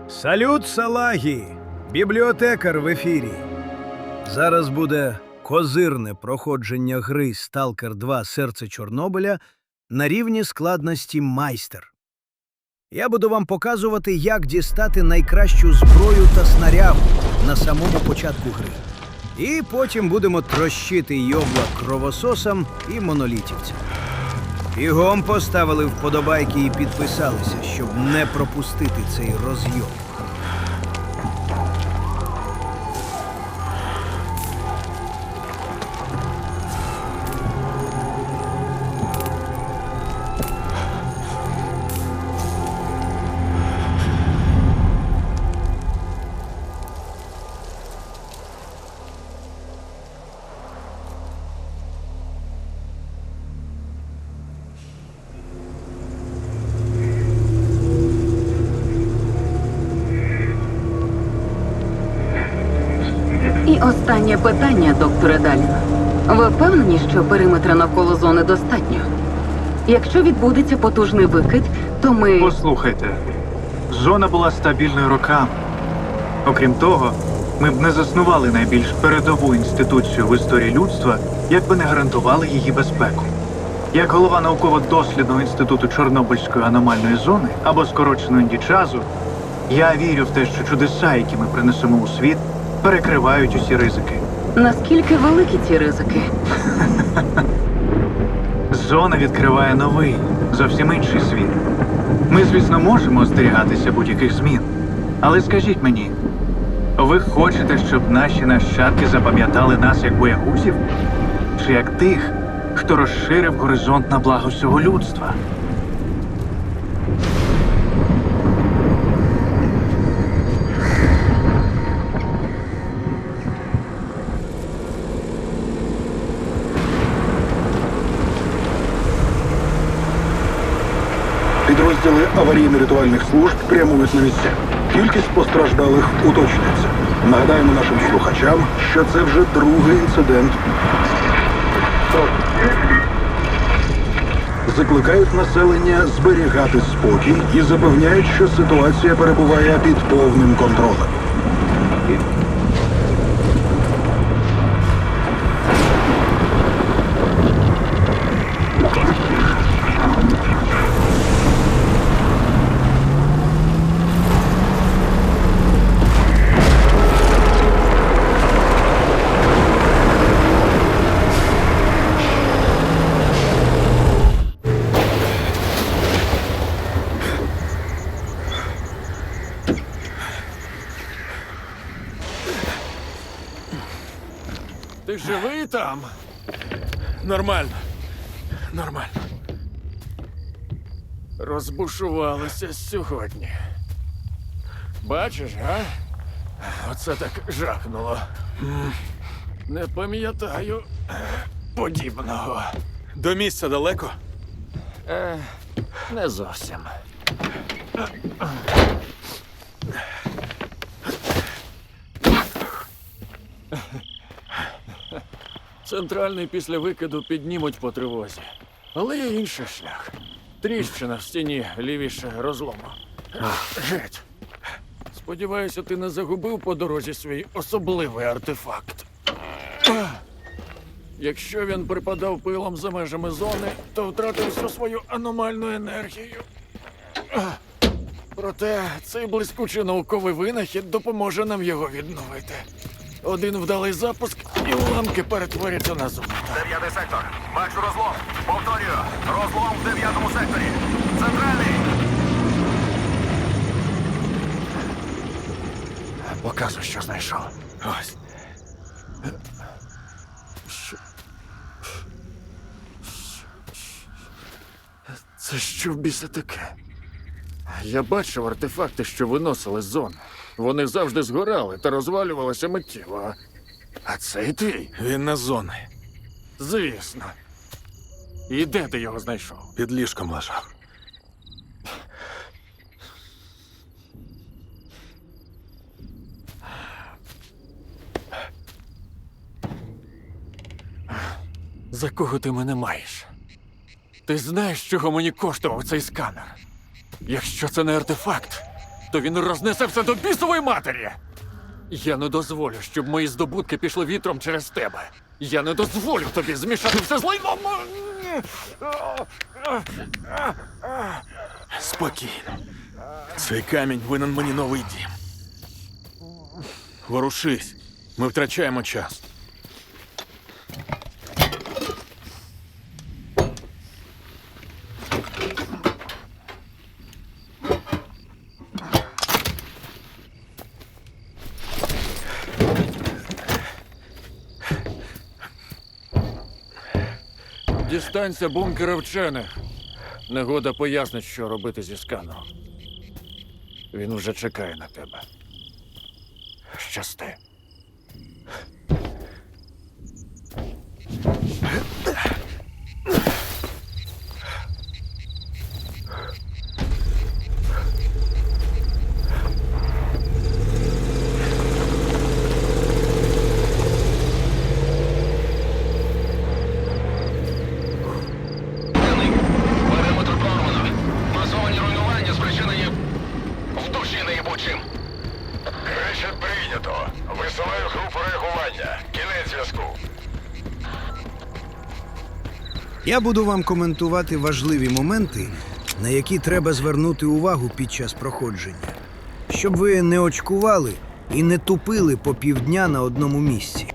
Салют, салагі! Бібліотекар в ефірі. Зараз буде козирне проходження гри «Сталкер 2. Серце Чорнобиля» на рівні складності майстер. Я буду вам показувати, як дістати найкращу зброю та снарягу на самому початку гри. І потім будемо трощити йобла кровососам і монолітівцям. Бігом поставили вподобайки і підписалися, щоб не пропустити цей розйом. І останнє питання, докторе Далін. Ви впевнені, що периметра навколо зони достатньо? Якщо відбудеться потужний викид, то ми... Послухайте, зона була стабільною роками. Окрім того, ми б не заснували найбільш передову інституцію в історії людства, якби не гарантували її безпеку. Як голова науково-дослідного інституту Чорнобильської аномальної зони, або скорочено індічазу, я вірю в те, що чудеса, які ми принесемо у світ, перекривають усі ризики. Наскільки великі ці ризики? Зона відкриває новий, зовсім інший світ. Ми, звісно, можемо остерігатися будь-яких змін. Але скажіть мені, ви хочете, щоб наші нащадки запам'ятали нас як боягузів? Чи як тих, хто розширив горизонт на благо всього людства? Підрозділи аварійно-рятувальних служб прямують на місця. Кількість постраждалих уточнюється. Нагадаємо нашим слухачам, що це вже другий інцидент. Закликають населення зберігати спокій і запевняють, що ситуація перебуває під повним контролем. Ти живий там? Нормально. Нормально. Розбушувалися сьогодні. Бачиш, а? Оце так жахнуло. Не пам'ятаю подібного. До місця далеко? Не зовсім. Центральний після викиду піднімуть по тривозі. Але є інший шлях. Тріщина в стіні лівіше розлому. Геть. Сподіваюся, ти не загубив по дорозі свій особливий артефакт. Якщо він припадав пилом за межами зони, то втратив всю свою аномальну енергію. Проте цей блискучий науковий винахід допоможе нам його відновити. Один вдалий запуск, і уламки перетворяться на зону. 9-й сектор. Бачу розлом. Повторюю. Розлом в 9-му секторі. Центральний. Показуй, що знайшов. Ось. Це що в біса таке? Я бачив артефакти, що виносили з зони. Вони завжди згорали та розвалювалися миттєво. А цей твій? Він на зоні. Звісно. І де ти його знайшов? Під ліжком лежав. За кого ти мене маєш? Ти знаєш, чого мені коштував цей сканер? Якщо це не артефакт, то він рознесе все до бісової матері. Я не дозволю, щоб мої здобутки пішли вітром через тебе. Я не дозволю тобі змішати все з лайном. Спокійно. Цей камінь винен мені новий дім. Ворушись. Ми втрачаємо час. Дістанься бункера вчених. Негода пояснить, що робити зі сканом. Він вже чекає на тебе. Щасти. Периметр прорвано. Масовані руйнування спричинені в душі неїбучим. Речет прийнято. Висилаю групу реагування. Кінець зв'язку. Я буду вам коментувати важливі моменти, на які треба звернути увагу під час проходження, щоб ви не очкували і не тупили по півдня на одному місці.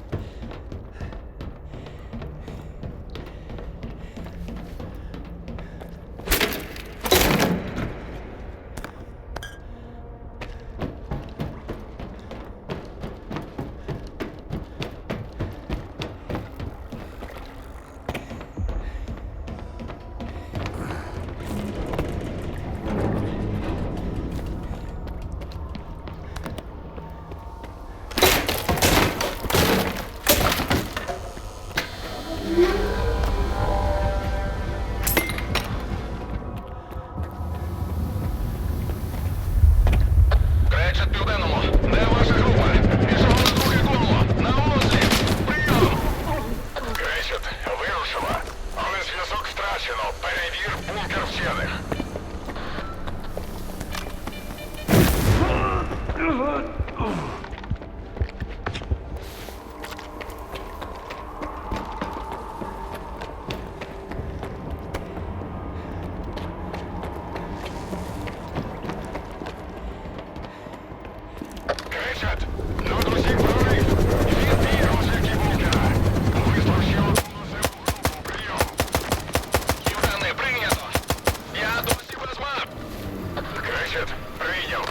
Кречет південному. Де ваша група? Пішов на друге коло. На озлі. Прийом. Кречет вирушила. Але зв'язок втрачено. Перевір бункер вчених. Кричать! Над усіх прорив! Відбій розвідки бункера! Вислав ще одну наземну групу. Прийом! Південний, прийнято! Я досі без мап! Кричать! Прийняв!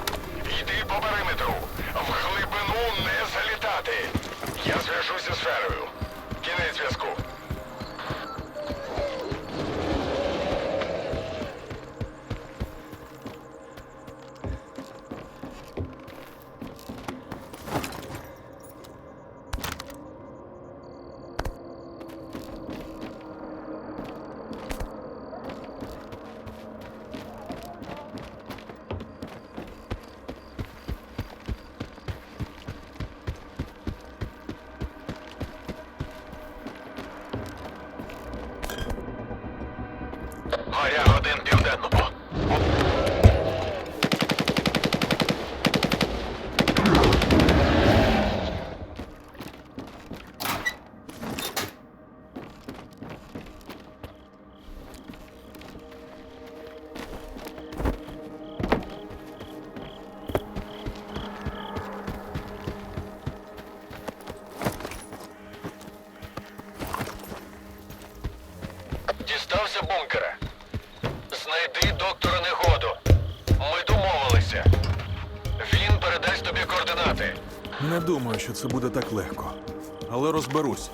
Йди по периметру! В глибину не залітати! Я зв'яжуся зі сферою! Кінець зв'язку! Горя один південному. Дістався бункера. Знайди доктора Негоду. Ми домовилися. Він передасть тобі координати. Не думаю, що це буде так легко. Але розберусь.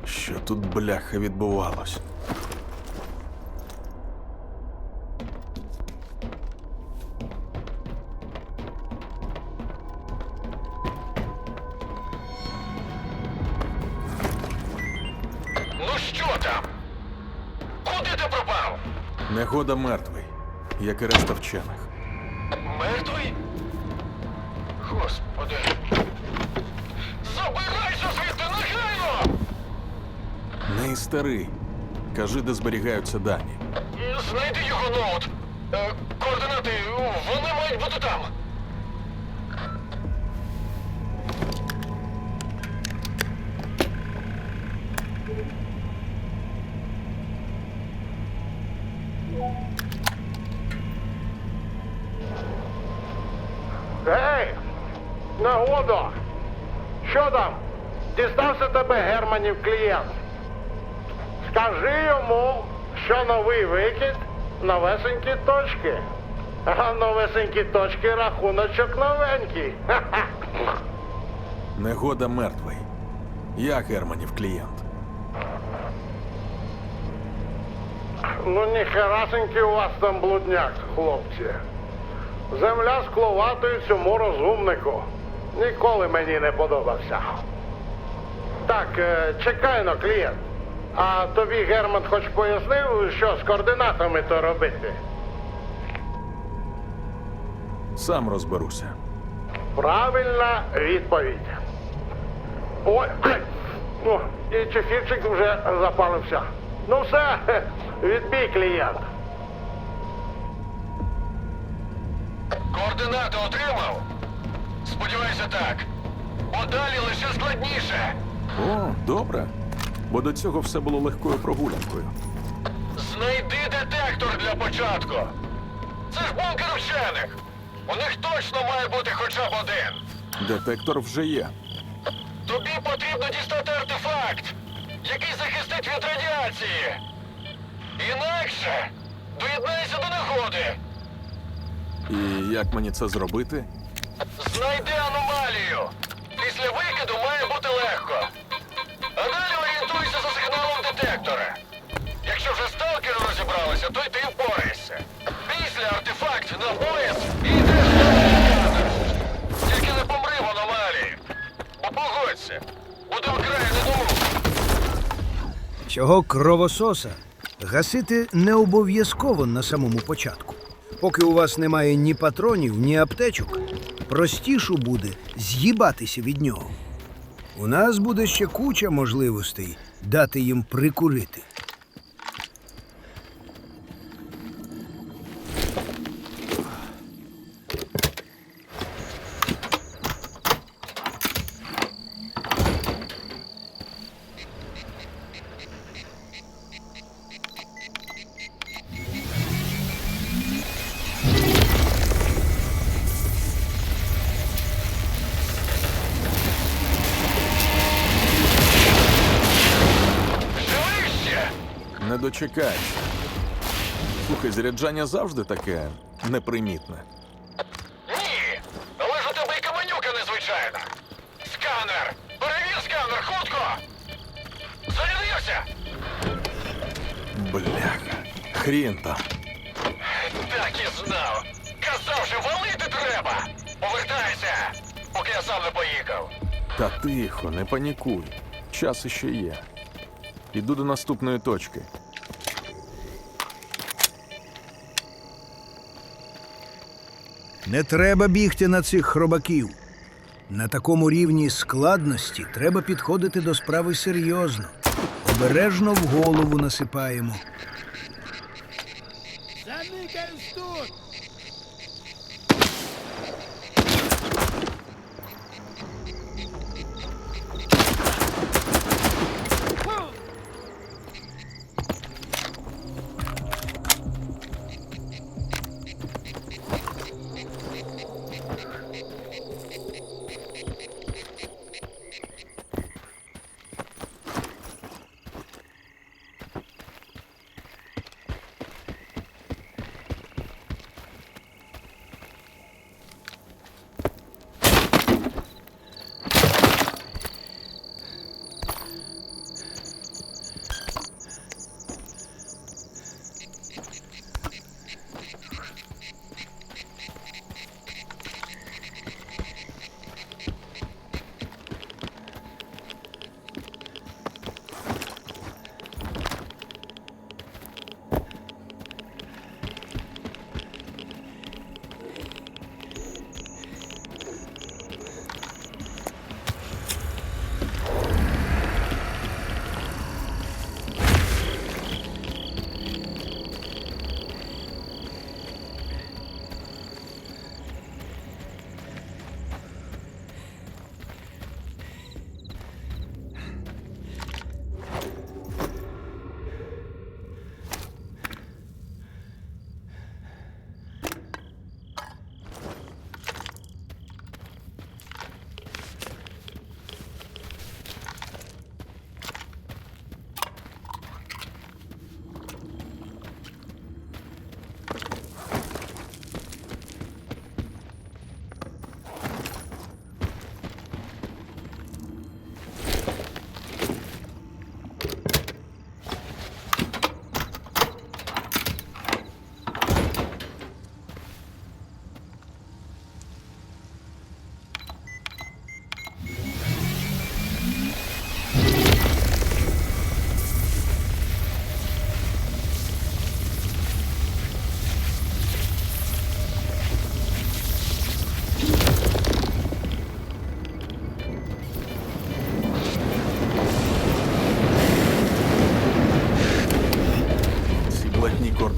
Що тут, бляха, відбувалось? Ну що там? Куди ти пропав? Негода мертвий, як і решта вчених. Мертвий? Господи. Забирайся звідти негайно! Не і старий. Кажи, де зберігаються дані. Знайди його ноут. Координати, вони мають бути там. Гей! Нагодо! Що там? Дістався тебе Германів клієнт. Скажи йому, що новий викид новесенькі точки. А новесенькі точки рахуночок новенький. Ха-ха. Негода мертвий. Я Германів клієнт. Ну ніхерасенький у вас там блудняк, хлопці. Земля скловатою цьому розумнику. Ніколи мені не подобався. Так, чекай но, клієнт. А тобі Герман хоч пояснив, що з координатами то робити? Сам розберуся. Правильна відповідь. Ой, ай! О, і чефірчик вже запалився. Ну все, відбій, клієнт. Координати отримав? Сподіваюся, так. Бо далі лише складніше. О, добре. Бо до цього все було легкою прогулянкою. Знайди детектор для початку. Це ж бункер вчених. У них точно має бути хоча б один. Детектор вже є. Тобі потрібно дістати артефакт, який захистить від радіації. Інакше доєднайся до негоди. І як мені це зробити? Знайди аномалію. Після викиду має бути легко. А далі орієнтуйся за сигналом детектора. Якщо вже сталкери розібралися, то й ти впорайся. Після артефакт на пояс і йдеш далі. Тільки не помри в аномалії. Бо погодься, буде вкрай недовго. Цього кровососа гасити не обов'язково на самому початку. Поки у вас немає ні патронів, ні аптечок, простіше буде з'їбатися від нього. У нас буде ще куча можливостей дати їм прикурити. Живий ще? Не дочекайся. Слухай, заряджання завжди таке непримітне. Ні. Але ж у тебе і каменюка незвичайна. Сканер! Перевір сканер, хутко! Зарядився! Бляха. Хрін там. Так і знав. Казав же, валити треба! Повертайся, поки я сам не поїхав. Та тихо, не панікуй. Час іще є. Іду до наступної точки. Не треба бігти на цих хробаків. На такому рівні складності треба підходити до справи серйозно. Обережно в голову насипаємо. Заникаюсь тут!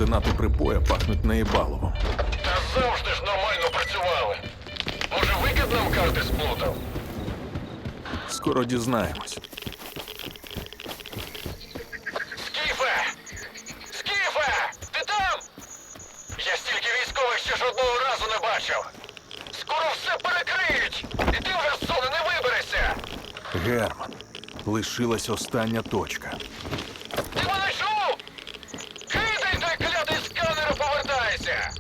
координати припоя пахнуть наїбаловом. Та завжди ж нормально працювали. Може, викид нам карти сплутав? Скоро дізнаємось. Скіфе! Скіфе! Ти там? Я стільки військових ще жодного разу не бачив. Скоро все перекриють! І ти вже з зони не виберешся! Герман, лишилась остання точка. Ти мене чув? Кидай той клятий сканер і повертайся!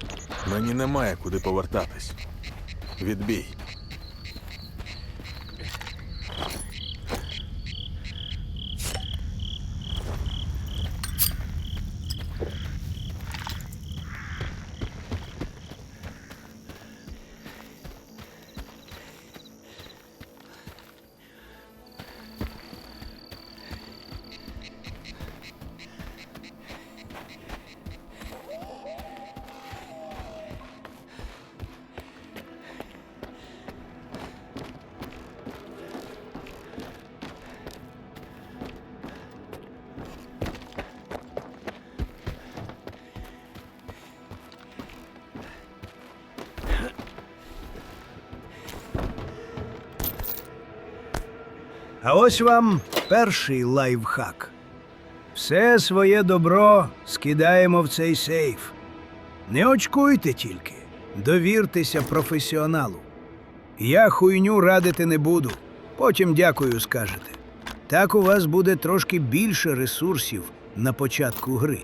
Мені немає куди повертатись. Відбій. А ось вам перший лайфхак. Все своє добро скидаємо в цей сейф. Не очкуйте тільки, довіртеся професіоналу. Я хуйню радити не буду, потім дякую скажете. Так у вас буде трошки більше ресурсів на початку гри.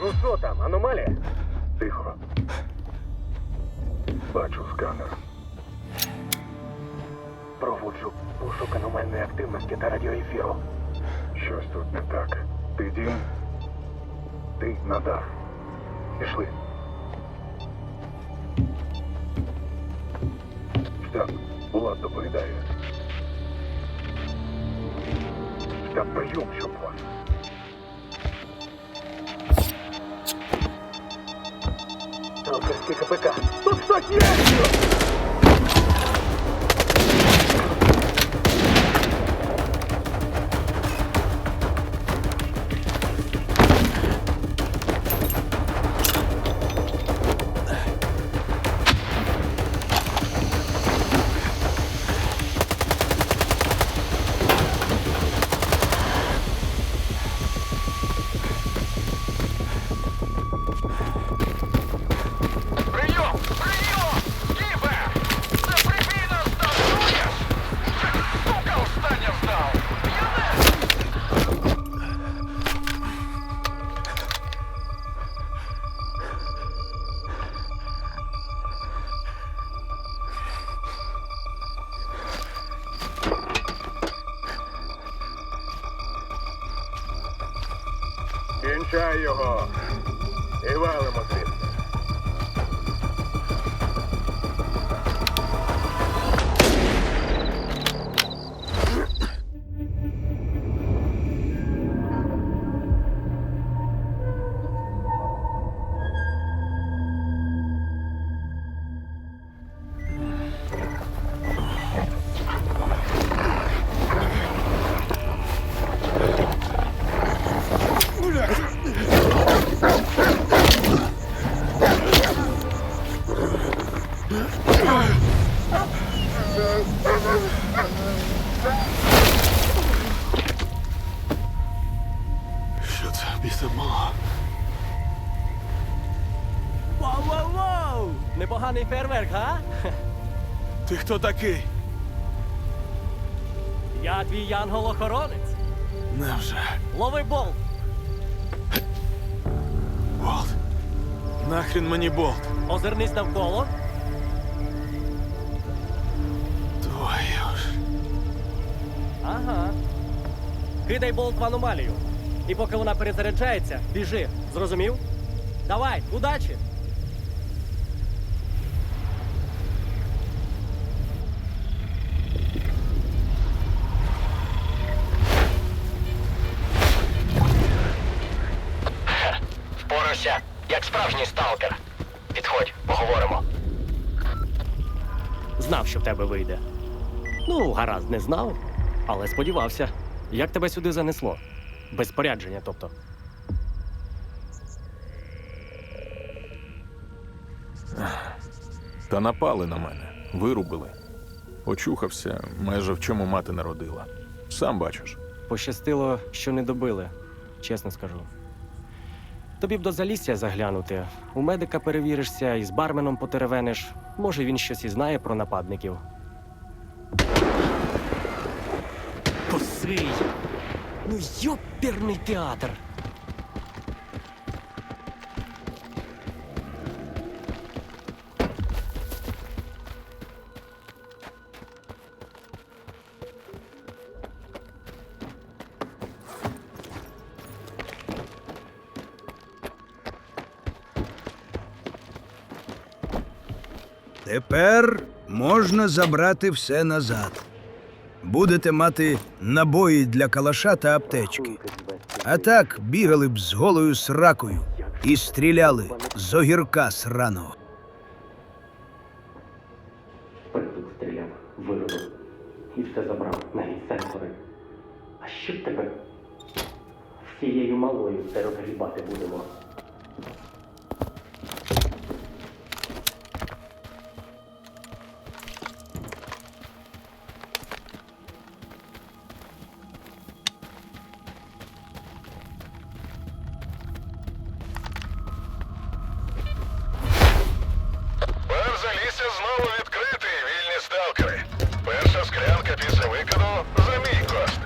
Ну що там, аномалія? Тихо. Бачу сканер. Проводжу пошук аномальної активності та радіоефіру. Щось тут не так. Ти Дім, ти Надар. Пішли. Штаб, Булат доповідає. Штаб, прийом, щоб вас. Сталкерський КПК. Тут хтось є! Прийом! Прийом! Скіфе! Це прибій нас там, чуєш? Сука, остання встав! П'яне! Кінчай його! І валимо звідси. Воу-воу-воу! Непоганий фейерверк, га? Ти хто такий? Я твій янгол-охоронець. Невже? Лови болт. Болт. Нахрін мені болт? Озирнись навколо. Твою ж. Ага. Кидай болт в аномалію. І поки вона перезаряджається, біжи. Зрозумів? Давай, удачі! Впорався, як справжній сталкер. Підходь, поговоримо. Знав, що в тебе вийде. Ну, гаразд, не знав, але сподівався. Як тебе сюди занесло? Без спорядження, тобто. Та напали на мене, вирубили. Очухався, майже в чому мати народила. Сам бачиш. Пощастило, що не добили, чесно скажу. Тобі б до Залісся заглянути. У медика перевіришся і з барменом потеревениш. Може, він щось і знає про нападників. Косий! Ну, йоперний театр! Тепер можна забрати все назад. Будете мати набої для калаша та аптечки. А так бігали б з голою сракою і стріляли з огірка сраного. Притук стріляв, вирубив. І все забрав, навіть сенсори. А що б тебе всією малою все розгрібати будемо? Бар Залісся знову відкритий, вільні сталкери. Перша склянка після викиду за мій кошт.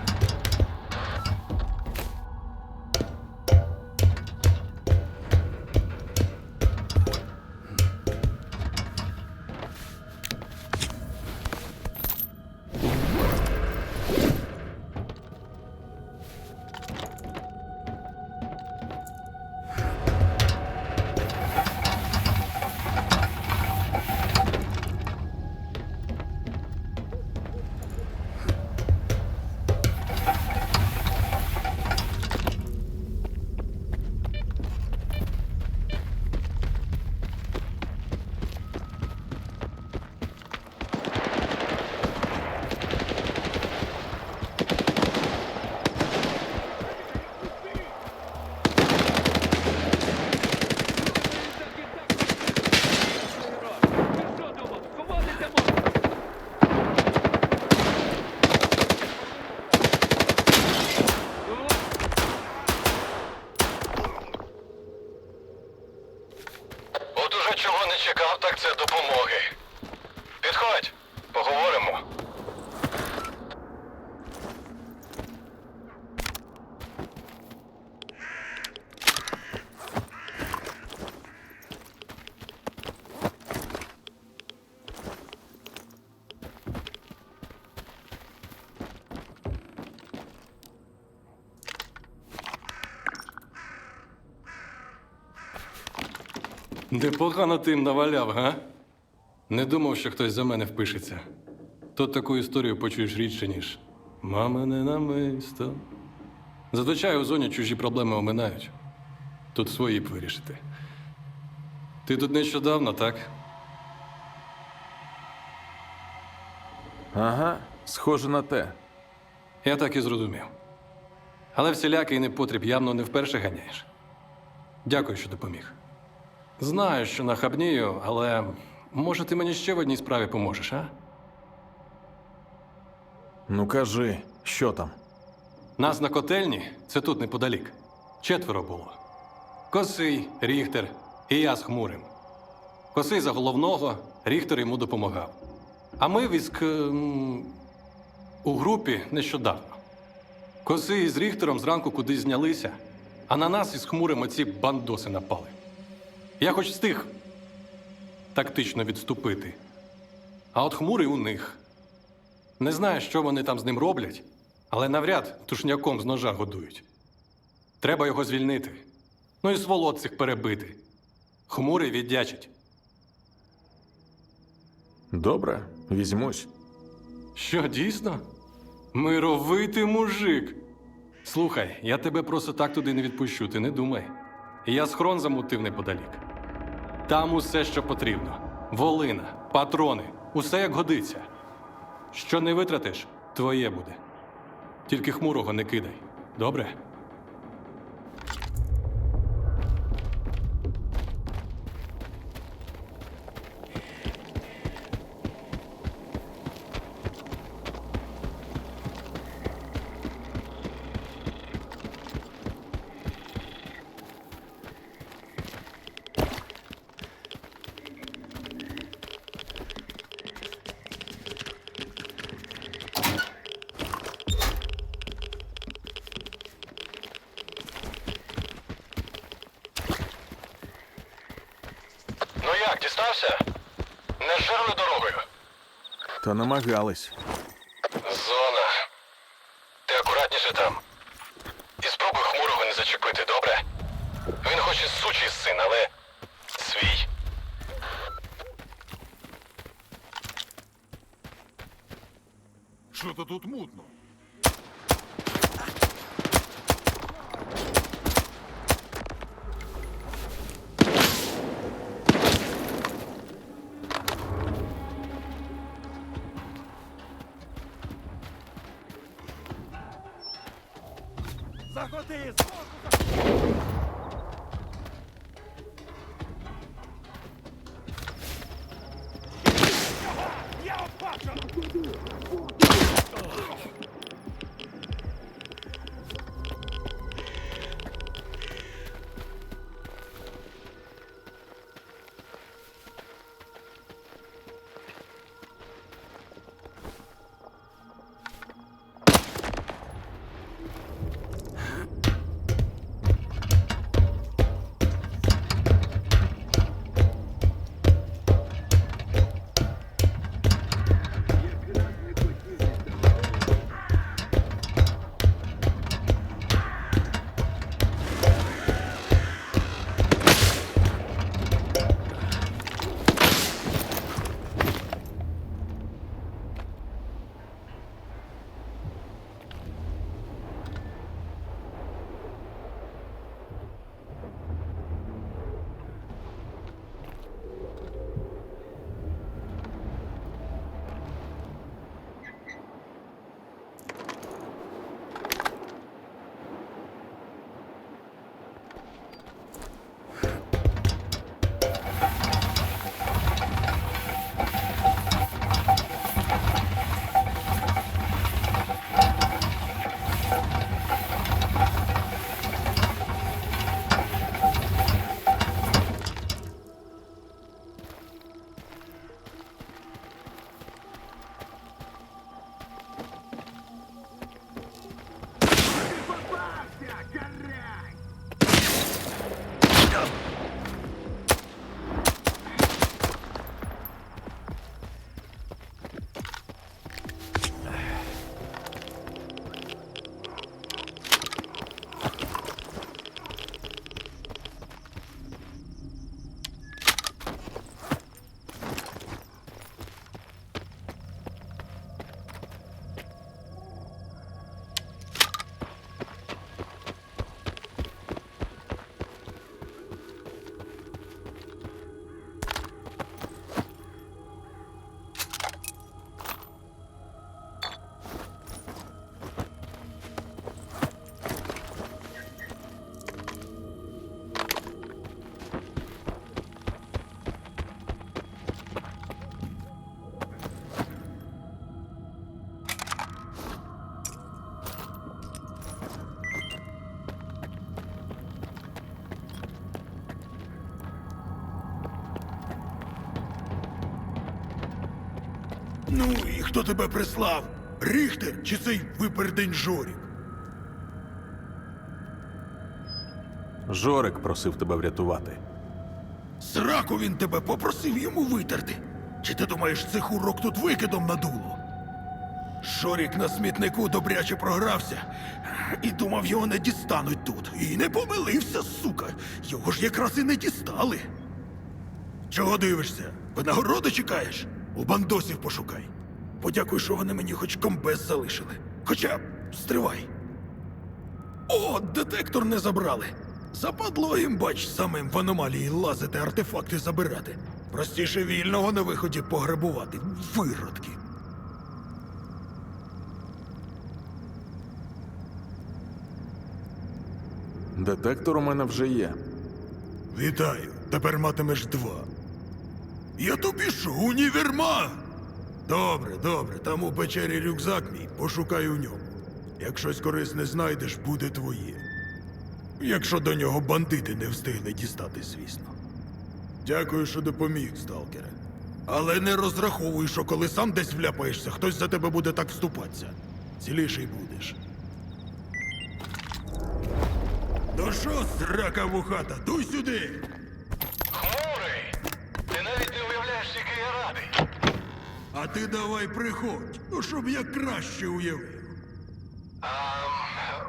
От уже чого не чекав, так це допомоги. Підходь, поговоримо. Непогано ти їм наваляв, га? Не думав, що хтось за мене впишеться. Тут таку історію почуєш рідше, ніж мамине намисто. Зазвичай у зоні чужі проблеми оминають. Тут свої б вирішити. Ти тут нещодавно, так? Ага, схоже на те. Я так і зрозумів. Але всілякий непотріб явно не вперше ганяєш. Дякую, що допоміг. Знаю, що нахабнію, але може ти мені ще в одній справі поможеш, а? Ну кажи, що там? Нас на котельні, це тут неподалік. 4 було. Косий, Ріхтер і я з Хмурим. Косий за головного, Ріхтер йому допомагав. А ми у групі нещодавно. Косий з Ріхтером зранку кудись знялися, а на нас із Хмурим оці бандоси напали. Я хоч встиг тактично відступити. А от Хмурий у них. Не знаю, що вони там з ним роблять, але навряд тушняком з ножа годують. Треба його звільнити. Ну і сволот цих перебити. Хмурий віддячить. Добре, візьмусь. Що, дійсно? Мировитий мужик. Слухай, я тебе просто так туди не відпущу, ти не думай. Я схрон замутив неподалік. Там усе, що потрібно. Волина, патрони, усе як годиться. Що не витратиш, твоє буде. Тільки Хмурого не кидай. Добре? Ну як, дістався? Не жерли дорогою? Та намагались. Зона. Ти акуратніше там. І спробуй Хмурого не зачепити, добре? Він хоч і сучий син, але свій. Що-то тут мутно. Заходи! Я опачу! Ну, і хто тебе прислав? Ріхтер чи цей випердень Жорік? Жорик просив тебе врятувати. Сраку він тебе попросив йому витерти. Чи ти думаєш, цих урок тут викидом надуло? Жорік на смітнику добряче програвся і думав, його не дістануть тут. І не помилився, сука. Його ж якраз і не дістали. Чого дивишся? Винагороди чекаєш? У бандосів пошукай. Подякуй, що вони мені хоч комбез залишили. Хоча, стривай. О, детектор не забрали. Западло їм, бач, самим в аномалії лазити, артефакти забирати. Простіше вільного на виході пограбувати. Виродки. Детектор у мене вже є. Вітаю, тепер матимеш 2. Я тобі що, універмаг? Добре, добре, там у печері рюкзак мій, пошукай у ньому. Як щось корисне знайдеш, буде твоє. Якщо до нього бандити не встигли дістати, звісно. Дякую, що допоміг, сталкере. Але не розраховуй, що коли сам десь вляпаєшся, хтось за тебе буде так вступатися. Ціліший будеш. Ну що, срака вухата, дуй сюди! Хмурий! Ти навіть не уявляєш, який я радий. А ти давай приходь, ну щоб я краще уявив.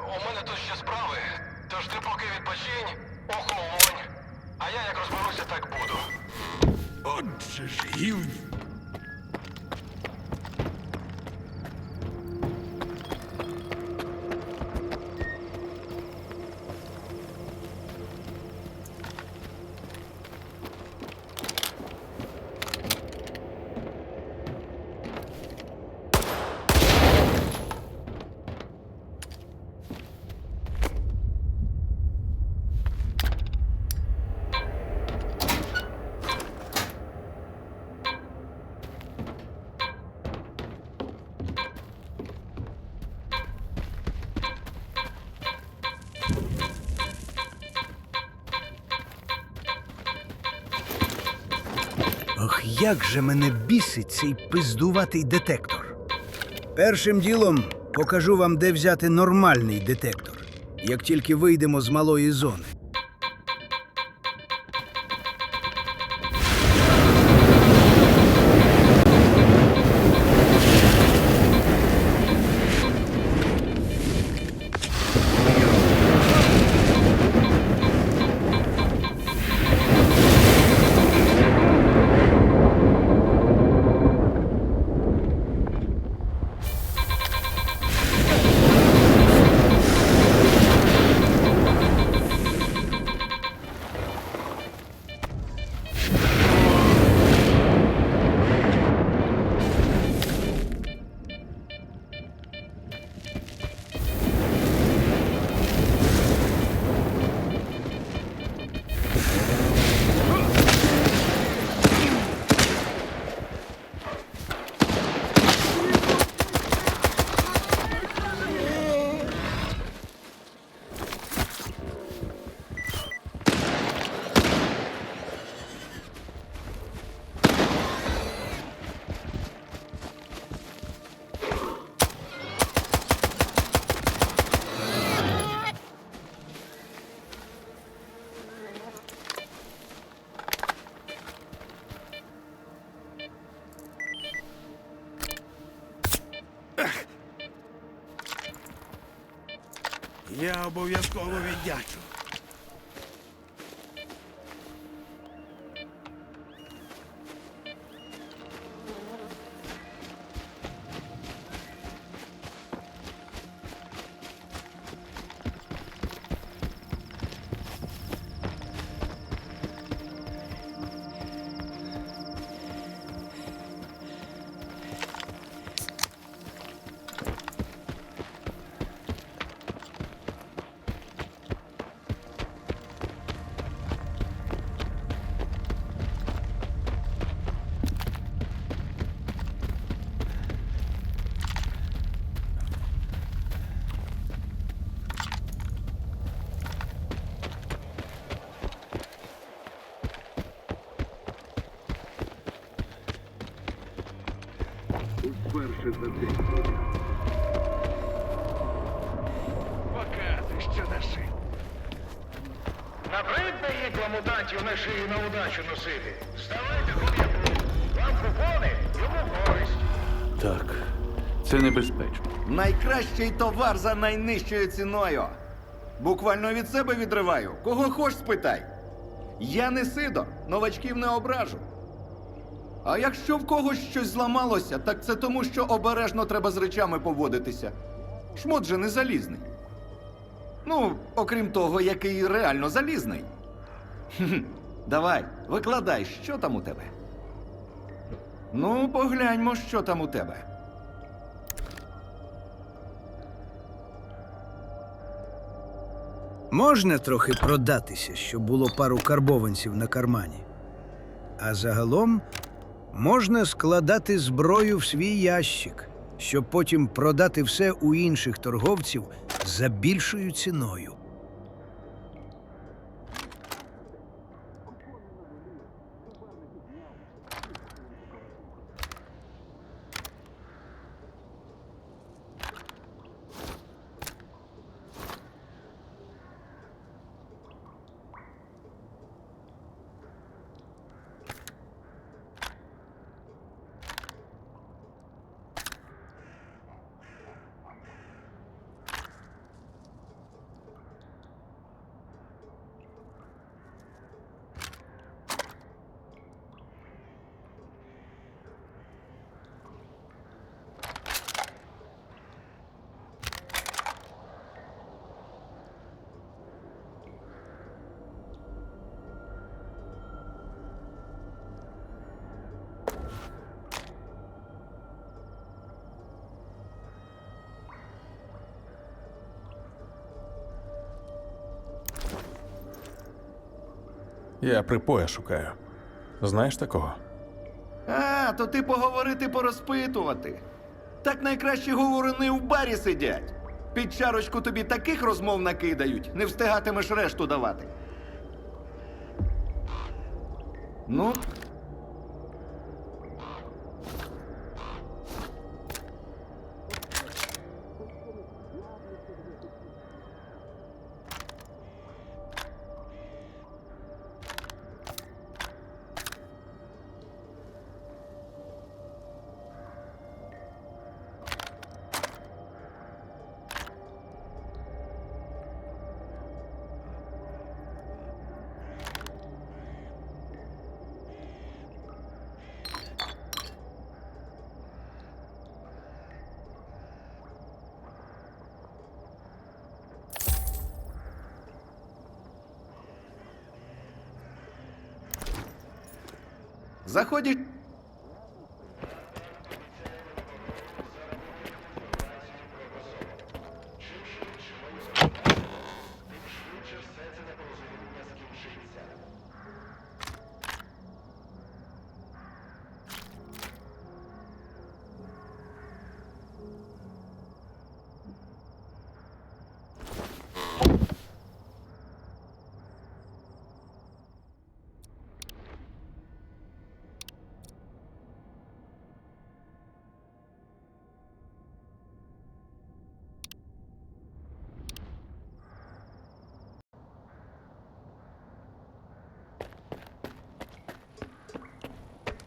У мене тут ще справи, тож ти поки відпочинь, охолонь. А я як розберуся, так буду. Отже ж, гівні. Ох, як же мене бісить цей пиздуватий детектор. Першим ділом покажу вам, де взяти нормальний детектор, як тільки вийдемо з малої зони. Я обов'язково віддячу. вперше за день. Покати, що наши. Набридне їдло мутантів на шиї на удачу носити. Вставайте, хлоп'яку. Вам купони, йому користь. Так, це небезпечно. Найкращий товар за найнижчою ціною. Буквально від себе відриваю. Кого хоч спитай. Я не Сидор, новачків не ображу. А якщо в когось щось зламалося, так це тому, що обережно треба з речами поводитися. Шмот же не залізний. Ну, окрім того, який реально залізний. Хм-хм. Давай, викладай, що там у тебе. Ну, погляньмо, що там у тебе. Можна трохи продатися, щоб було пару карбованців на кармані. А загалом можна складати зброю в свій ящик, щоб потім продати все у інших торговців за більшою ціною. Я припоя шукаю. Знаєш такого? А, то ти поговорити, порозпитувати. Так найкращі говорини в барі сидять. Під чарочку тобі таких розмов накидають, не встигатимеш решту давати. Ну? Заходиш.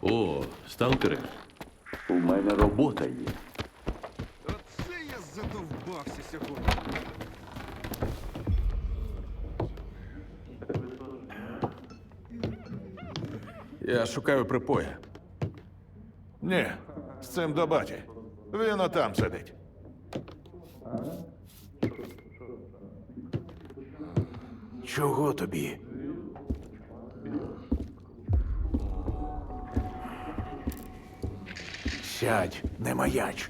О, сталкери, у мене робота є. Оце я задовбався сьогодні. Я шукаю припоя. Ні, з цим до баті. Він отам сидить. Чого тобі? Сядь, не маяч.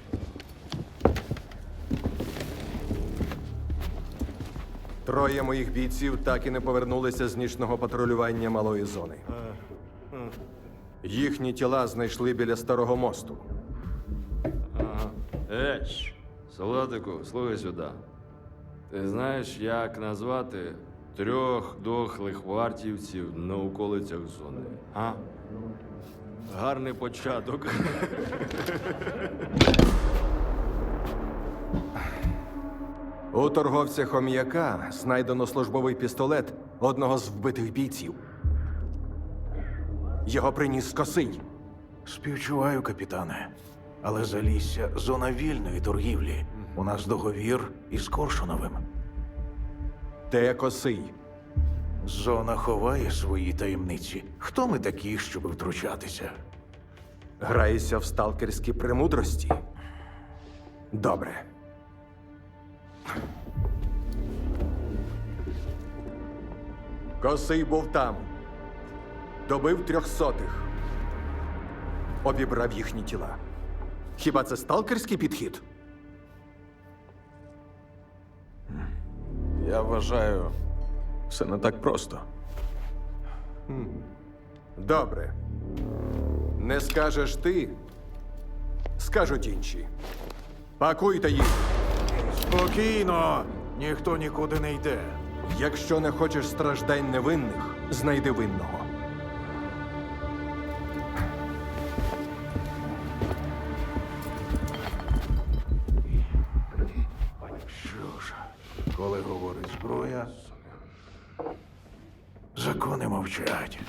Троє моїх бійців так і не повернулися з нічного патрулювання малої зони. Їхні тіла знайшли біля старого мосту. Солдатику, слухай сюди. Ти знаєш, як назвати 3 дохлих вартівців на околицях зони, а? Гарний початок. У торговця Хом'яка знайдено службовий пістолет одного з вбитих бійців. Його приніс Косий. Співчуваю, капітане. Але Залісся – зона вільної торгівлі. У нас договір із Коршуновим. Де Косий? Зона ховає свої таємниці. Хто ми такі, щоб втручатися? Граєшся в сталкерські премудрості? Добре. Косий був там. Добив 300-х. Обібрав їхні тіла. Хіба це сталкерський підхід? Я вважаю, все не так просто. Добре. Не скажеш ти, скажуть інші. Пакуйте їх. Спокійно! Ніхто нікуди не йде. Якщо не хочеш страждань невинних, знайди винного. Що ж, коли говорить зброя, закони мовчать.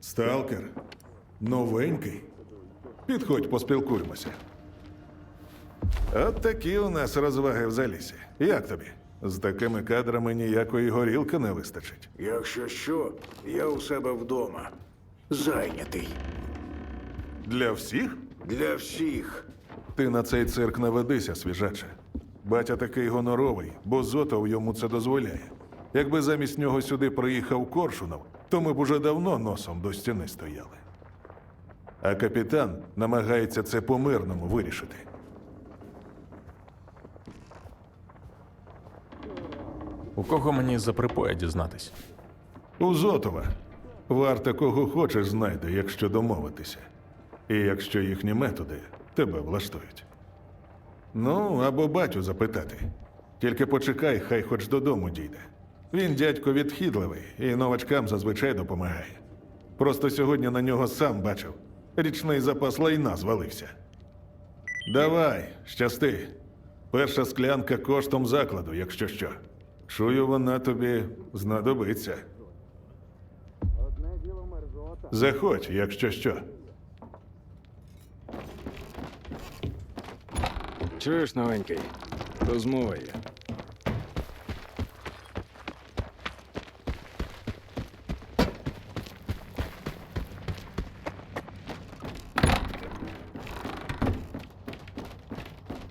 Сталкер? Новенький? Підходь, поспілкуємося. От такі у нас розваги в Залісі. Як тобі? З такими кадрами ніякої горілки не вистачить. Якщо що, я у себе вдома. Зайнятий. Для всіх? Для всіх. Ти на цей цирк не ведися, свіжаче. Батя такий гоноровий, бо Зотов йому це дозволяє. Якби замість нього сюди приїхав Коршунов, то ми б уже давно носом до стіни стояли. А капітан намагається це по-мирному вирішити. У кого мені за припоя дізнатись? У Зотова. Варта кого хочеш знайде, якщо домовитися. І якщо їхні методи тебе влаштують. Ну, або батю запитати. Тільки почекай, хай хоч додому дійде. Він дядько відхідливий і новачкам зазвичай допомагає. Просто сьогодні на нього сам бачив. Річний запас лайна звалився. Давай, щасти. Перша склянка коштом закладу, якщо що. Чую, вона тобі знадобиться. Заходь, якщо що. Чуєш, новенький? Розмова є.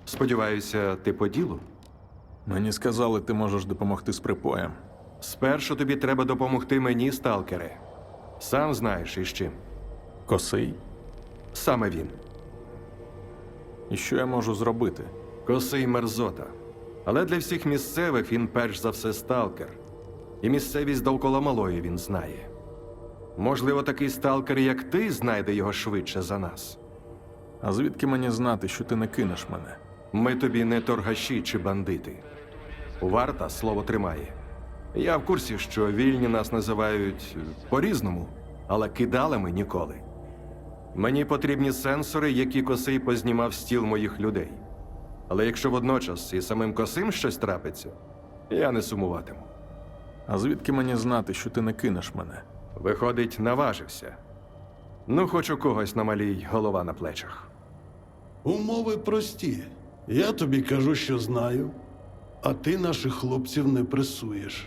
Сподіваюся, ти по ділу? Мені сказали, ти можеш допомогти з припоєм. Спершу тобі треба допомогти мені, сталкере. Сам знаєш із чим. Косий? Саме він. І що я можу зробити? Косий мерзота. Але для всіх місцевих він перш за все сталкер. І місцевість довкола малої він знає. Можливо, такий сталкер, як ти, знайде його швидше за нас. А звідки мені знати, що ти не кинеш мене? Ми тобі не торгаші чи бандити. Варта слово тримає. Я в курсі, що вільні нас називають по-різному, але кидалами ніколи. Мені потрібні сенсори, які Косий познімав з тіл моїх людей. Але якщо водночас і самим Косим щось трапиться, я не сумуватиму. А звідки мені знати, що ти не кинеш мене? Виходить, наважився. Ну, хоч у когось на малій голова на плечах. Умови прості. Я тобі кажу, що знаю, а ти наших хлопців не пресуєш.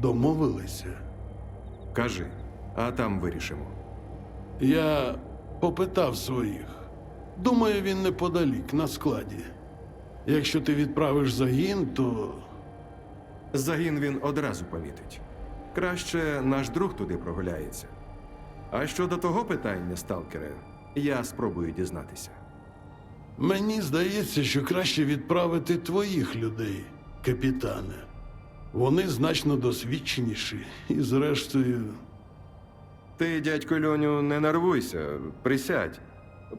Домовилися? Кажи, а там вирішимо. Я попитав своїх. Думаю, він неподалік, на складі. Якщо ти відправиш загін, то... Загін він одразу помітить. Краще наш друг туди прогуляється. А щодо того питання, сталкере, я спробую дізнатися. Мені здається, що краще відправити твоїх людей, капітане. Вони значно досвідченіші і, зрештою... Ти, дядько Льоню, не нервуйся, присядь.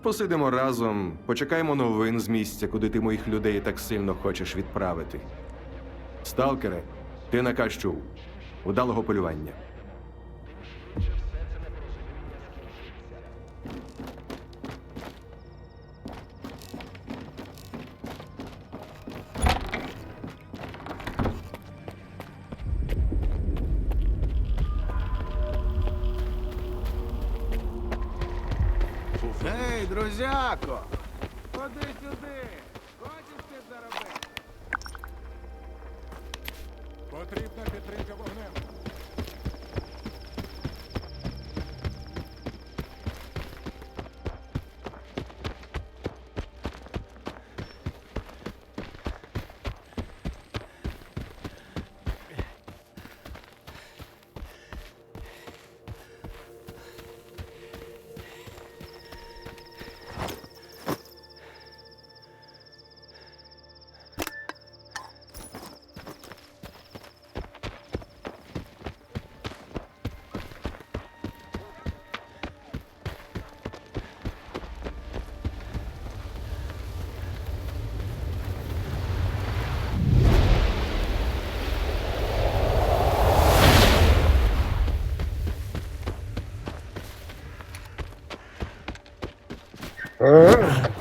Посидимо разом, почекаємо новин з місця, куди ти моїх людей так сильно хочеш відправити. Сталкере, ти наказ чув. Удалого полювання. Ей, друзяко! Ходи сюди! Хочеш ти заробити? Потрібна підтримка вогнем.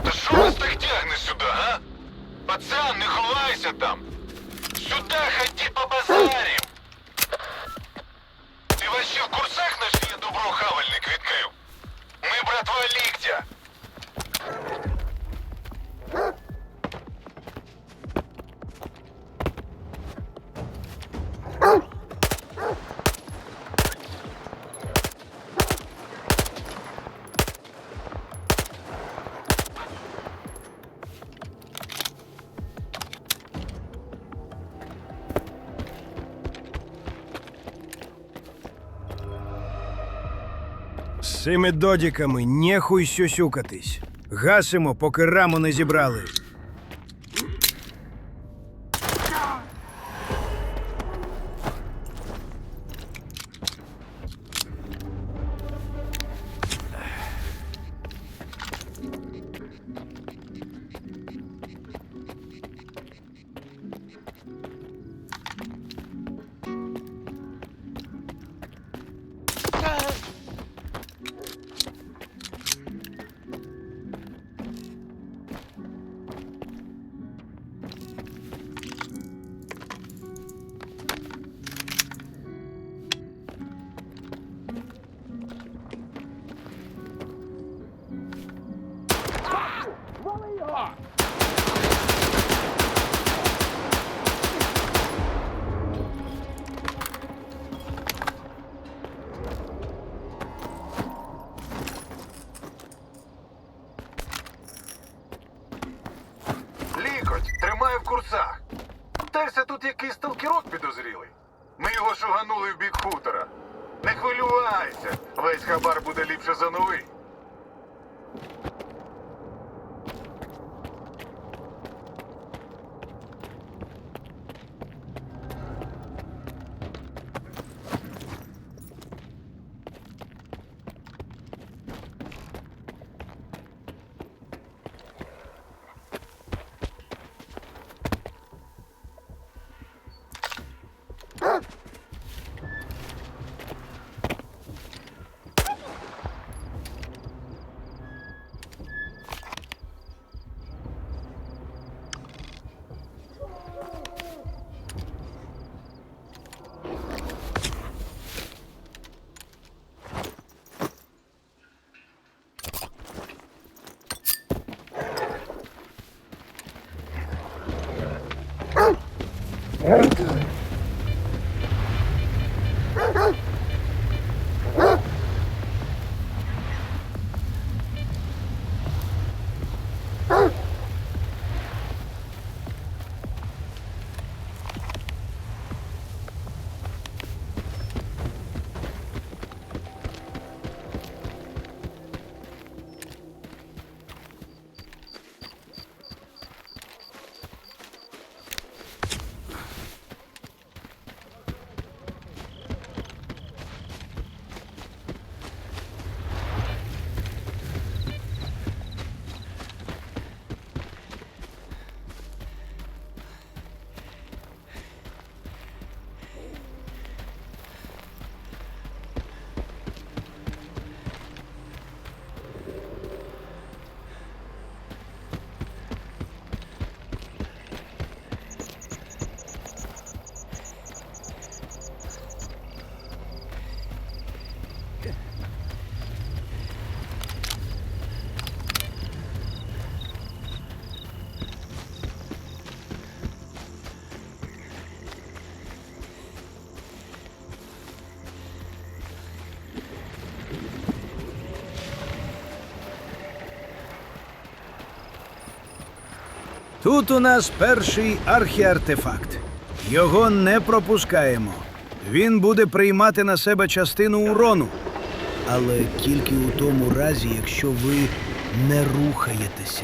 Та що вас так тягне сюди, а? Пацан, не ховайся там! Сюди ході по базарі! Ти вообще в курсах наш є добро хавальник відкрив? Ми братва ліктя! З цими додіками нехуй сюсюкатись. Гасимо, поки раму не зібрали. Лікоть, тримай в курсах. Терся тут якийсь сталкерок підозрілий. Ми його шуганули в бік хутора. Не хвилювайся, весь хабар буде ліпше за новий. Тут у нас перший архіартефакт. Його не пропускаємо. Він буде приймати на себе частину урону. Але тільки у тому разі, якщо ви не рухаєтеся.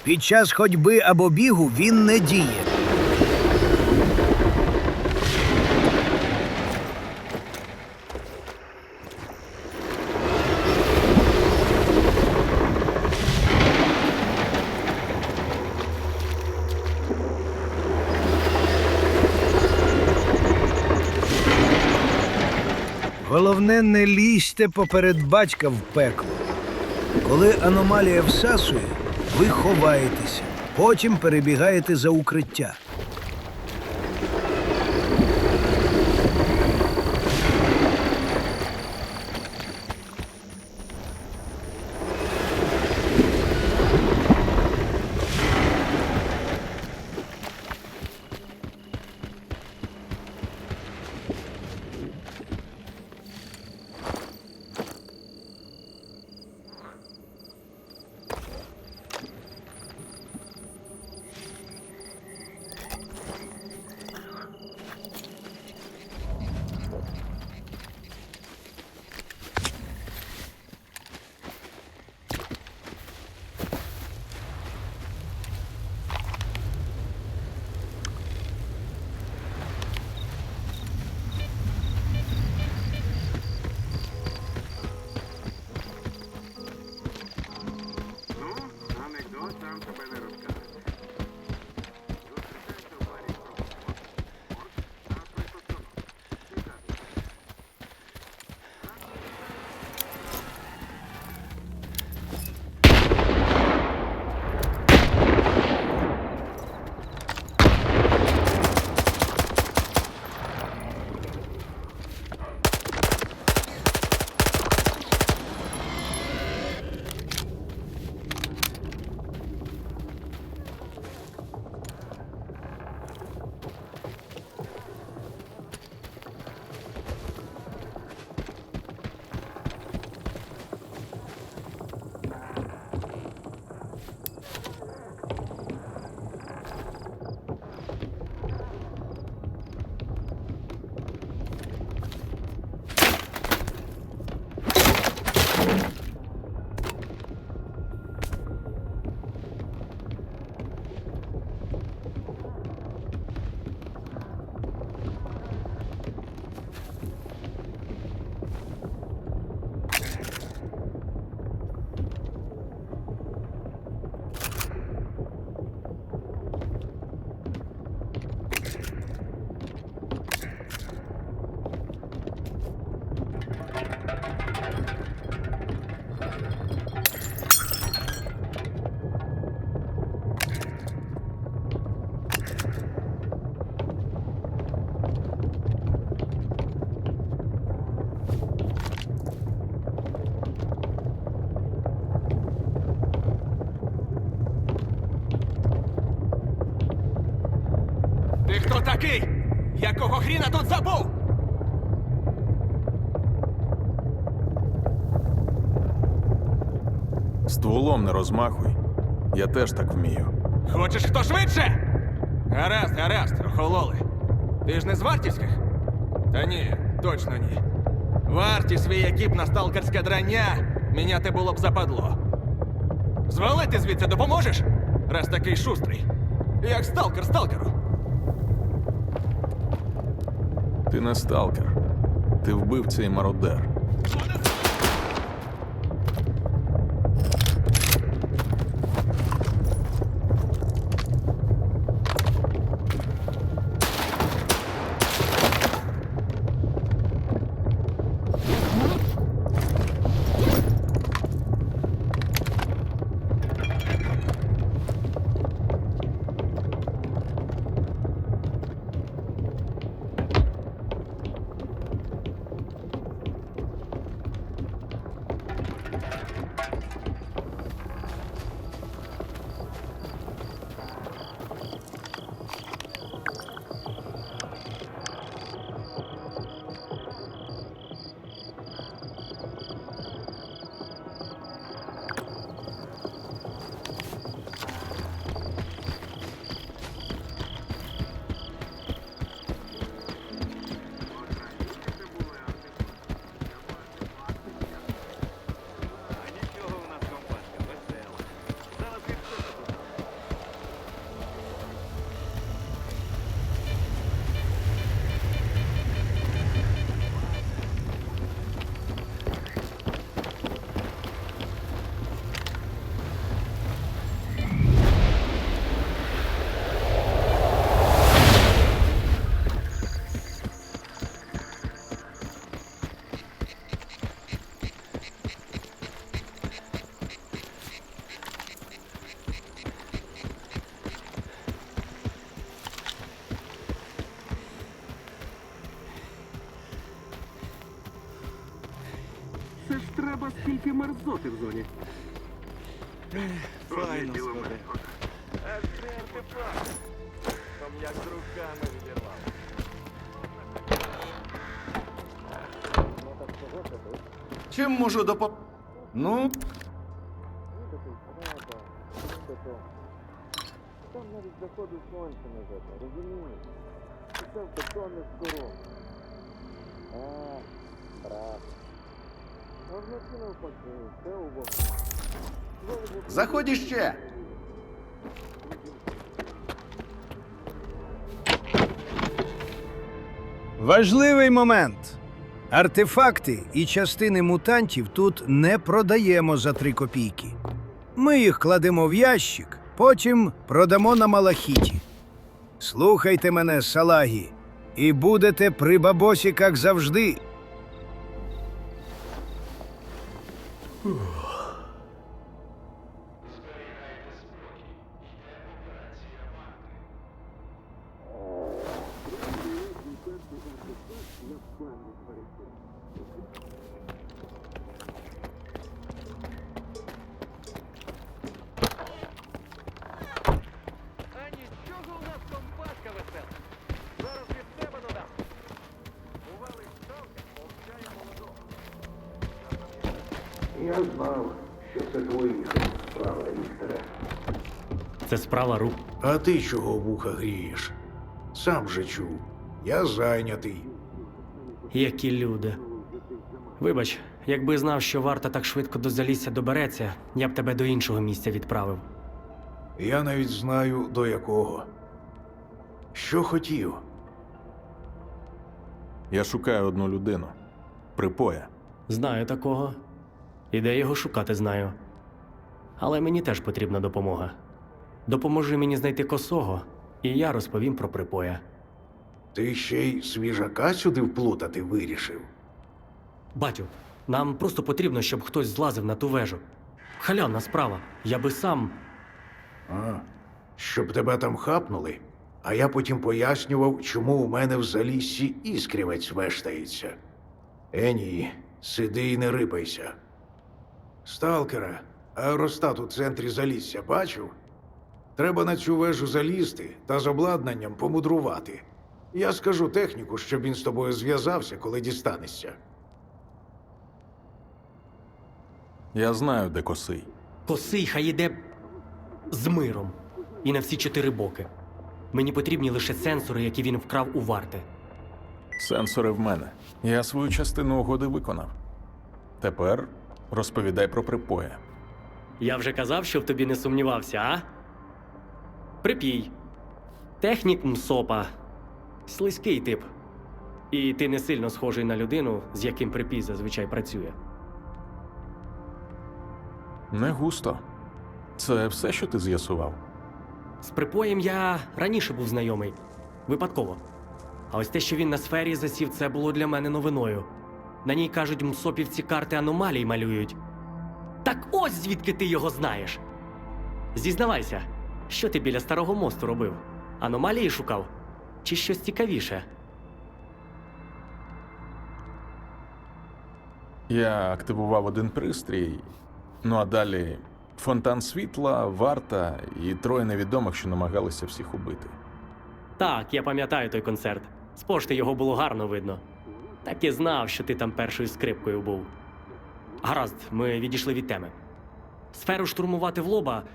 Під час ходьби або бігу він не діє. Головне, не лізьте поперед батька в пекло. Коли аномалія всасує, ви ховаєтеся, потім перебігаєте за укриття. Ти хто такий? Якого хріна тут забув? Стволом не розмахуй. Я теж так вмію. Хочеш хто швидше? Гаразд, гаразд, охололи. Ти ж не з вартівських? Та ні, точно ні. Варті свій екіп на сталкерське драння міняти було б западло. Звалити звідси допоможеш? Раз такий шустрий. Як сталкер сталкеру. Ти не сталкер. Ти вбивця і мародер. треба стільки мерзоти в зоні. Файно сходи. А це артефакт. Там як з руками відірвав. Чим можу Ну, Там навіть заходить сонце на тебе, розумієш? Це в бетонних дорог. Брат. А вночі навпаки, це у вогні. заходь іще. Важливий момент. Артефакти і частини мутантів тут не продаємо за 3 копійки. Ми їх кладемо в ящик, потім продамо на малахіті. Слухайте мене, салагі, і будете при бабосі, як завжди. А нічого у нас компашка весела. Зараз від тебе додам. Увалий сталкер, повчає молодого. Я знав, що це твої справа, Вікторе. Це справа рук. А ти чого вуха грієш? Сам же чув. Я зайнятий. Які люди. Вибач, якби знав, що варта так швидко до Залісся добереться, я б тебе до іншого місця відправив. Я навіть знаю, до якого. Що хотів? Я шукаю одну людину. Припоя. Знаю такого. І де його шукати знаю. Але мені теж потрібна допомога. Допоможи мені знайти косого, і я розповім про припоя. Ти ще й свіжака сюди вплутати вирішив? Батю, нам просто потрібно, щоб хтось злазив на ту вежу. Халявна справа. Я би сам. А, щоб тебе там хапнули, а я потім пояснював, чому у мене в Заліссі іскрівець вештається. Ні, сиди і не рипайся. Сталкера, аеростат у центрі Залісся бачив? Треба на цю вежу залізти та з обладнанням помудрувати. Я скажу техніку, щоб він з тобою зв'язався, коли дістанешся. Я знаю, де косий. Косий хай іде з миром. І на всі 4 боки. Мені потрібні лише сенсори, які він вкрав у варти. Сенсори в мене. Я свою частину угоди виконав. Тепер розповідай про припоя. Я вже казав, що в тобі не сумнівався, а? Припій. Технік Мсопа. Слизький тип. І ти не сильно схожий на людину, з яким припій зазвичай працює. Не густо. Це все, що ти з'ясував? З припоєм я раніше був знайомий. Випадково. А ось те, що він на сфері засів, це було для мене новиною. На ній, кажуть, мсопівці карти аномалій малюють. Так ось звідки ти його знаєш. Зізнавайся, що ти біля Старого мосту робив? Аномалії шукав? Чи щось цікавіше? Я активував один пристрій, ну а далі фонтан світла, варта і 3 невідомих, що намагалися всіх убити. Так, я пам'ятаю той концерт. З пошти його було гарно видно. Так і знав, що ти там першою скрипкою був. Гаразд, ми відійшли від теми. Сферу штурмувати в лоба –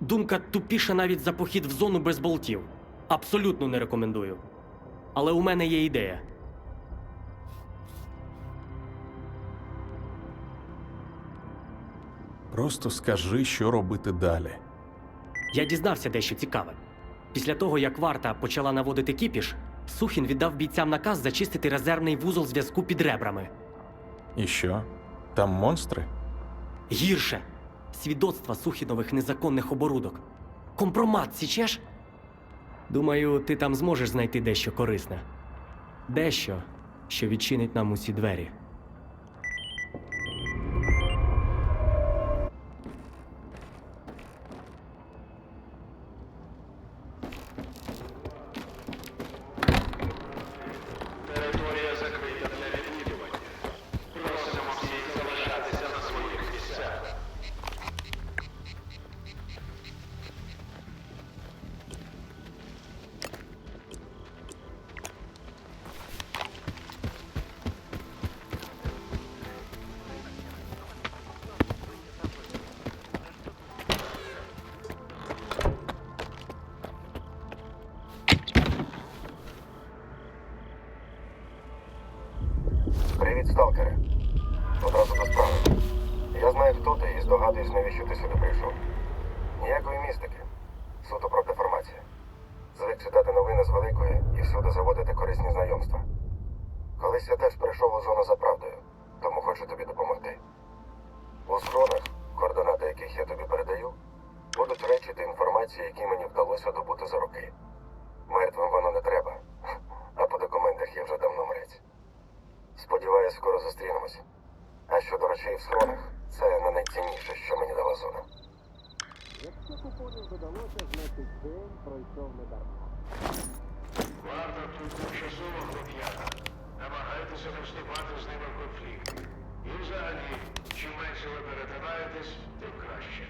думка тупіша навіть за похід в зону без болтів. Абсолютно не рекомендую. Але у мене є ідея. Просто скажи, що робити далі. Я дізнався дещо цікаве. Після того, як варта почала наводити кіпіш, Сухін віддав бійцям наказ зачистити резервний вузол зв'язку під ребрами. І що? Там монстри? Гірше. Свідоцтва Сухінових незаконних оборудок. Компромат, січеш? Думаю, ти там зможеш знайти дещо корисне. Дещо, що відчинить нам усі двері. Територія закрита для відвідувань. Просимо всіх залишатися на Сталкере, одразу до справи. Я знаю, хто ти, і здогадуюсь, навіщо ти сюди прийшов. Ніякої містики. Суто профдеформація. Звик читати новини з великої і всюди заводити корисні знайомства. Колись я теж прийшов у зону за правдою, тому хочу тобі допомогти. У схронах, координати яких я тобі передаю, будуть речі та інформація, які мені вдалося добути за роки. Мертвим воно не треба, а по документах я вже давно мрець. Сподіваюсь, скоро зустрінемось. А щодо речей в схронах, це не найцінніше, що мені дала зона. Якщо купонів додалося, значить день пройшов недарма. Варта тут тимчасово хлоп'ята. Намагайтеся не вступати з ними в конфлікт. І взагалі, чим менше ви перетинаєтесь, тим краще.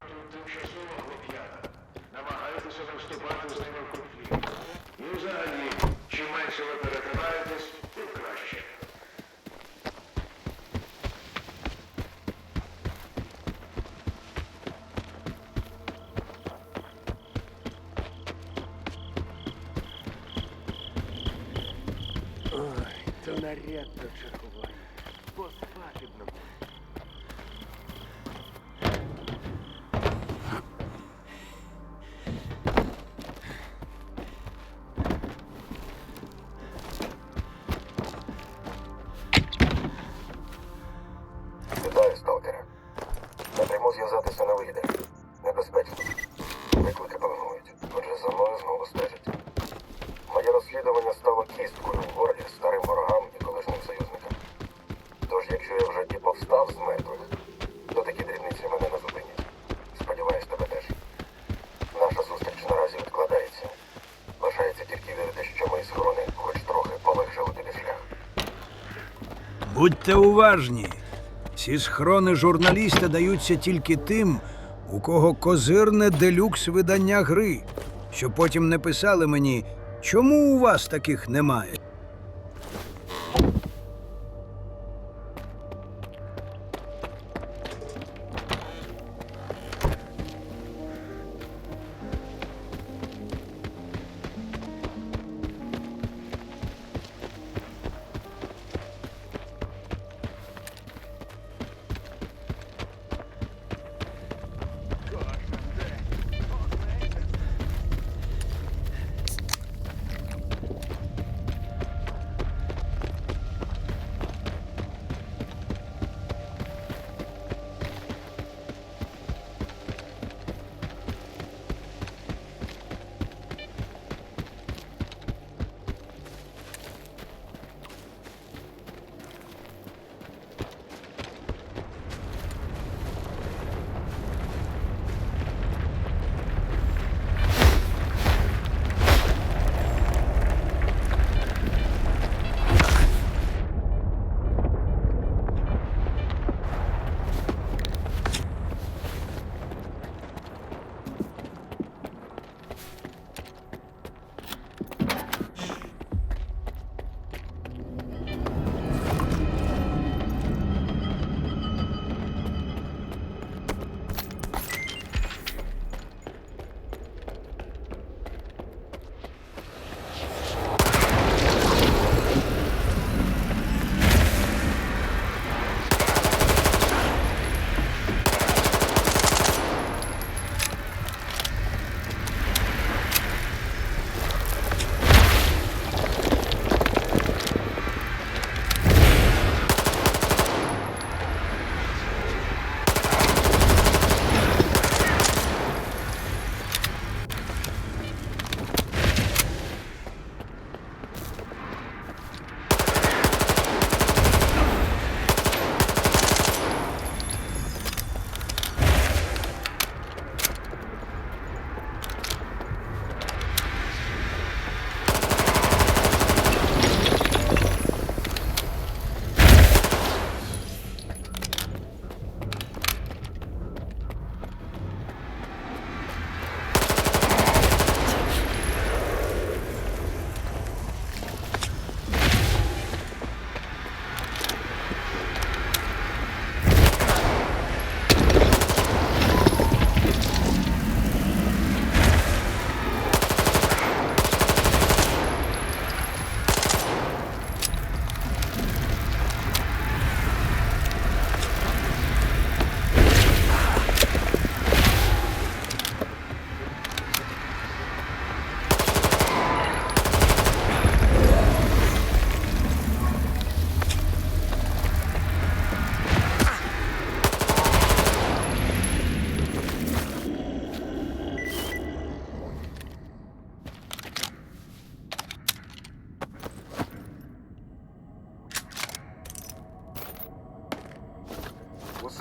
Тут тимчасово хлоп'ята. Намагайтеся не вступати з ними в конфлікт. І взагалі, чим менше ви перетинаєтесь, тим краще. Ой, то наряд до чергування. Поспати б нам. Вітаю, сталкере. Напряму зв'язатися не вийде. Небезпечно. Виклики пильнують, отже за мною знову стежать. Моє розслідування стало кісткою в горлі старим ворогам і колишнім союзникам. Тож, якщо я вже і повстав з мертвих, то такі дрібниці мене не зупинять. Сподіваюсь, тебе теж. Наша зустріч наразі відкладається. Лишається тільки вірити, що мої схорони хоч трохи полегшили тобі шлях. Будьте уважні. Ці схорони журналіста даються тільки тим, у кого козирне делюкс видання гри, щоб потім не писали мені, чому у вас таких немає.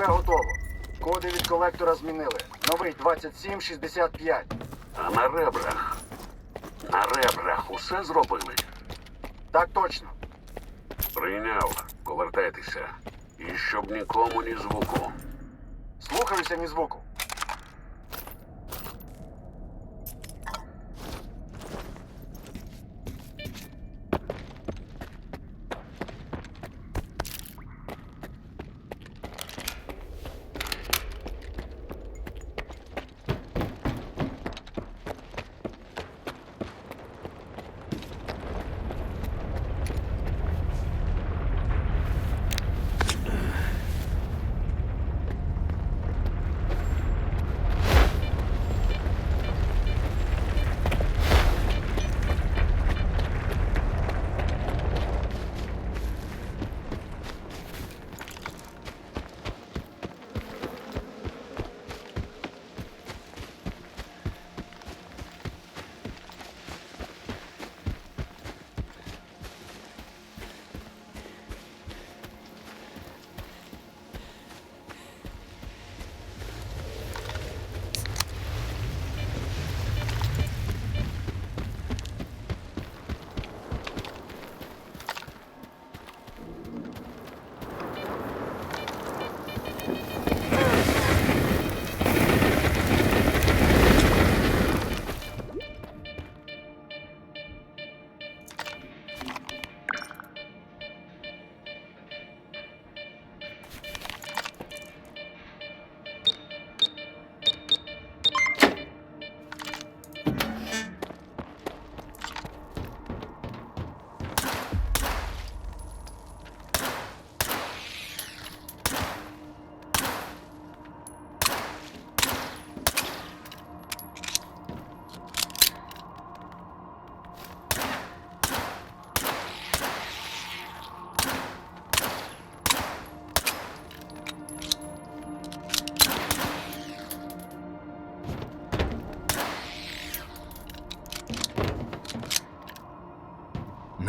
Усе готово. Коди від колектора змінили. Новий 2765. А на ребрах? На ребрах усе зробили? Так точно. Прийняв. Повертайтеся. І щоб нікому ні звуку. Слухаюся, ні звуку.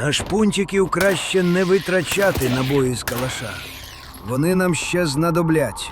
На шпунтиків краще не витрачати набої з калаша. Вони нам ще знадобляться.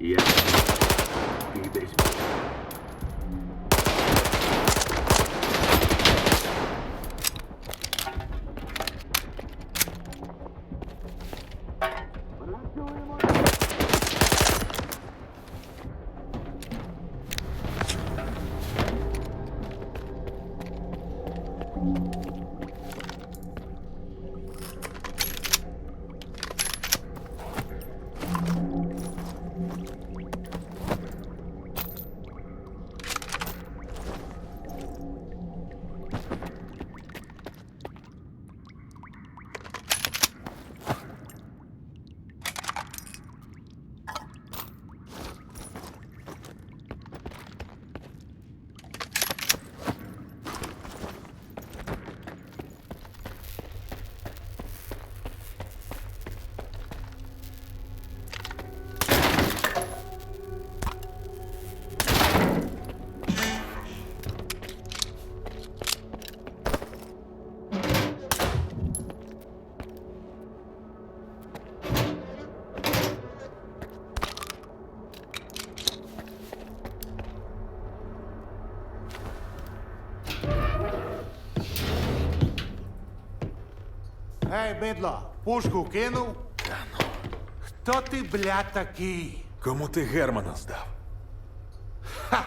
Я... Ти десь... Ей, бидло, пушку кинув? Хто ти, бля, такий? Кому ти Германа здав? Ха!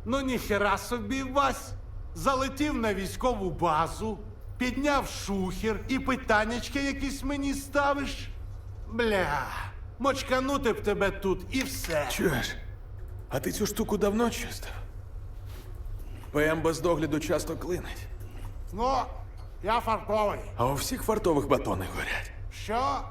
Ну ніхера собі, Вась. Залетів на військову базу, підняв шухер і питаннячки якісь мені ставиш? Бля, мочканути б тебе тут і все. Чуєш? А ти цю штуку давно чистив? ПМ без догляду часто клинить. Ну, я фартовий. А у всіх фартових батони горять. Що?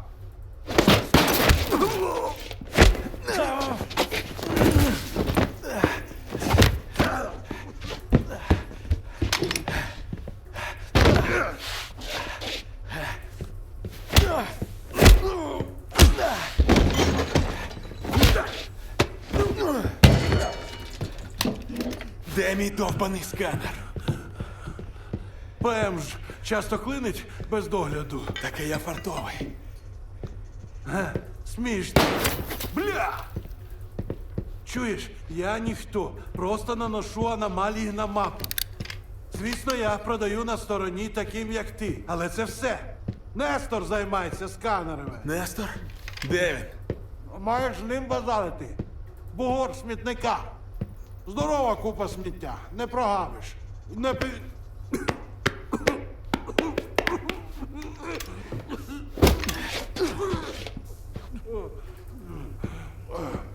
Де мій довбаний сканер? ПМ ж часто клинить без догляду. Так і я фартовий. Смішно. Бля! Чуєш, я ніхто. Просто наношу аномалії на мапу. Звісно, я продаю на стороні таким, як ти. Але це все. Нестор займається сканерами. Нестор? Де він? Маєш з ним базарити. Бугор смітника. Здорова купа сміття. Не прогавиш. Не пи...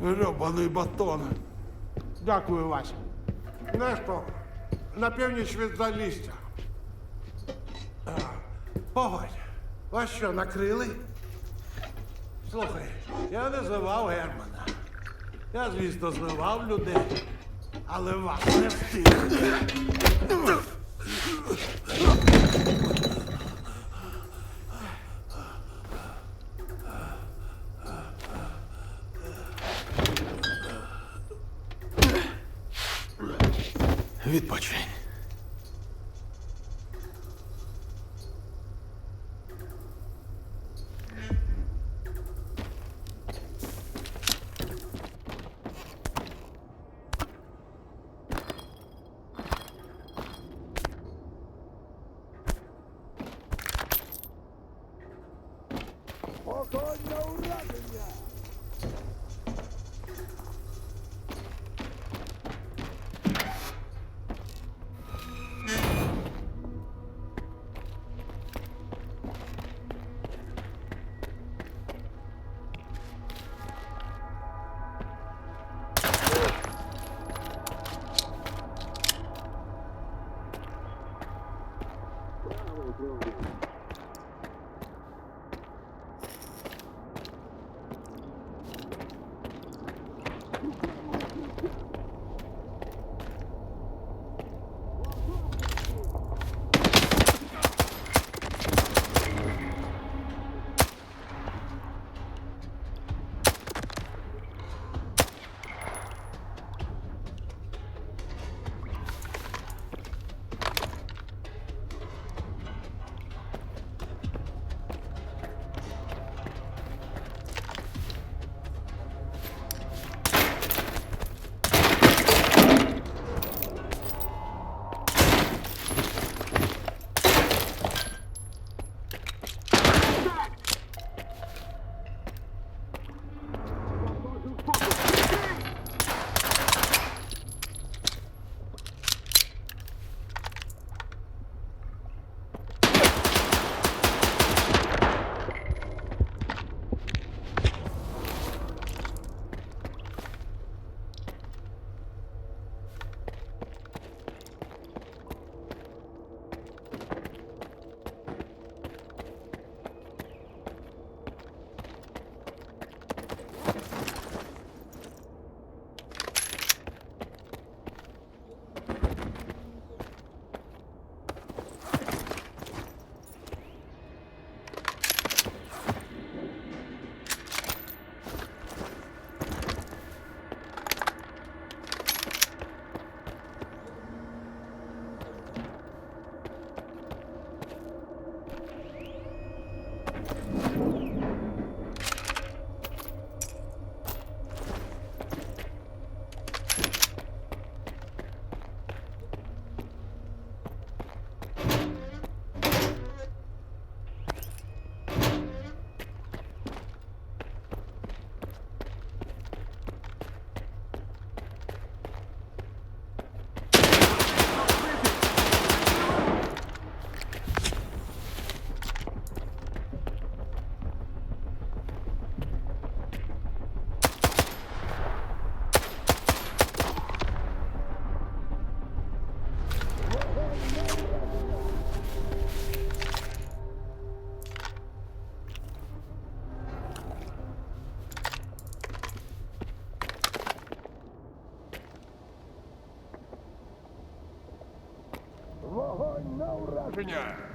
Гребаний батон. Дякую, Вася. Нестор, на північ від Залісся. Погодь, вас що, накрили? Слухай, я не зливав Германа. Я, звісно, зливав людей. Але вас не встиг. Відпочинь. ураження!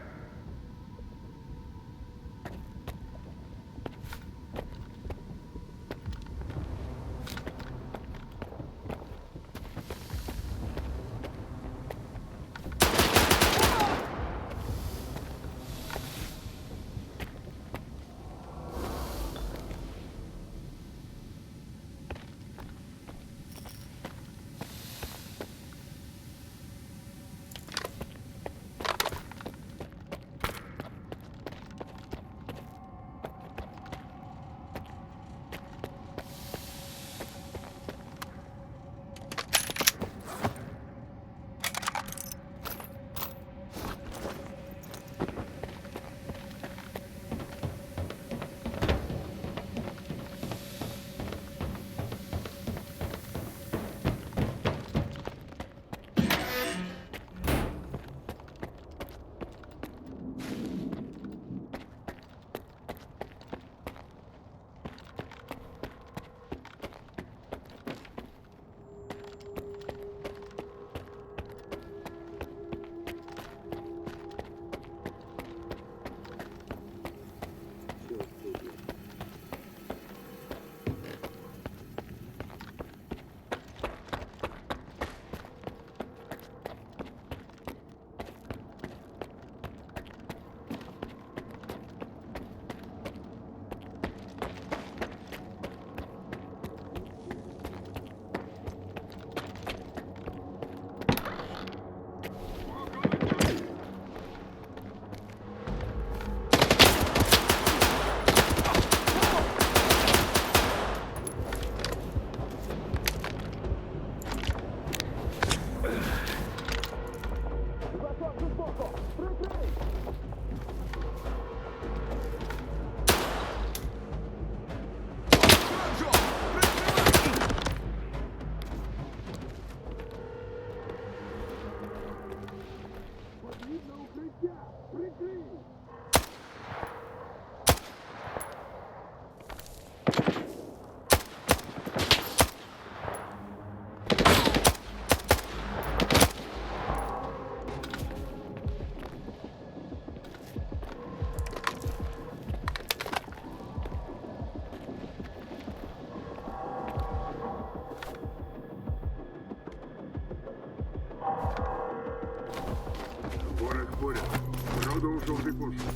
Продовжувати пошук.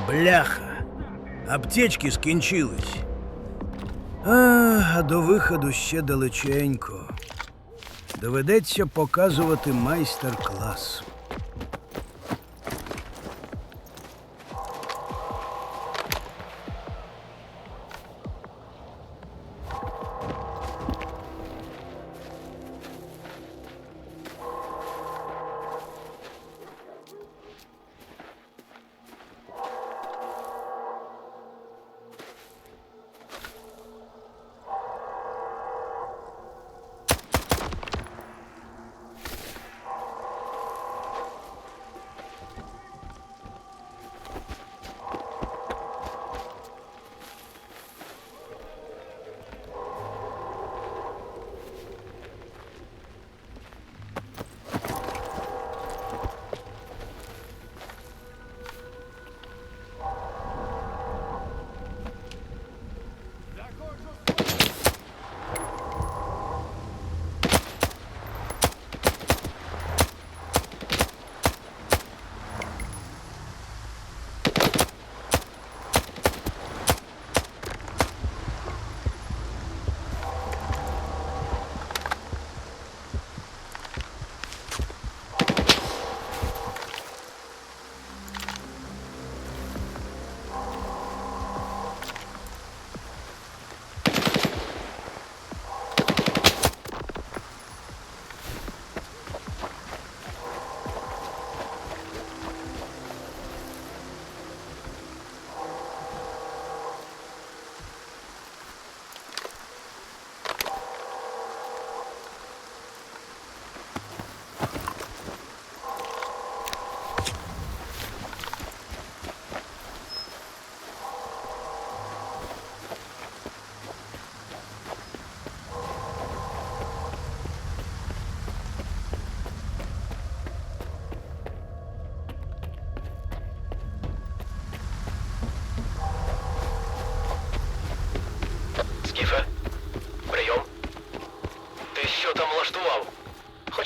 Бляха! Аптечки скінчились. А до виходу ще далеченько. Доведеться показувати майстер-клас.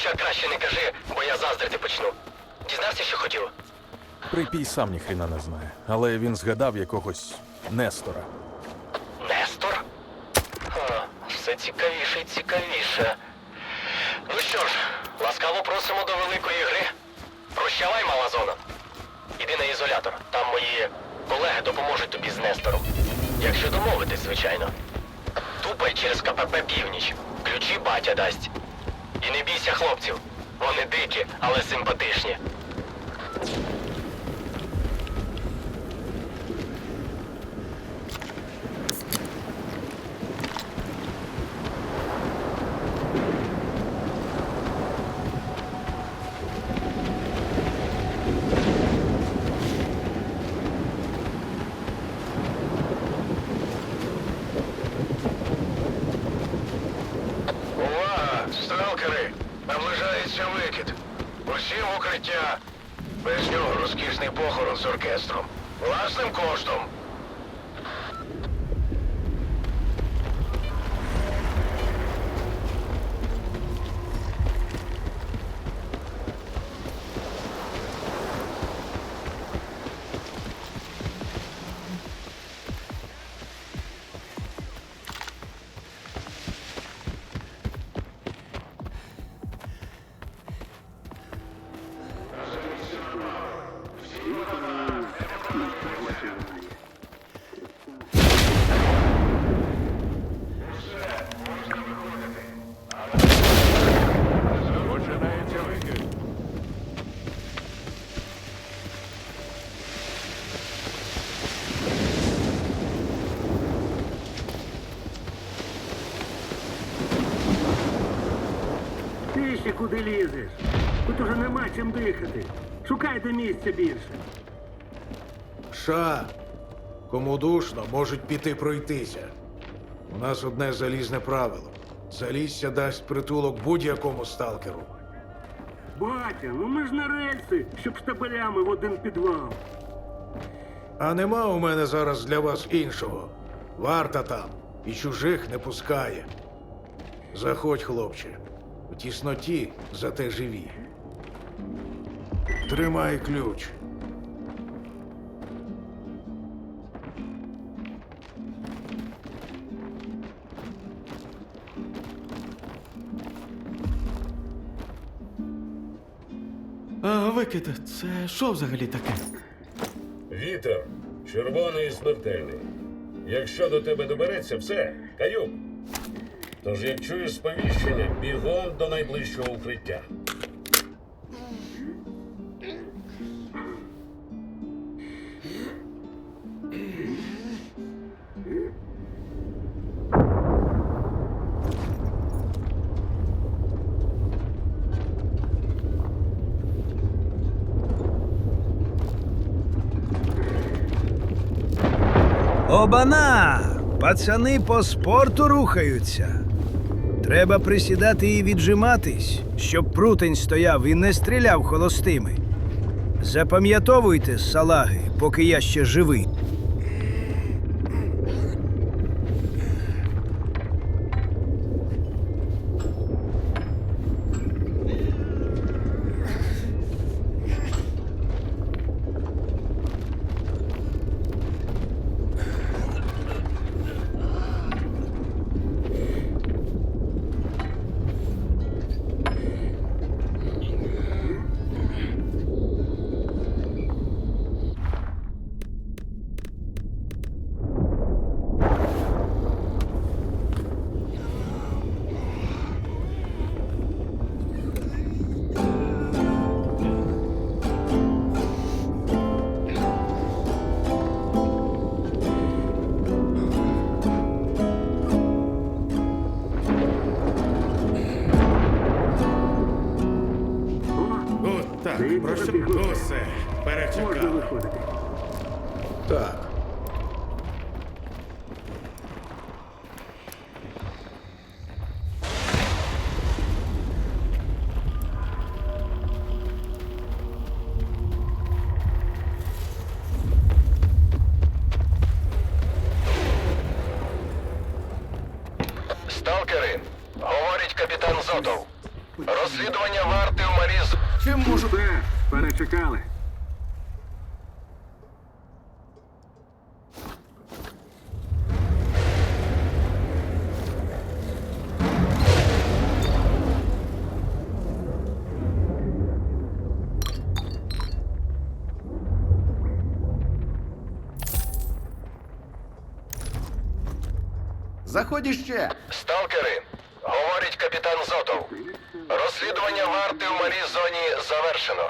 Нічого краще не кажи, бо я заздрити почну. Дізнався, що хотів? Припій сам ніхрена не знає, але він згадав якогось Нестора. Нестор? Все цікавіше і цікавіше. Ну що ж, ласкаво просимо до великої гри. Прощавай, мала зона. Іди на ізолятор, там мої колеги допоможуть тобі з Нестором. Якщо домовитись, звичайно. Тупай через КПП «Північ». Ключі батя дасть. І не бійся хлопців. Вони дикі, але симпатичні. Увага! Сталкери! Наближається викид. Усі в укриття. Без нього розкішний похорон з оркестром. Власним коштом. Починається викид. Ти ще куди лізеш? Тут уже нема чим дихати. Шукайте місця більше. Ша, кому душно, можуть піти пройтися. У нас одне залізне правило. Залісся дасть притулок будь-якому сталкеру. Батя, ну ми ж на рельси, щоб штабелями в один підвал. А нема у мене зараз для вас іншого. Варта там і чужих не пускає. Заходь, хлопче. В тісноті зате живі. Тримай ключ. Викид, це що взагалі таке? Вітер. Червоний і смертельний. Якщо до тебе добереться, все, каюк. Тож, як чуєш сповіщення, бігом до найближчого укриття. Обана! Пацани по спорту рухаються. Треба присідати і віджиматись, щоб прутень стояв і не стріляв холостими. Запам'ятовуйте, салаги, поки я ще живий. Так, прошу, усе, перечекали. Можна виходити. Так. Сталкери, говорить капітан Зотов. Розслідування варти у Маріз. Чим можу? Все, перечекали. Заходь іще. Сталкери, говорить капітан Зотов. Розслідування варти в малій зоні завершено.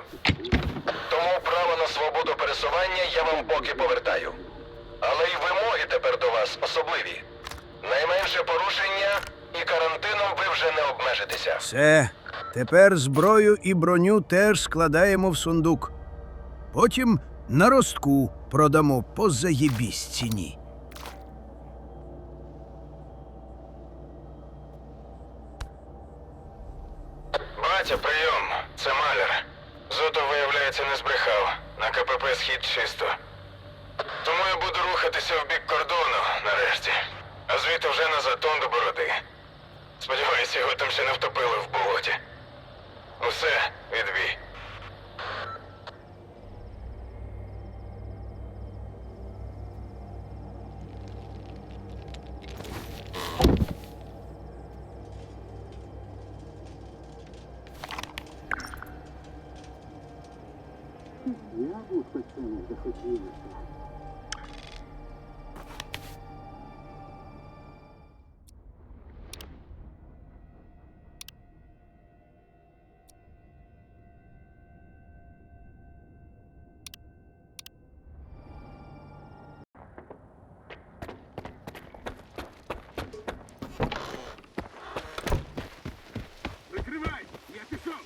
Тому право на свободу пересування я вам поки повертаю. Але й вимоги тепер до вас особливі. Найменше порушення і карантином ви вже не обмежитеся. Все. Тепер зброю і броню теж складаємо в сундук. Потім на ростку продамо по заєбісь ціні. Батя, прийом. Це маляр. Зотов, виявляється, не збрехав. На КПП схід чисто. Тому я буду рухатися в бік кордону, нарешті. А звідти вже на затон до Бороди. Сподіваюся, його там ще не втопили в болоті. Усе, відбій. Яблучко цьому захотілося. Прикривай! Я пішов!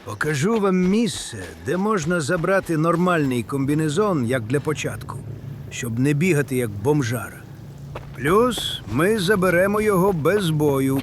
Покажу вам місце, де можна забрати нормальний комбінезон, як для початку, щоб не бігати як бомжара. Плюс ми заберемо його без бою.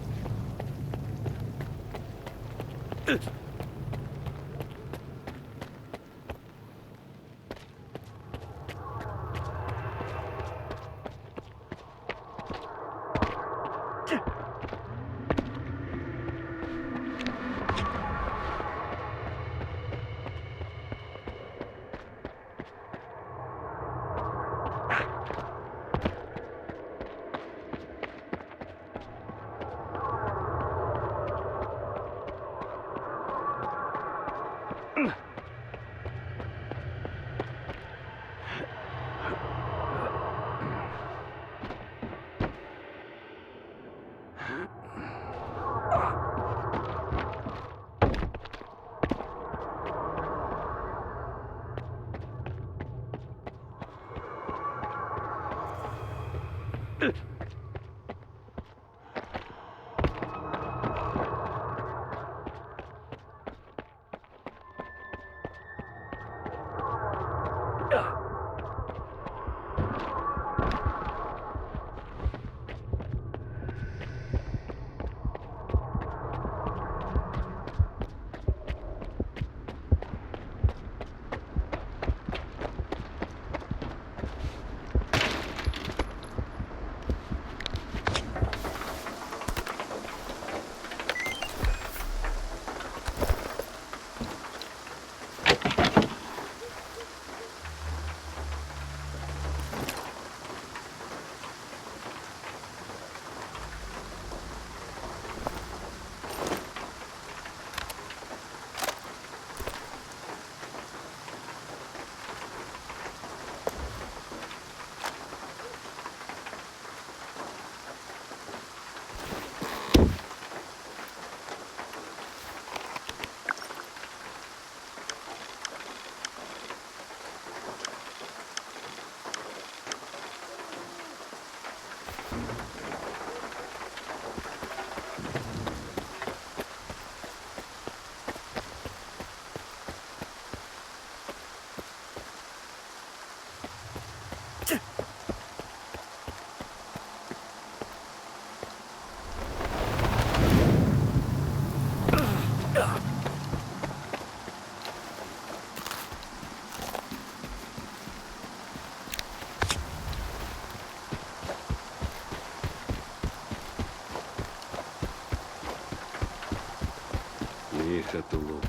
Їхати луп.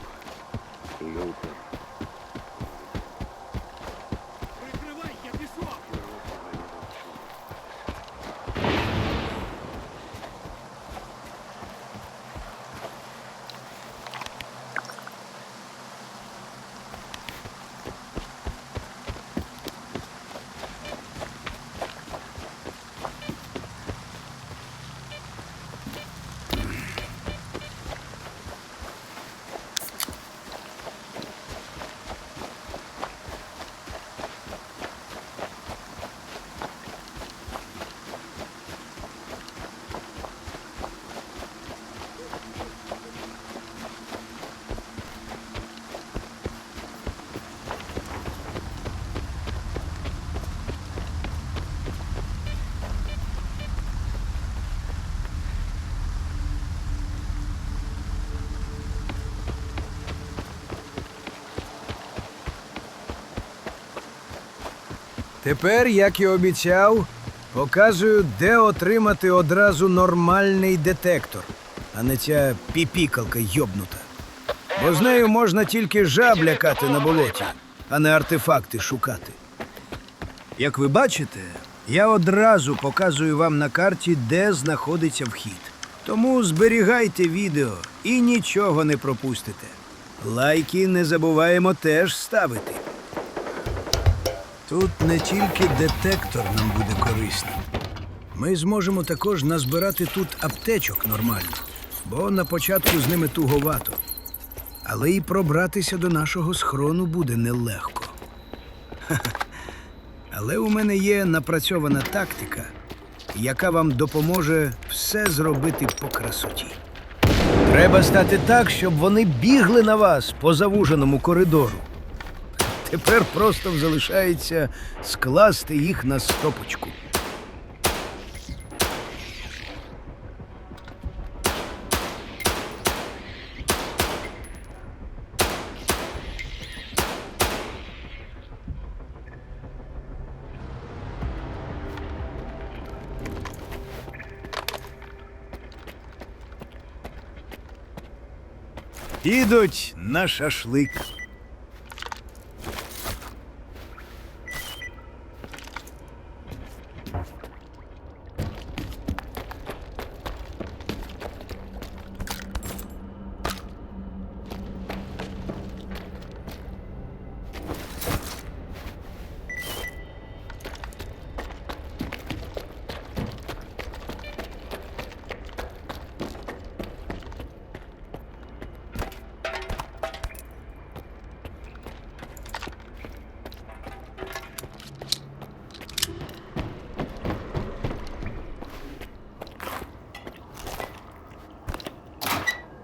Лютер. Прикривай, я пішов! Тепер, як і обіцяв, показую, де отримати одразу нормальний детектор, а не ця піпікалка йобнута. Бо з нею можна тільки жаб лякати на болоті, а не артефакти шукати. Як ви бачите, я одразу показую вам на карті, де знаходиться вхід. Тому зберігайте відео і нічого не пропустите. Лайки не забуваємо теж ставити. Тут не тільки детектор нам буде корисним. Ми зможемо також назбирати тут аптечок нормально, бо на початку з ними туговато. Але і пробратися до нашого схрону буде нелегко. Але у мене є напрацьована тактика, яка вам допоможе все зробити по красоті. Треба стати так, щоб вони бігли на вас по завуженому коридору. Тепер просто залишається скласти їх на стопочку. Ідуть на шашлик.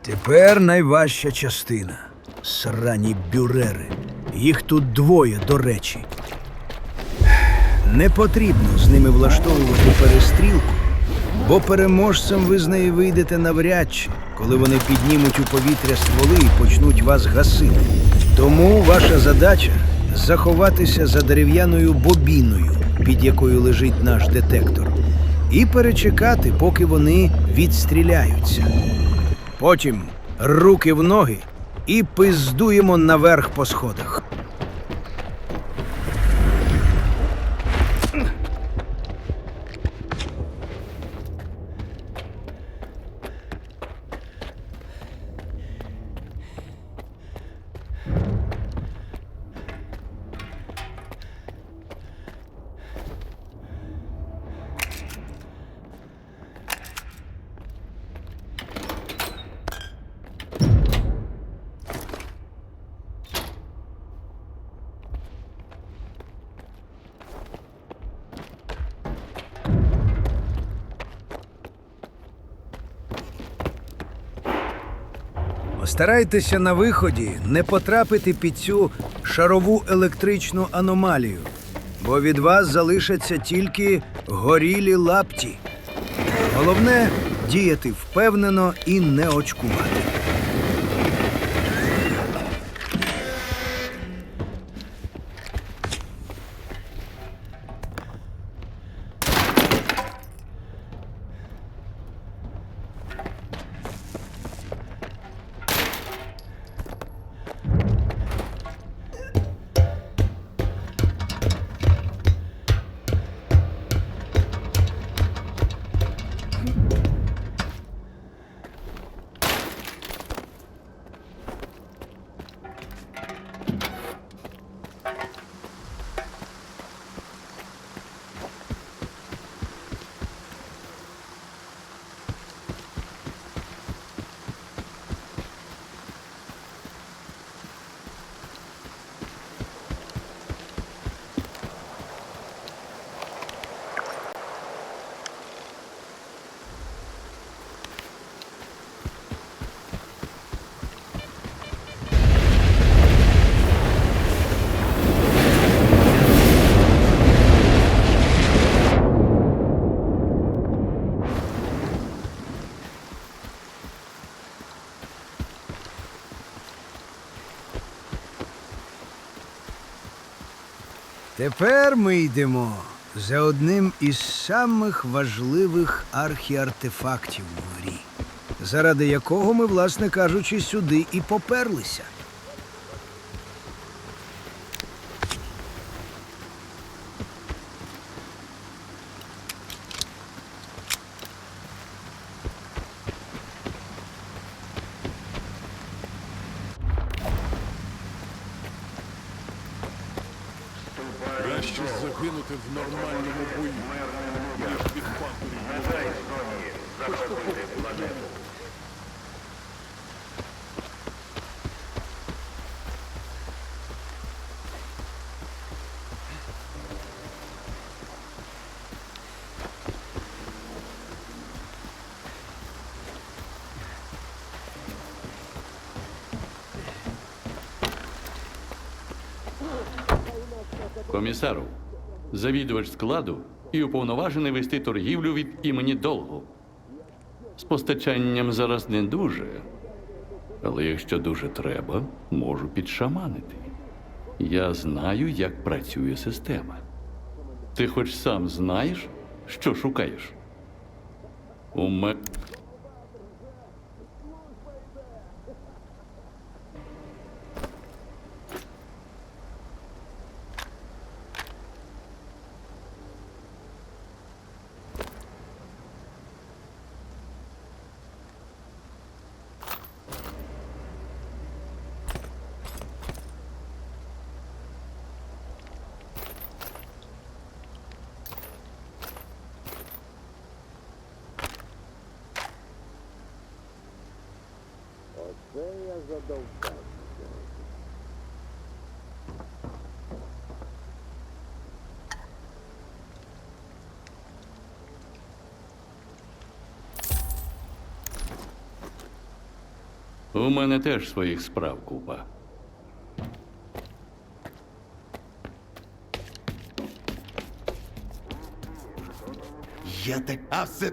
Тепер найважча частина. Срані бюрери. Їх тут двоє, до речі. Не потрібно з ними влаштовувати перестрілку, бо переможцем ви з неї вийдете навряд чи, коли вони піднімуть у повітря стволи і почнуть вас гасити. Тому ваша задача – заховатися за дерев'яною бобіною, під якою лежить наш детектор, і перечекати, поки вони відстріляються. Потім руки в ноги і пиздуємо наверх по сходах. Постарайтеся на виході не потрапити під цю шарову електричну аномалію, бо від вас залишаться тільки горілі лапті. Головне – діяти впевнено і не очкувати. Тепер ми йдемо за одним із самих важливих архіартефактів в грі, заради якого ми, власне кажучи, сюди і поперлися. Краще загинути в нормальному бою, ніж від пантерів. Комісару, завідувач складу і уповноважений вести торгівлю від імені Долгу. З постачанням зараз не дуже, але якщо дуже треба, можу підшаманити. Я знаю, як працює система. Ти хоч сам знаєш, що шукаєш? У мене... Оце я задовбався. У мене теж своїх справ купа. Я так. А все.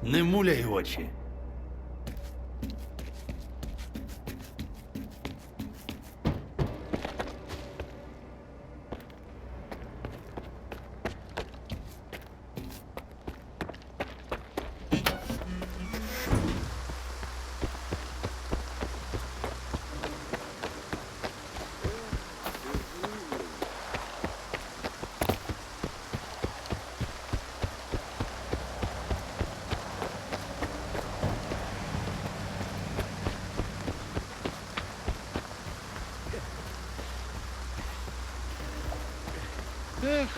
Не муляй очі. Ех,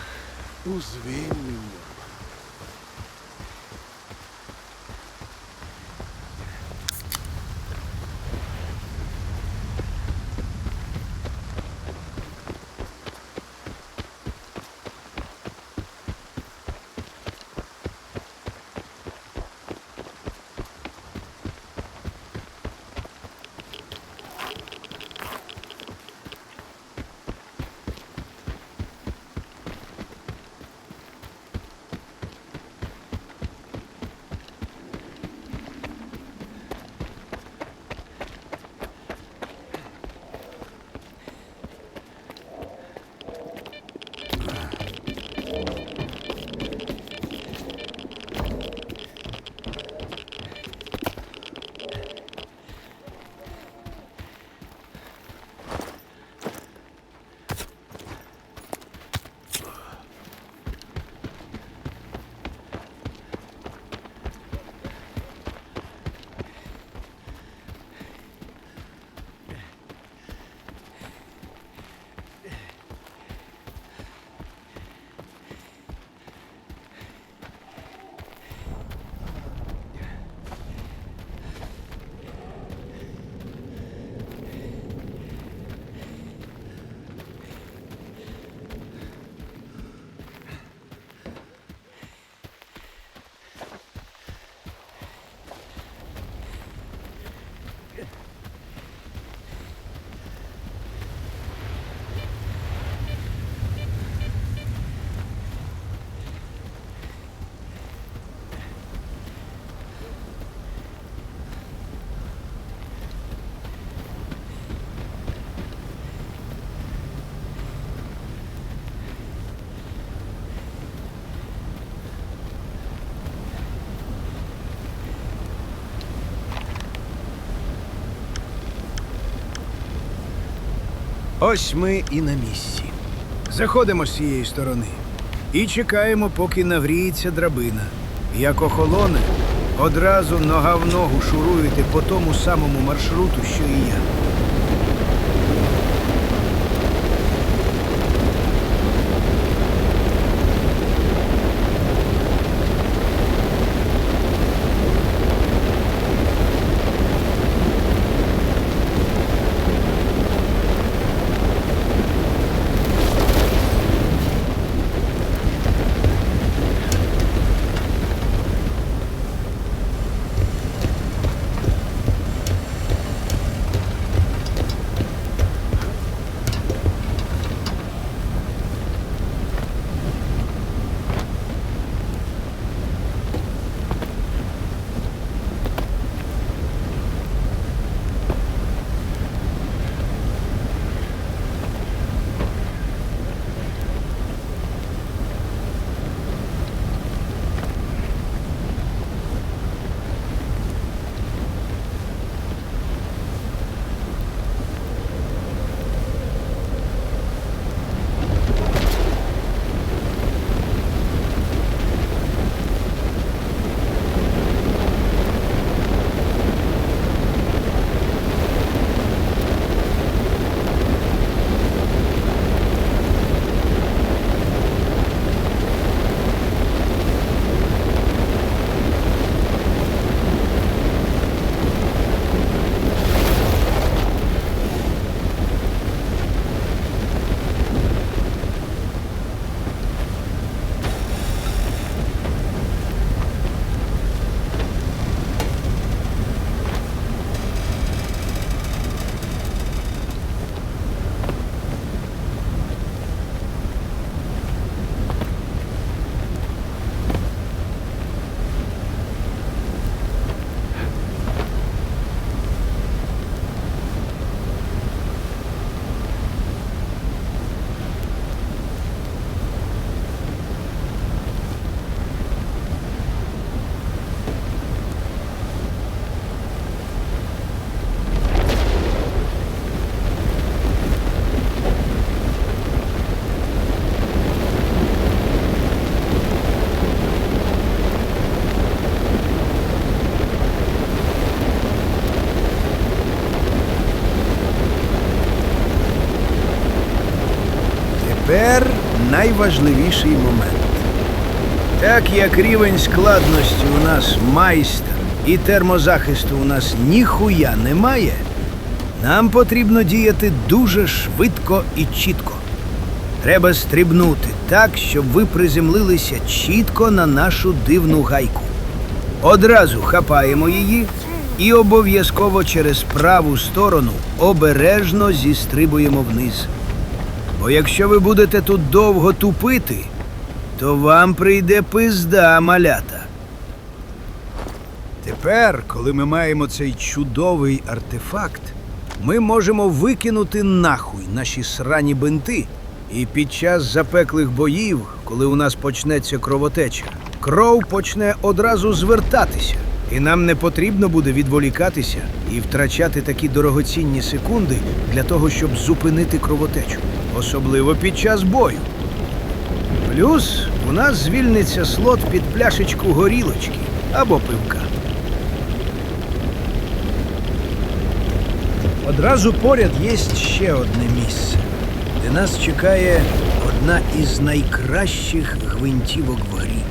узвільнення. Ось ми і на місці. Заходимо з цієї сторони і чекаємо, поки нагріється драбина. Як охолоне, одразу нога в ногу шуруєте по тому самому маршруту, що і я. найважливіший момент. Так як рівень складності у нас майстер і термозахисту у нас ніхуя немає, нам потрібно діяти дуже швидко і чітко. Треба стрибнути так, щоб ви приземлилися чітко на нашу дивну гайку. Одразу хапаємо її і обов'язково через праву сторону обережно зістрибуємо вниз. Бо якщо ви будете тут довго тупити, то вам прийде пизда, малята. Тепер, коли ми маємо цей чудовий артефакт, ми можемо викинути нахуй наші срані бинти. І під час запеклих боїв, коли у нас почнеться кровотеча, кров почне одразу звертатися. І нам не потрібно буде відволікатися і втрачати такі дорогоцінні секунди для того, щоб зупинити кровотечу. Особливо під час бою. Плюс у нас звільниться слот під пляшечку горілочки або пивка. Одразу поряд є ще одне місце, де нас чекає одна із найкращих гвинтівок в грі.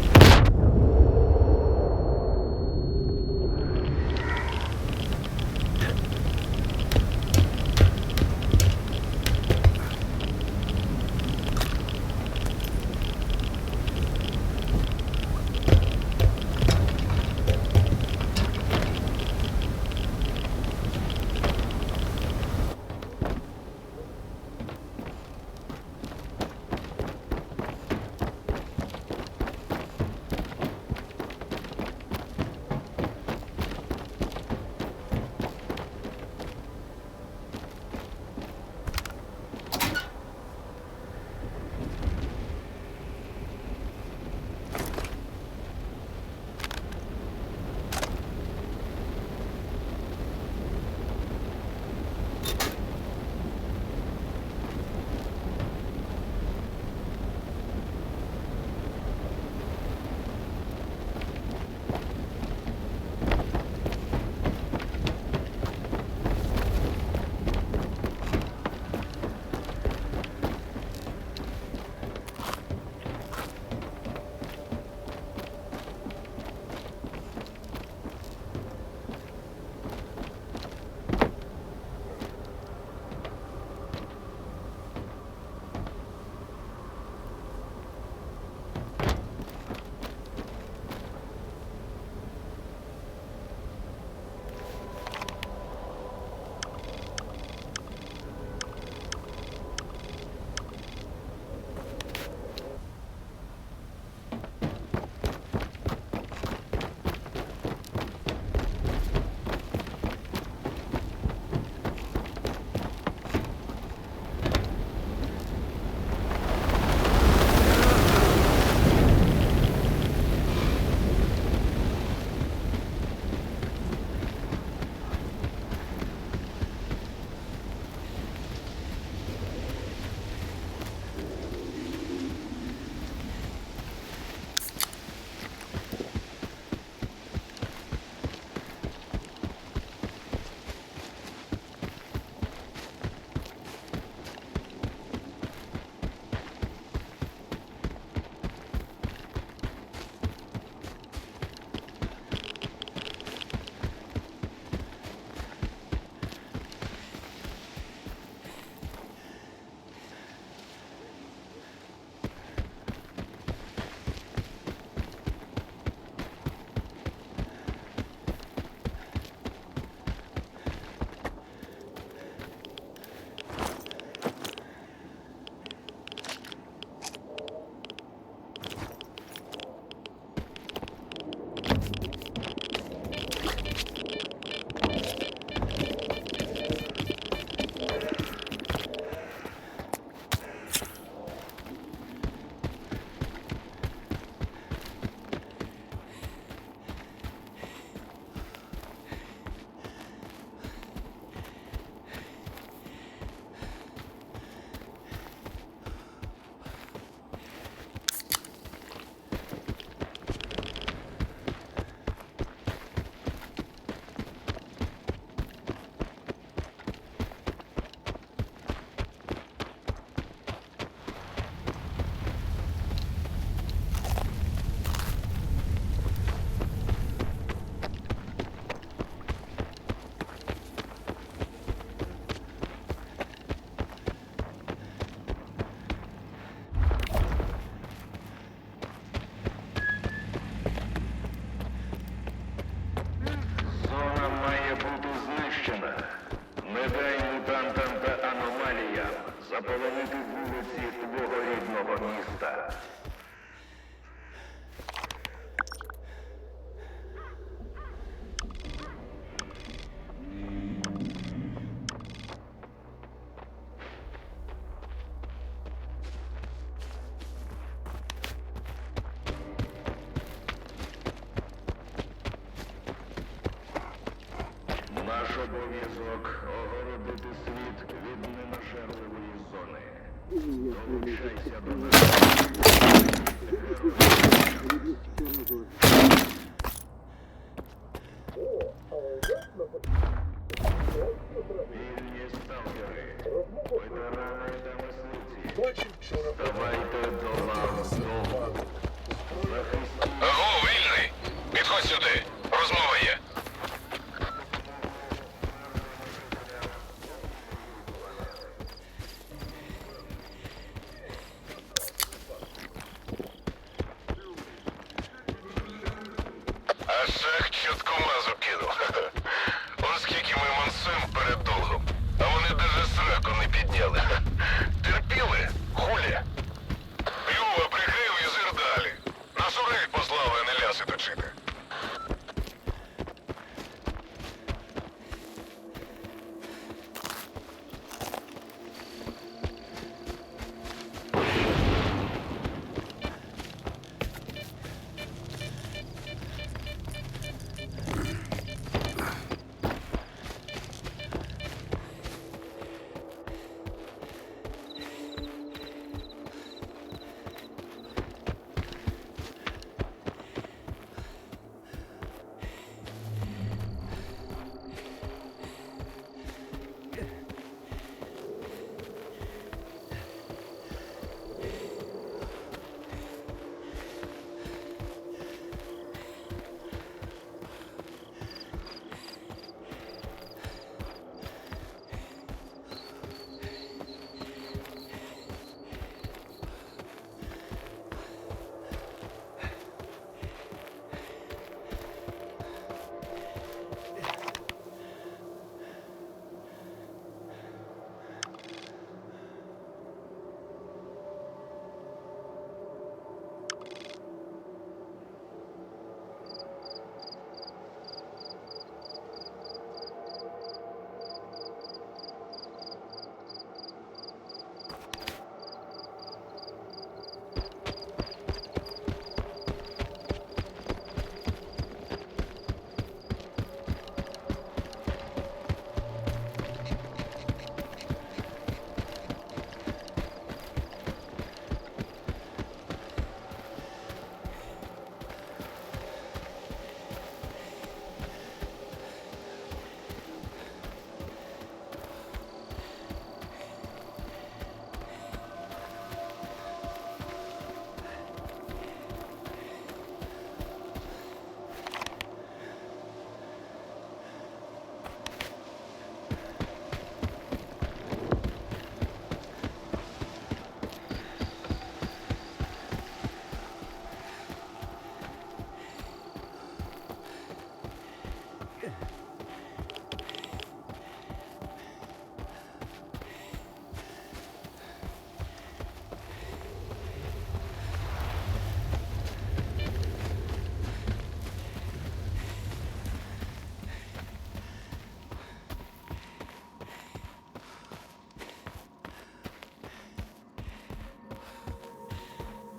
заполонити вулиці твого рідного міста. Наш обов'язок огородити світ від ненажерливої зони. Долучайся до нас. Вільні сталкери, ветерани та мисливці. Давайте до нас знову. Аго, вільний! Підходь сюди. Розмова є. А шах чіткома закинув. Он скільки ми мансуємо перед долгом, а вони даже сраку не підняли. Терпіли? Хулі? Плюва прикрив і зир далі. Нас у рейд послали, а не ляси точити.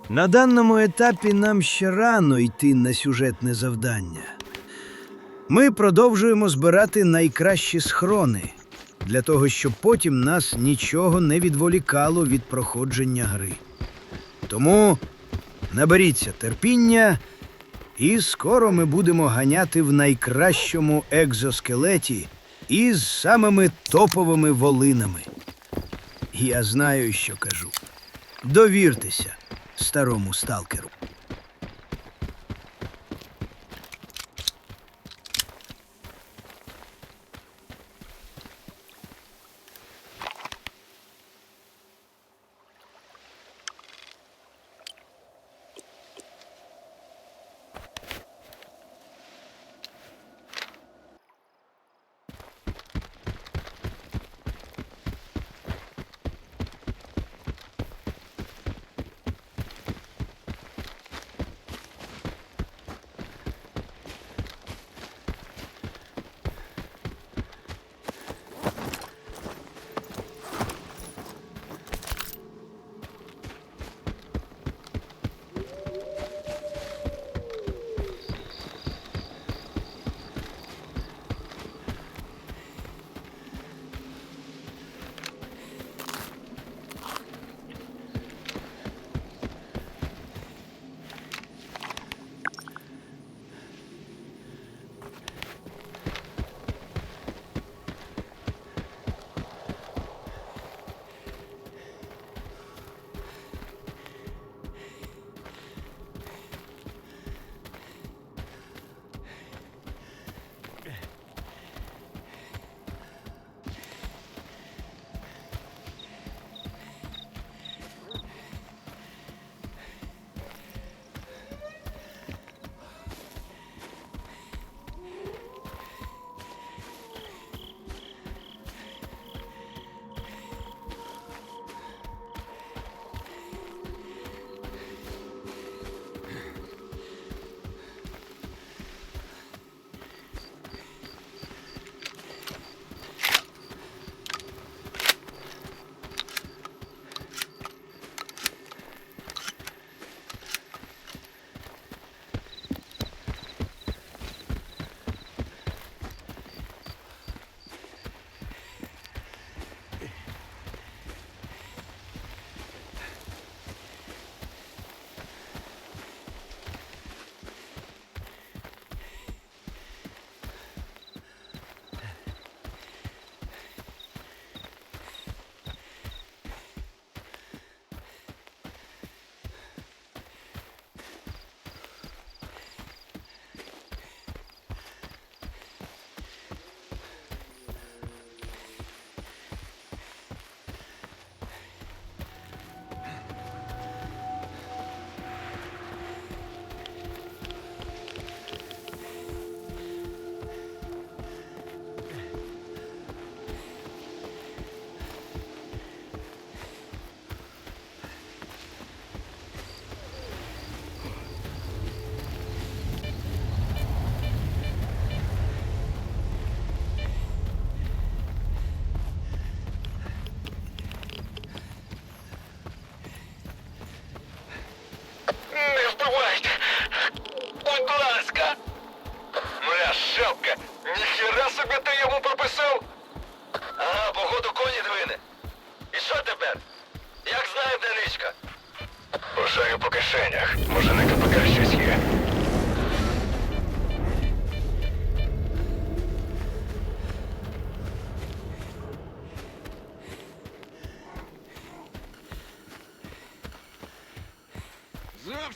На даному етапі нам ще рано йти на сюжетне завдання. Ми продовжуємо збирати найкращі схрони, для того, щоб потім нас нічого не відволікало від проходження гри. Тому наберіться терпіння, і скоро ми будемо ганяти в найкращому екзоскелеті із самими топовими волинами. Я знаю, що кажу. Довіртеся старому сталкеру.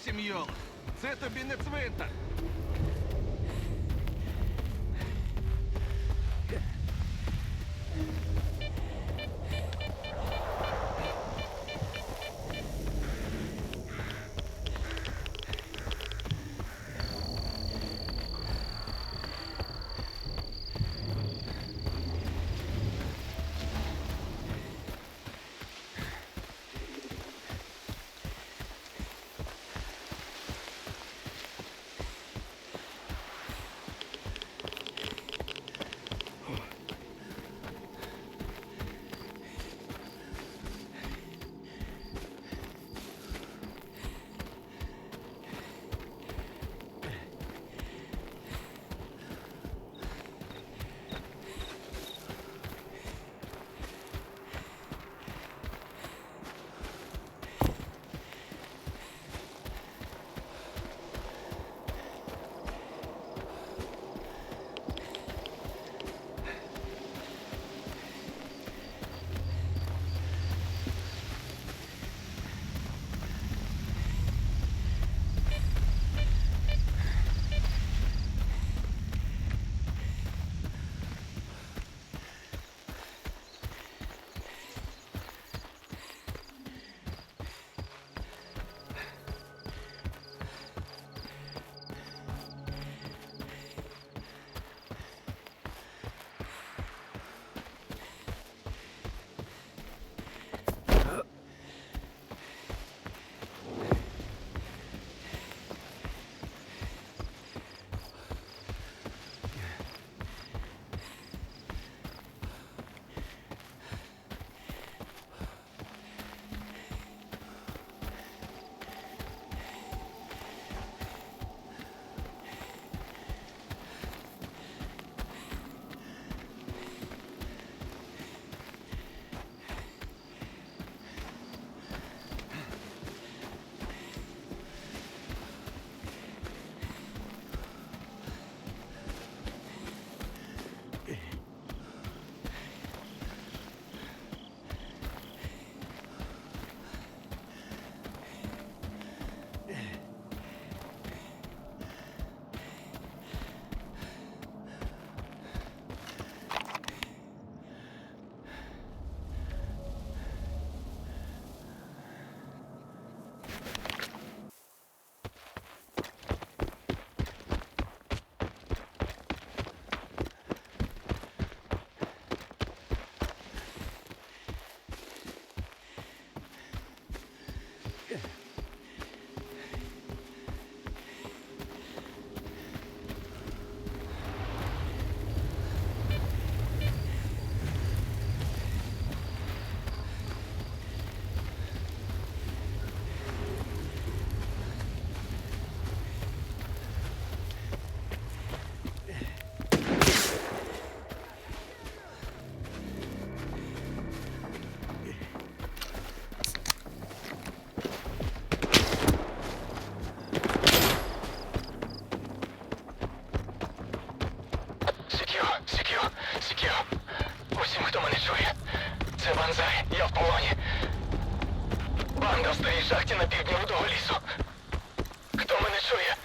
сім'йол. Це тобі не цвинтар. шахті на півдні Рудого лісу. Хто мене чує?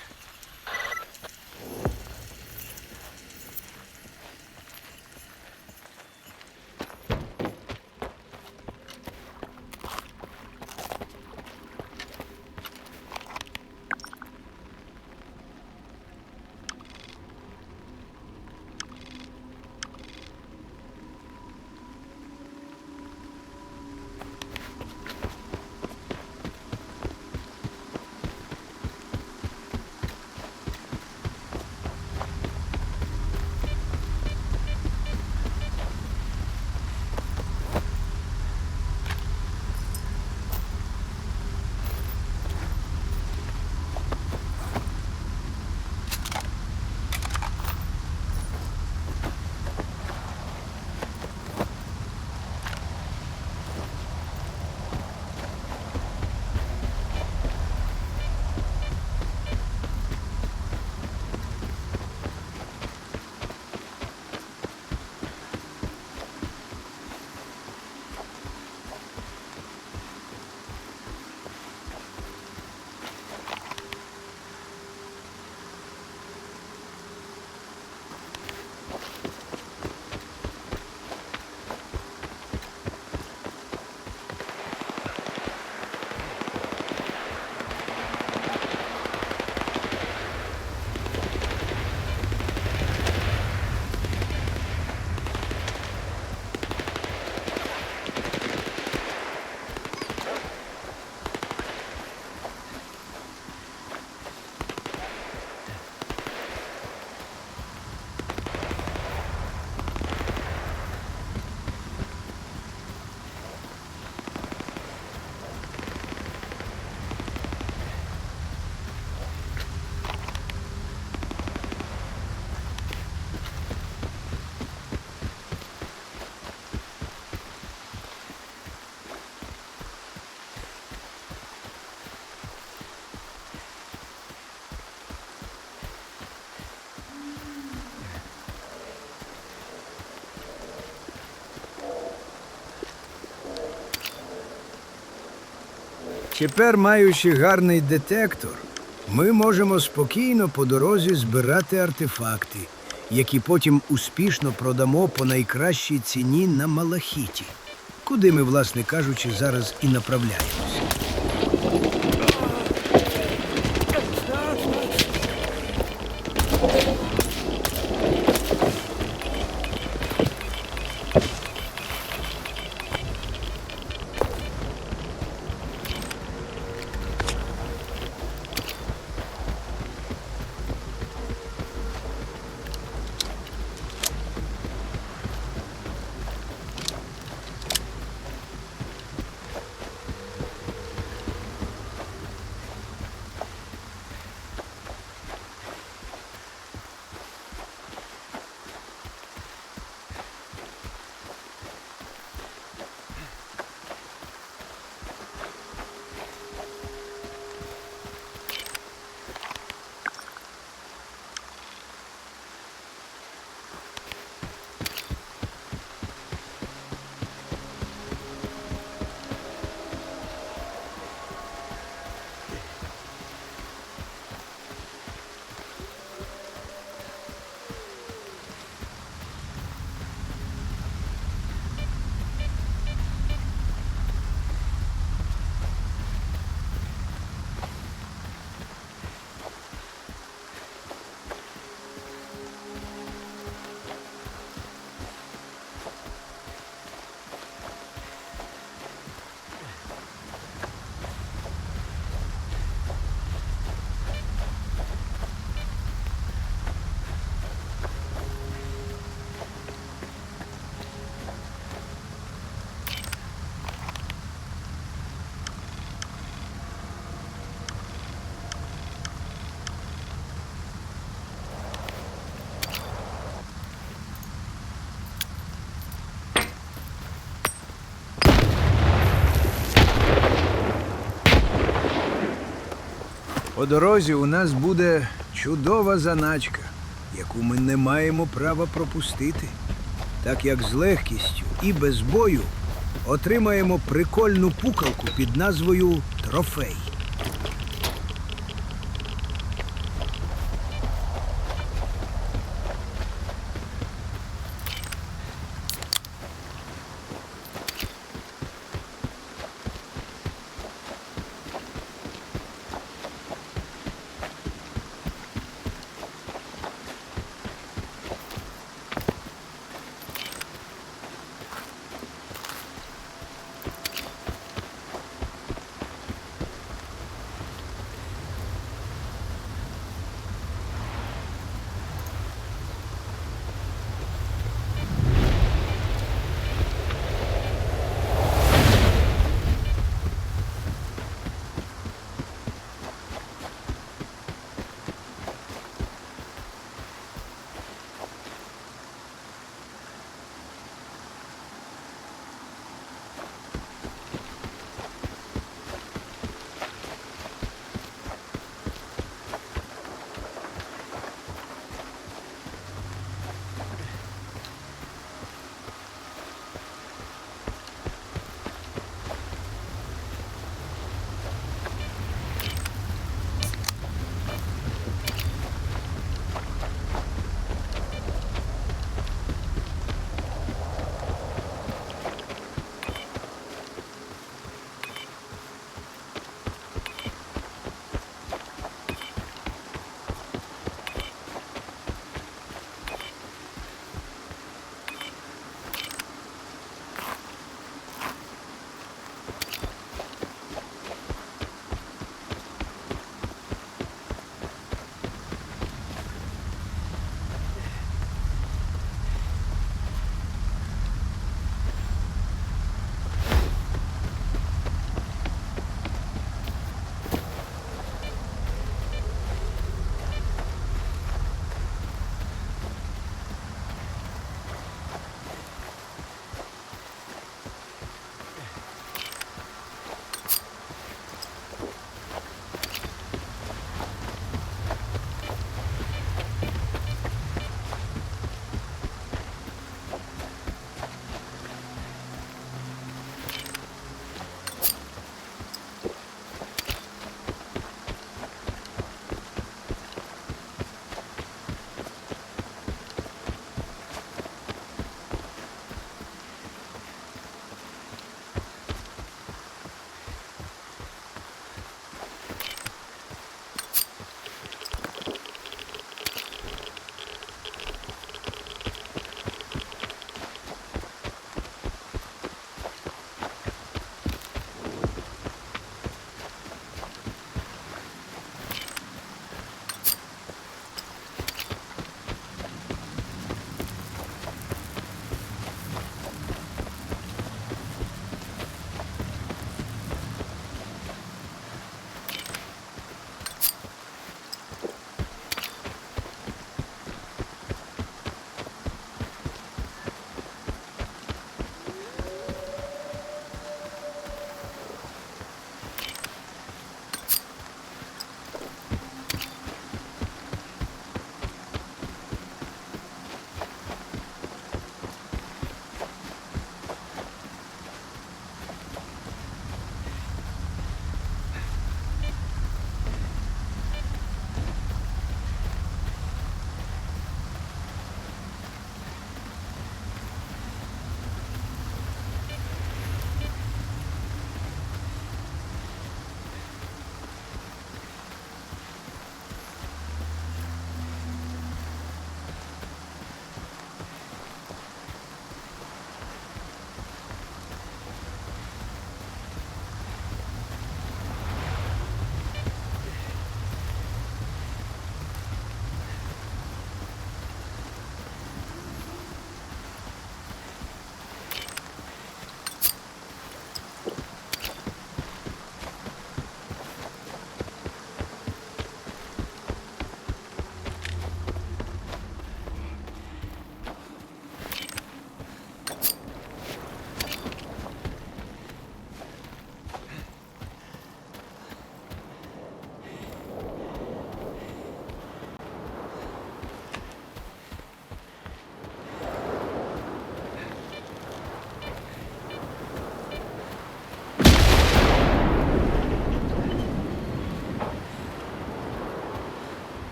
Тепер, маючи гарний детектор, ми можемо спокійно по дорозі збирати артефакти, які потім успішно продамо по найкращій ціні на Малахіті, куди ми, власне кажучи, зараз і направляємося. По дорозі у нас буде чудова заначка, яку ми не маємо права пропустити, так як з легкістю і без бою отримаємо прикольну пукалку під назвою «Трофей».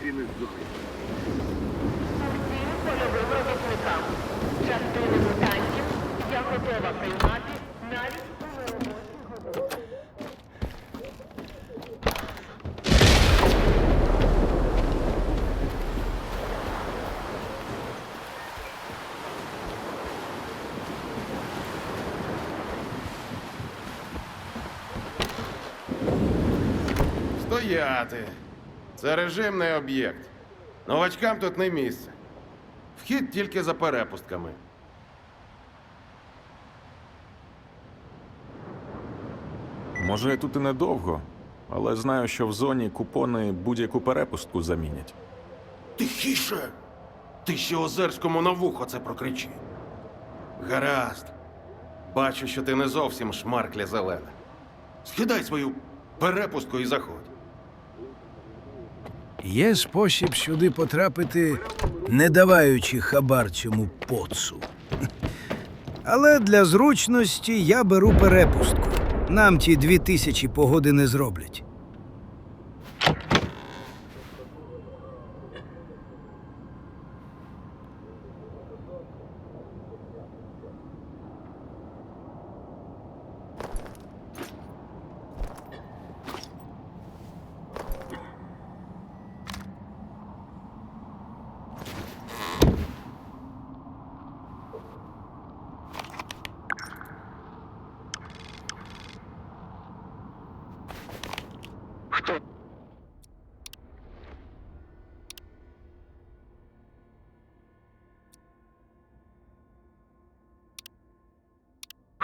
зустрінусь з Зоєю. Польовим робітникам. Частину мутантів я готова приймати навіть у неробочі години. Стояти. Це режимний об'єкт. Новачкам тут не місце. Вхід тільки за перепустками. Може, я тут і недовго, але знаю, що в зоні купони будь-яку перепустку замінять. Тихіше! Ти ще Озерському на вухо це прокричи. Гаразд. Бачу, що ти не зовсім шмаркля зелена. Скидай свою перепустку і заходь. Є спосіб сюди потрапити, не даваючи хабар цьому поцу. Але для зручності я беру перепустку. Нам ті 2000 погоди не зроблять.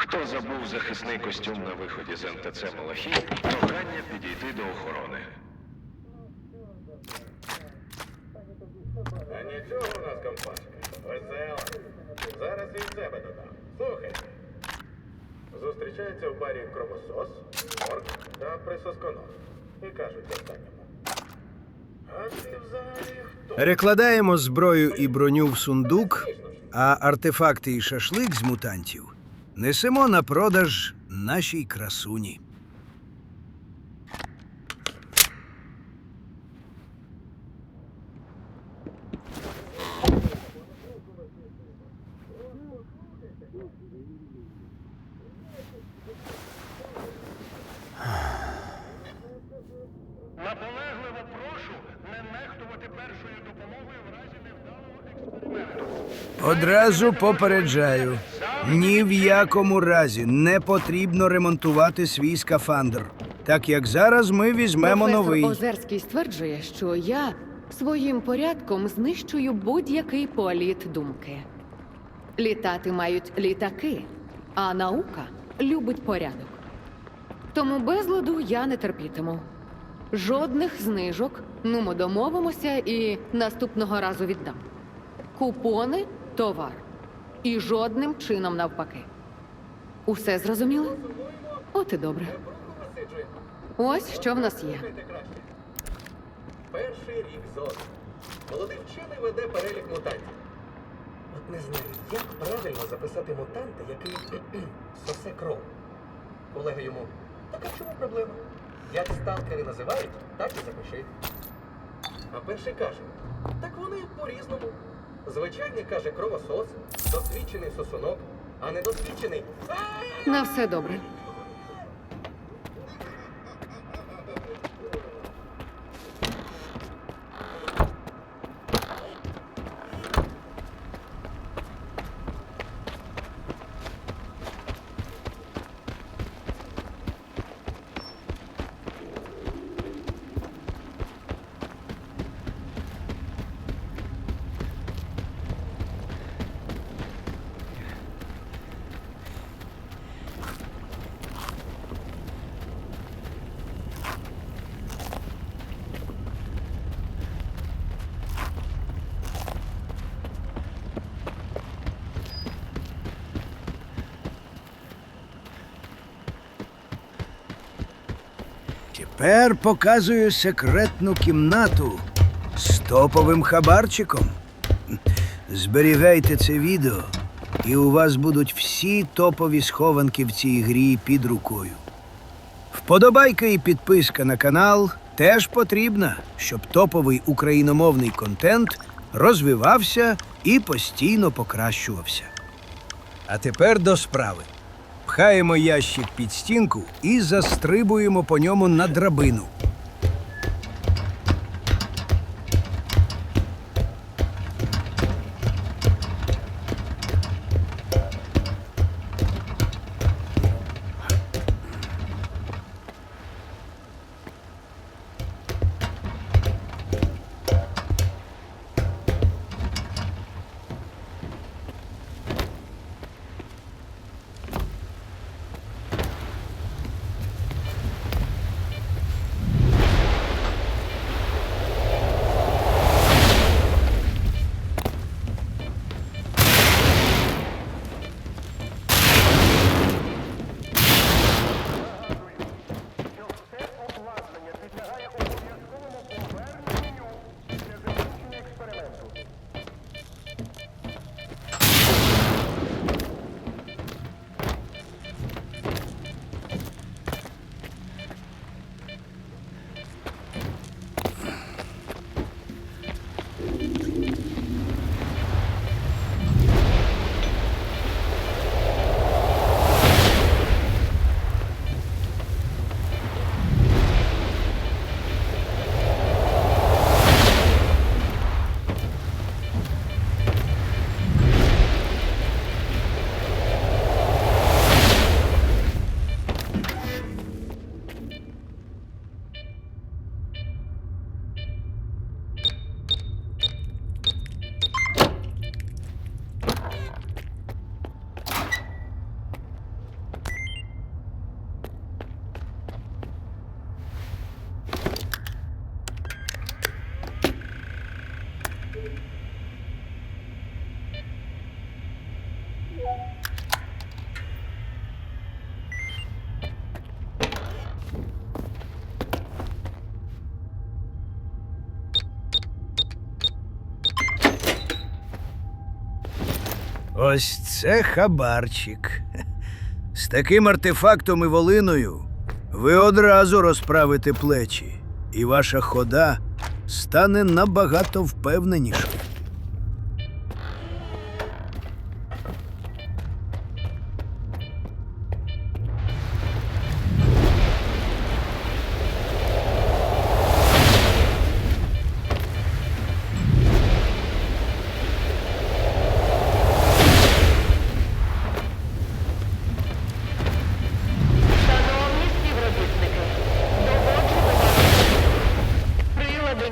Хто забув захисний костюм на виході з НТЦ Малахій, прохання підійти до охорони. А нічого у нас компашка. Весела. Зараз від себе додам. Слухайте. Зустрічаються в барі Кровосос, Морг та Присосконос. І кажуть останньому. А ти взагалі хто? Перекладаємо зброю і броню в сундук, а артефакти і шашлик з мутантів несемо на продаж нашій красуні. Наполегливо прошу не нехтувати першою допомогою в разі невдалого експерименту. Одразу попереджаю, ні в якому разі не потрібно ремонтувати свій скафандр, так як зараз ми візьмемо новий. Професор Озерський стверджує, що я своїм порядком знищую будь-який політ думки. Літати мають літаки, а наука любить порядок. Тому безладу я не терпітиму. Жодних знижок, нумо домовимося і наступного разу віддам. Купони – товар. І жодним чином навпаки. Усе зрозуміло? От і добре. Ось що в нас є. Перший рік зони. Молодий вчений веде перелік мутантів. От не знаю, як правильно записати мутанта, який сосе кров. Колега йому, так а в чому проблема? Як сталкери називають, так і запиши. А перший каже, так вони по-різному. Звичайний, каже, кровосос, досвідчений сосунок, а недосвідчений. На все добре. Тепер показую секретну кімнату з топовим хабарчиком. Зберігайте це відео, і у вас будуть всі топові схованки в цій грі під рукою. Вподобайка і підписка на канал теж потрібна, щоб топовий україномовний контент розвивався і постійно покращувався. А тепер до справи. Пхаємо ящик під стінку і застрибуємо по ньому на драбину. Ось це хабарчик. З таким артефактом і волиною ви одразу розправите плечі, і ваша хода стане набагато впевненішою.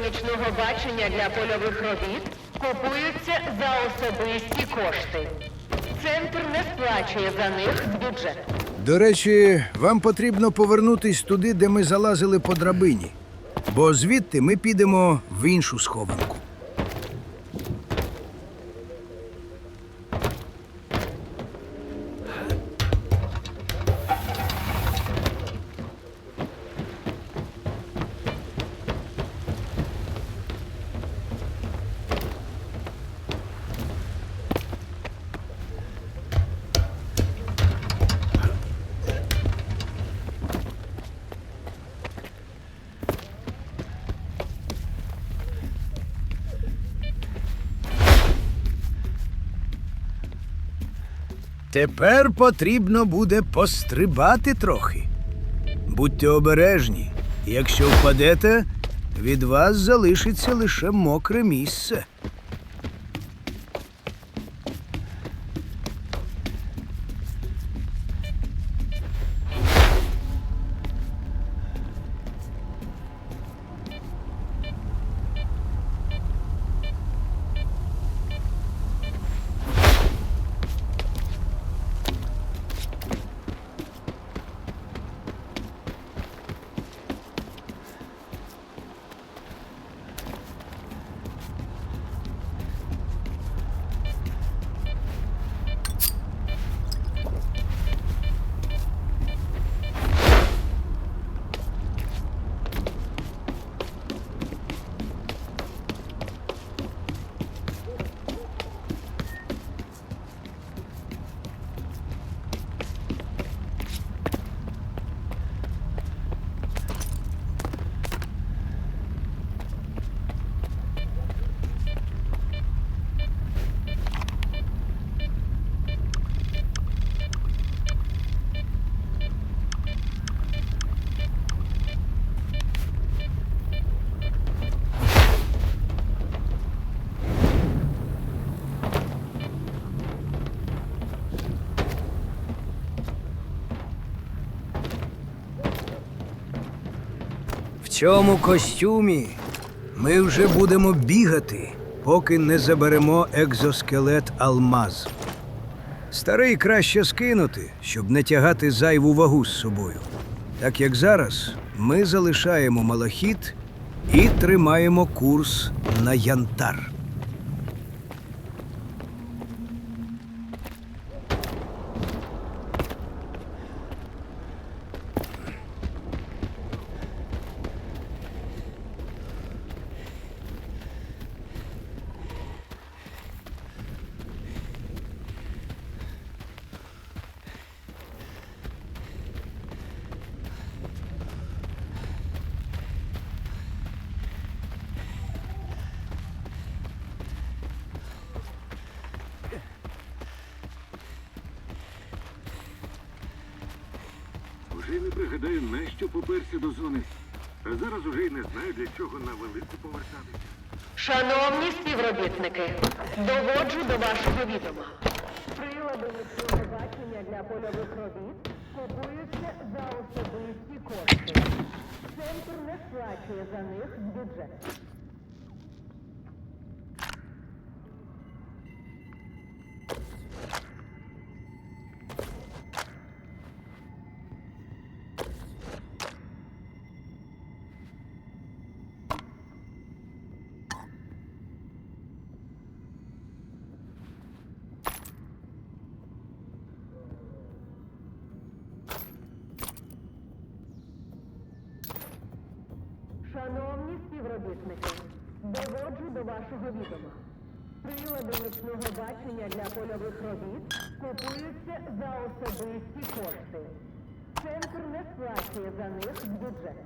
Нічного бачення для польових робіт купуються за особисті кошти. Центр не сплачує за них з бюджету. До речі, вам потрібно повернутись туди, де ми залазили по драбині, бо звідти ми підемо в іншу схованку. Тепер потрібно буде пострибати трохи. Будьте обережні. Якщо впадете, від вас залишиться лише мокре місце. цьому костюмі ми вже будемо бігати, поки не заберемо екзоскелет Алмаз. Старий краще скинути, щоб не тягати зайву вагу з собою. Так як зараз ми залишаємо Малахіт і тримаємо курс на Янтар. Вже й не пригадаю, нащо поперся до зони. А зараз уже й не знаю, для чого на велику повертатися. Шановні співробітники, доводжу до вашого відома. Прилади нічного бачення для польових робіт купуються за особисті кошти. Центр не сплачує за них з бюджету. Шановні співробітники, доводжу до вашого відома. Прилади нічного бачення для польових робіт купуються за особисті кошти. Центр не сплачує за них з бюджету.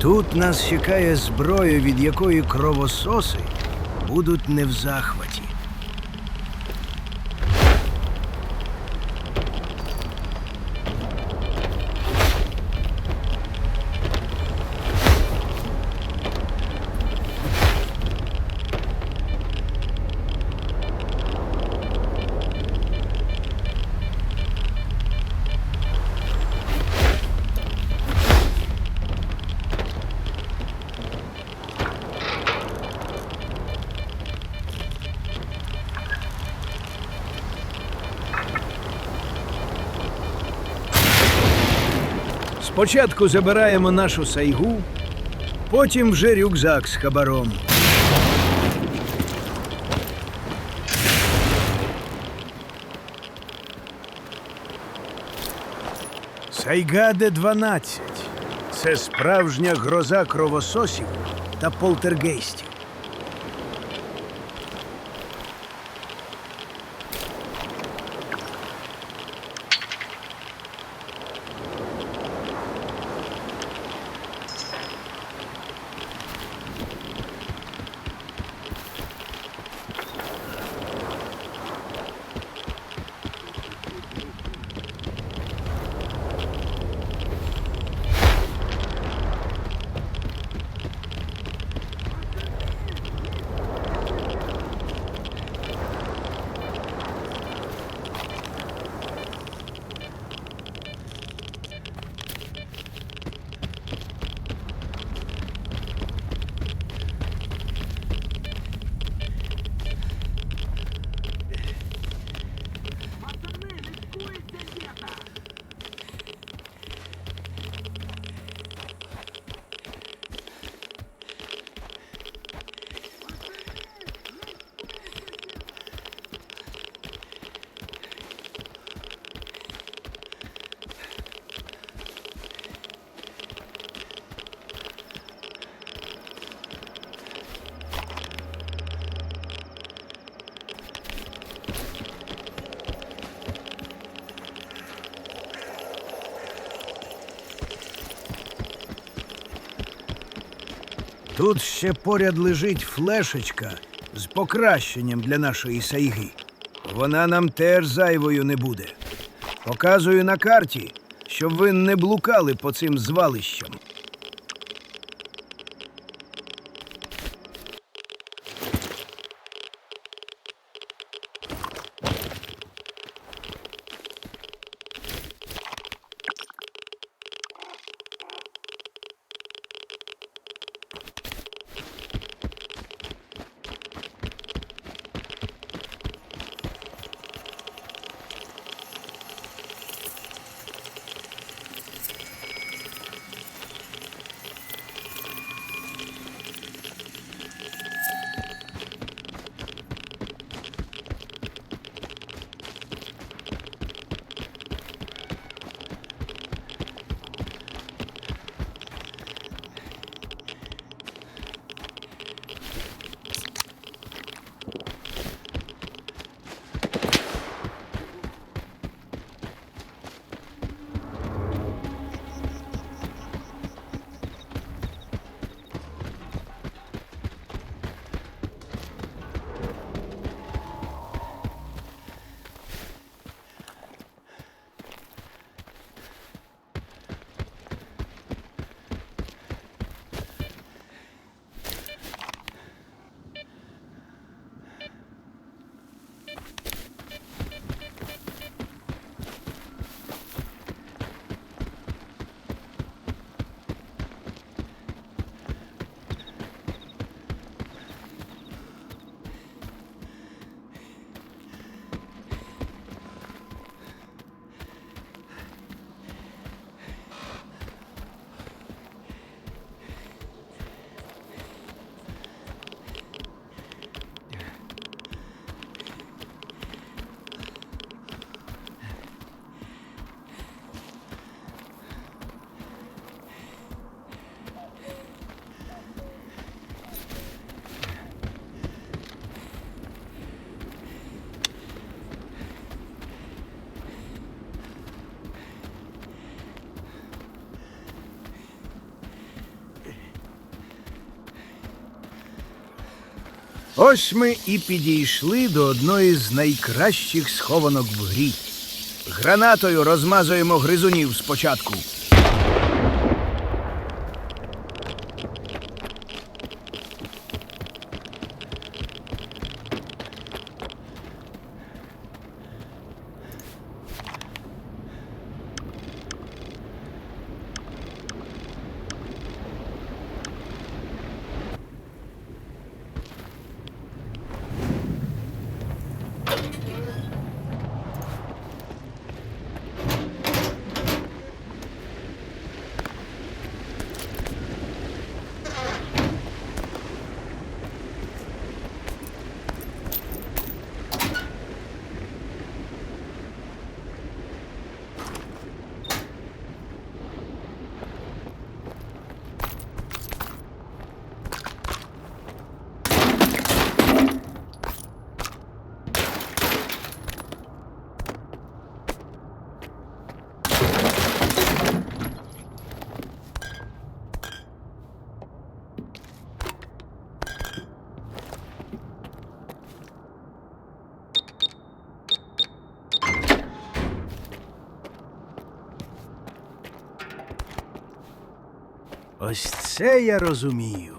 Тут нас чекає зброя, від якої кровососи будуть не в захваті. Спочатку забираємо нашу сайгу, потім вже рюкзак з хабаром. Сайга Д-12 – це справжня гроза кровососів та полтергейстів. Тут ще поряд лежить флешечка з покращенням для нашої сайги. Вона нам теж зайвою не буде. Показую на карті, щоб ви не блукали по цим звалищам. Ось ми і підійшли до одної з найкращих схованок в грі. Гранатою розмазуємо гризунів спочатку. Ось це я розумію.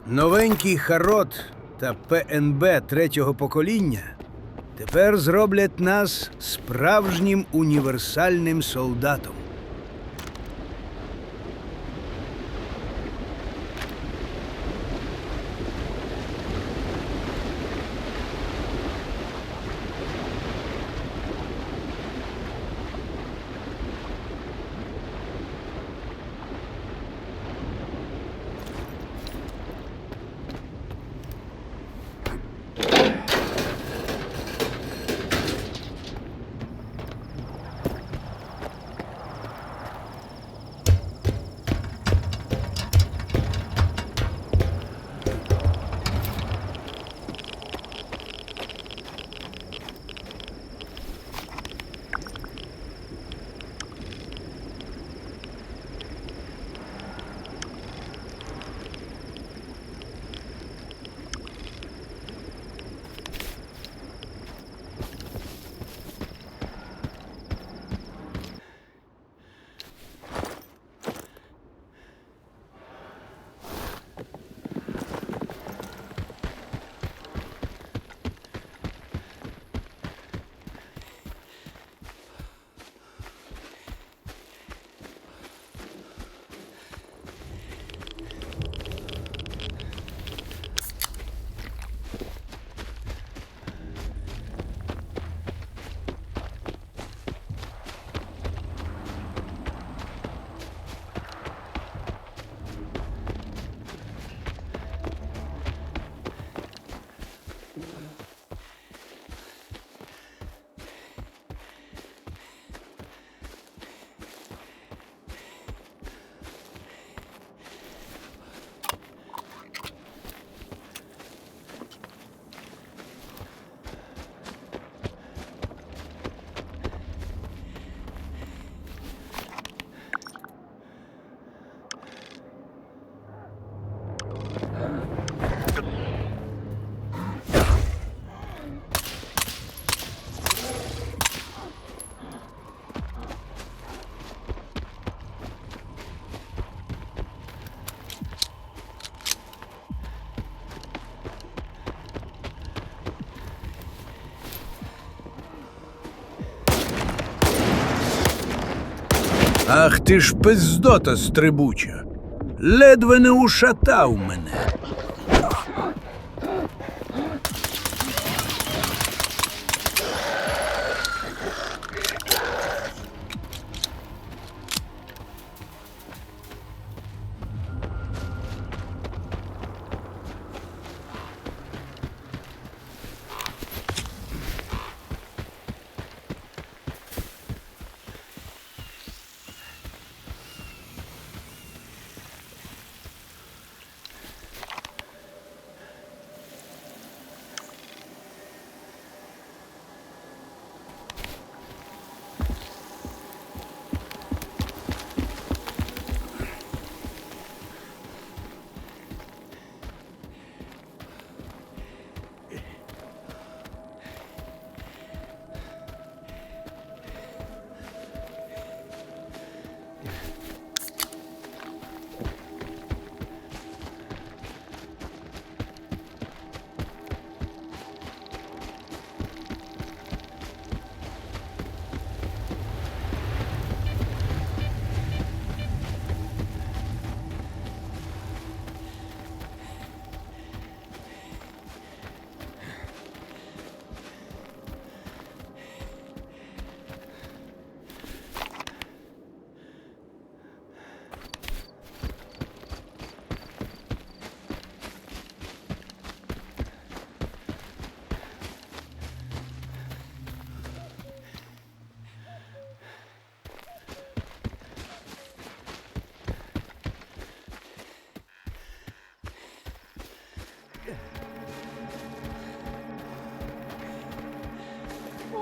Новенький Харот та ПНБ 3-го покоління тепер зроблять нас справжнім універсальним солдатом. Ах ти ж пиздота стрибуча! Ледве не ушатав мене.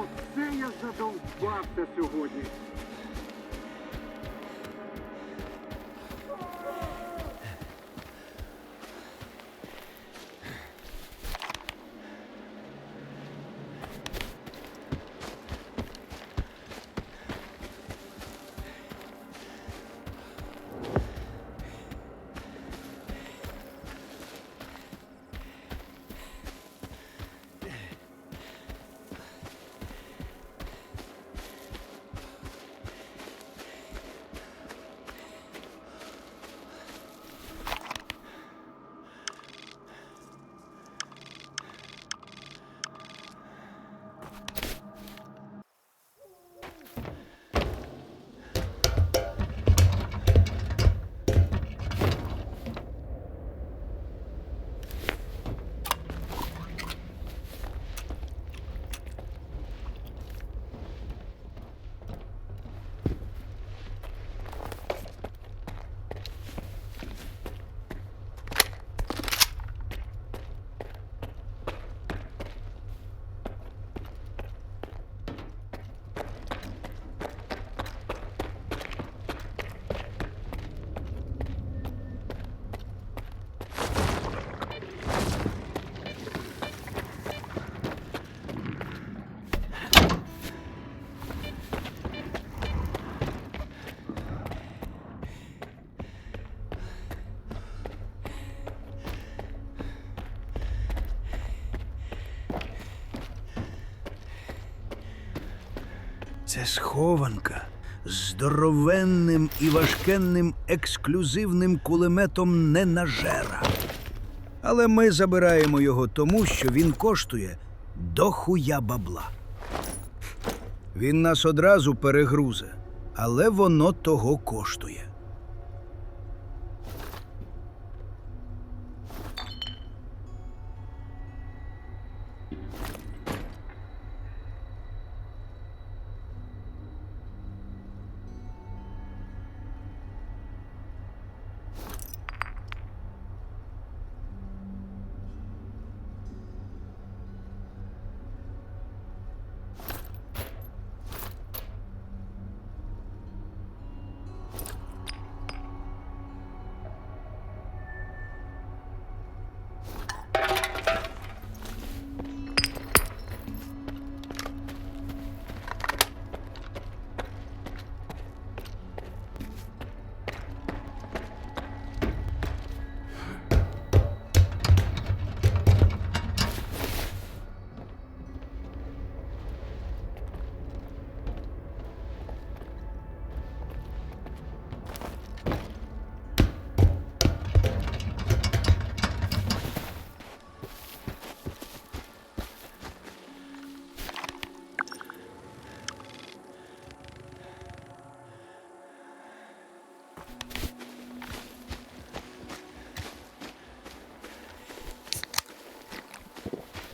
Оце я задовбався сьогодні. Це схованка з здоровенним і важкенним ексклюзивним кулеметом ненажера. Але ми забираємо його тому, що він коштує дохуя бабла. Він нас одразу перегрузе, але воно того коштує.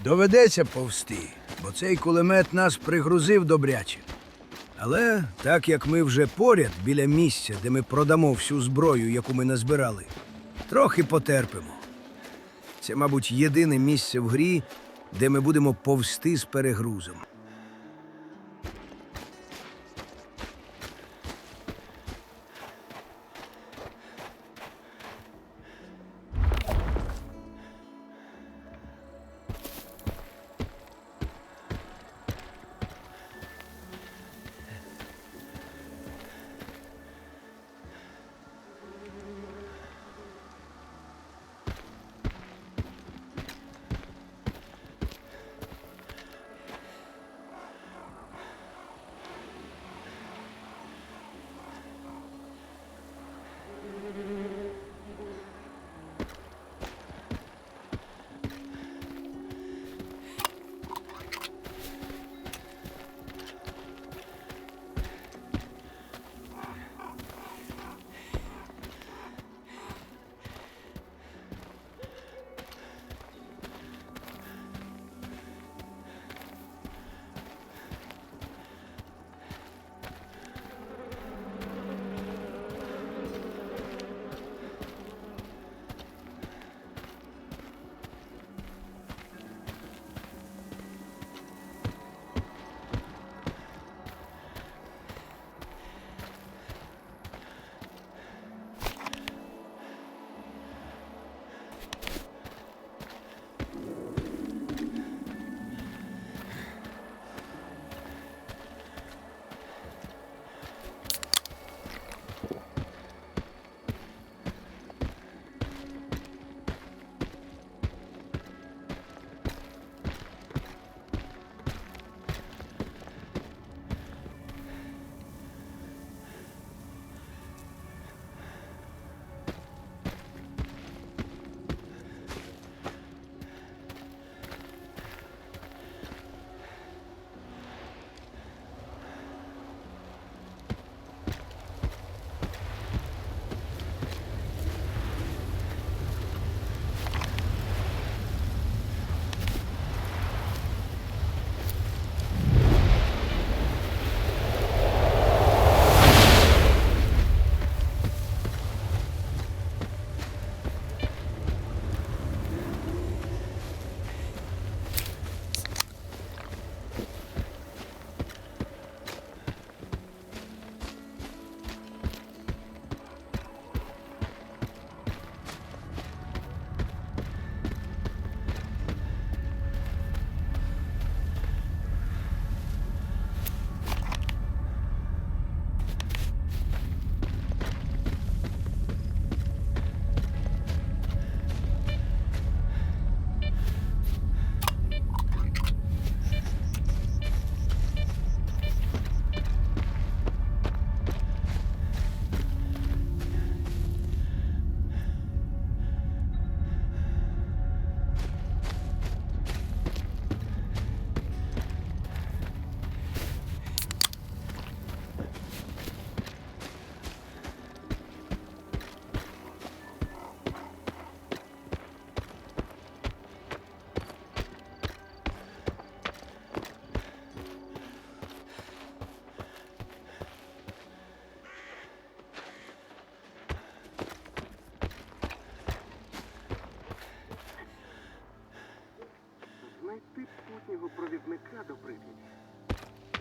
Доведеться повсти, бо цей кулемет нас пригрузив добряче. Але так як ми вже поряд біля місця, де ми продамо всю зброю, яку ми назбирали, трохи потерпимо. Це, мабуть, єдине місце в грі, де ми будемо повсти з перегрузом.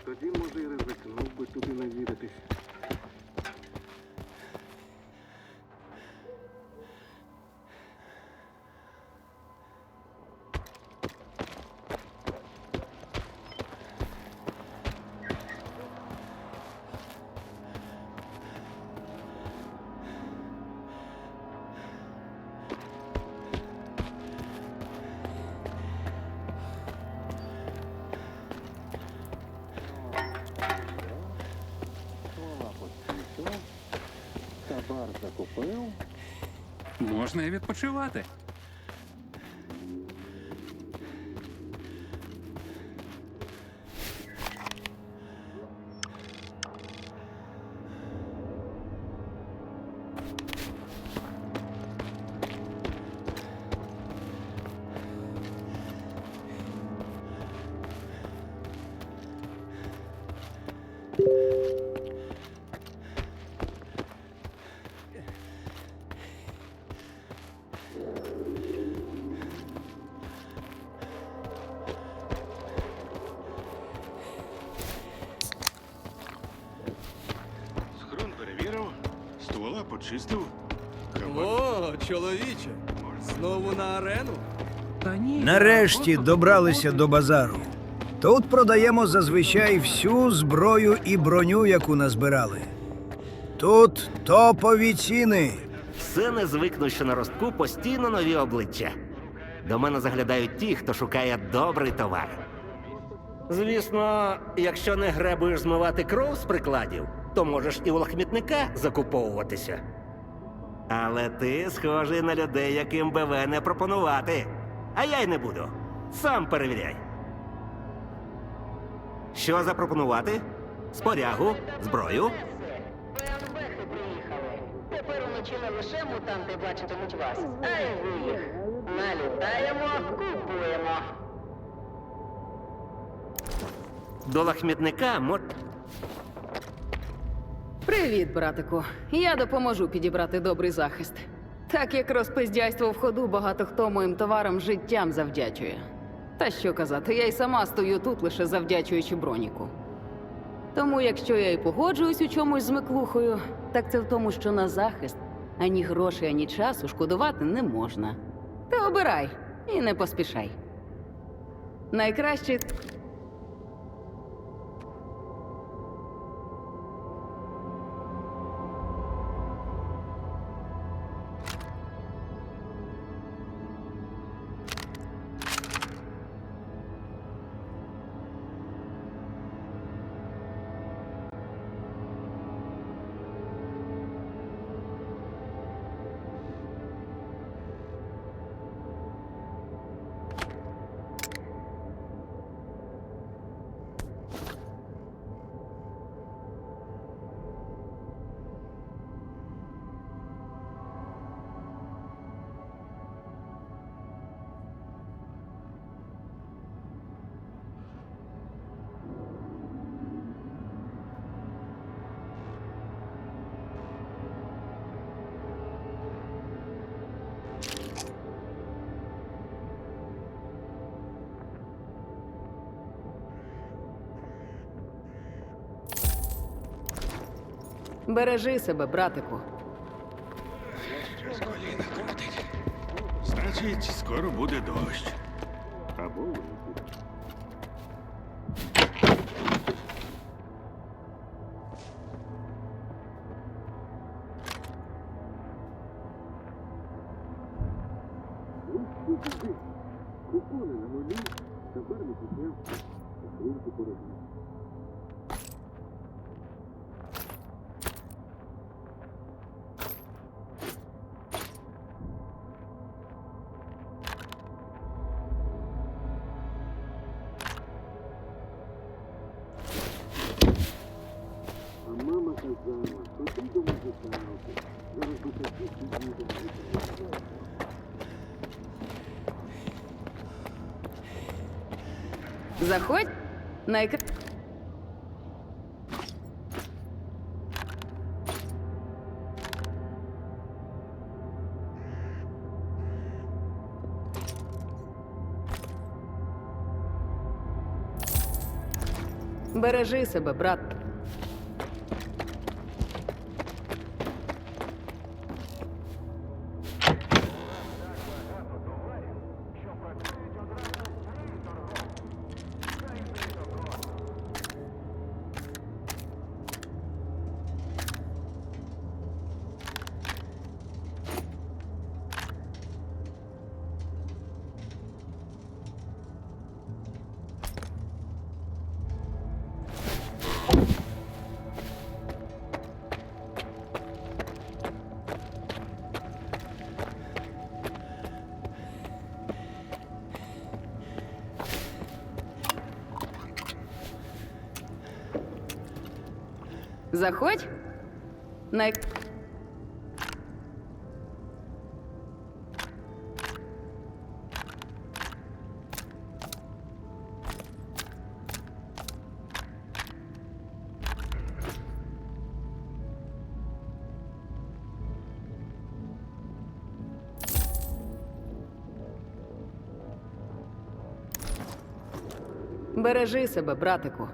Тоді, може, і ризикнув би туди навідатись. Табар закупив. Можна і відпочивати. Схрон перевірив, ствола почистив. О, чоловіче, знову на арену? Та ні. Нарешті добралися до базару. Тут продаємо зазвичай всю зброю і броню, яку назбирали. Тут топові ціни. Все не звикну, що на ростку постійно нові обличчя. До мене заглядають ті, хто шукає добрий товар. Звісно, якщо не гребуєш змивати кров з прикладів, то можеш і у лахмітника закуповуватися. Але ти схожий на людей, яким БВ не пропонувати. А я й не буду. Сам перевіряй. Що запропонувати? Спорягу, зброю? Тепер уночі не лише мутанти бачитимуть вас, а й ви їх. Налітаємо, купуємо. До лахмітника Привіт, братику. Я допоможу підібрати добрий захист. Так як розпиздяйство в ходу, багато хто моїм товарам життям завдячує. Та що казати, я й сама стою тут, лише завдячуючи броніку. Тому, якщо я і погоджуюсь у чомусь з Миклухою, так це в тому, що на захист ані грошей, ані часу шкодувати не можна. Ти обирай і не поспішай. Найкраще... Бережи себе, братику. Щось коліна крутить. Значить, скоро буде дощ. Або випадок. Купони на нулі, тепер не підняв, ринку порожні. А мама казала, що ти до музикалки, зараз би такі підійдуть. Заходь. Бережи себе, брат. Заходь. Бережи себе, братику.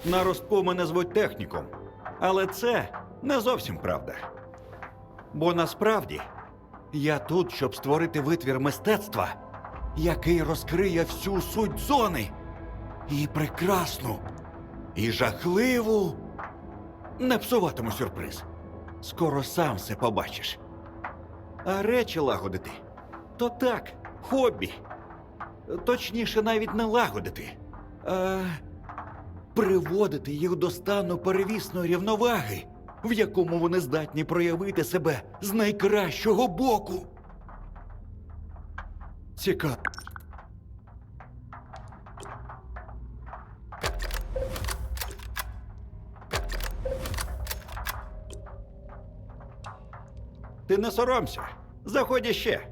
На ростку мене звуть техніком. Але це не зовсім правда. Бо насправді я тут, щоб створити витвір мистецтва, який розкриє всю суть зони. І прекрасну, і жахливу. Не псуватиму сюрприз. Скоро сам все побачиш. А речі лагодити – то так, хобі. Точніше, навіть не лагодити, а приводити їх до стану перевісної рівноваги, в якому вони здатні проявити себе з найкращого боку. Цікаво. Ти не соромся. Заходь іще.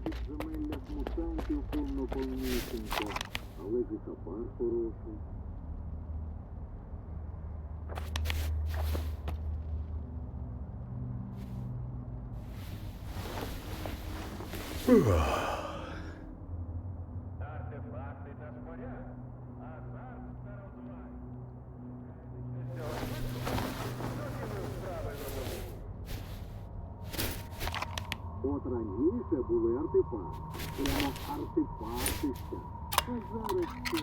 Підземелля мутантів повно повнісінько, але ж і товар хороший. От раніше були артефакти. Прямо артефактища. А зараз що?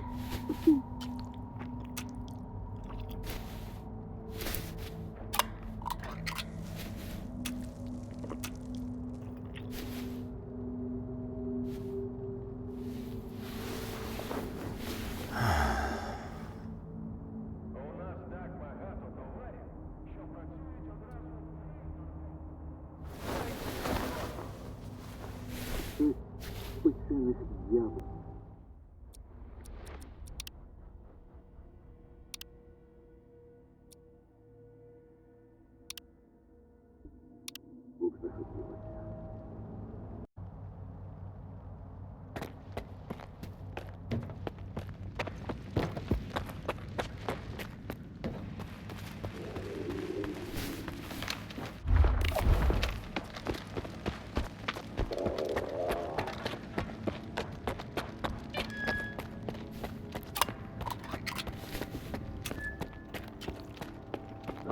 Спеціальних з'явок. Бог захотілося.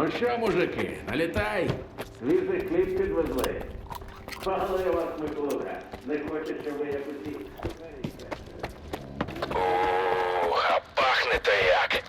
Ну що, мужики, налітай! Свіжий хліб підвезли. Пали вас, Микола. Не хоче, щоб ви як усі. Ух, а пахне-то як!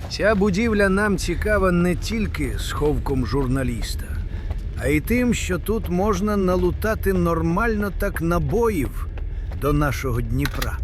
Ця будівля нам цікава не тільки сховком журналіста, а й тим, що тут можна налутати нормально так набоїв до нашого Дніпра.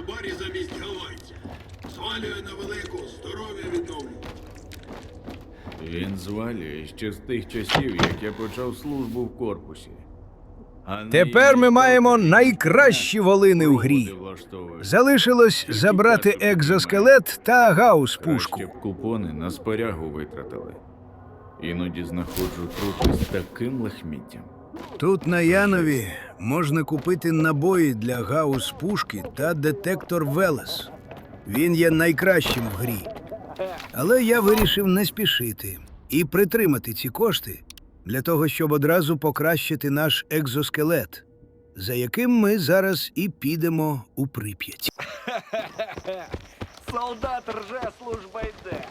барі замість гавайця. Звалює на велику, здоров'я відновлю. Він звалює ще з тих часів, як я почав службу в корпусі. Тепер ми маємо найкращі волини в грі. Залишилось забрати екзоскелет та гаус-пушку. Краще б купони на спорягу витратили. Іноді знаходжу трупи з таким лахміттям. Тут на Янові можна купити набої для гаус-пушки та детектор Велес. Він є найкращим в грі. Але я вирішив не спішити і притримати ці кошти для того, щоб одразу покращити наш екзоскелет, за яким ми зараз і підемо у Прип'ять. Солдат рже, служба йде.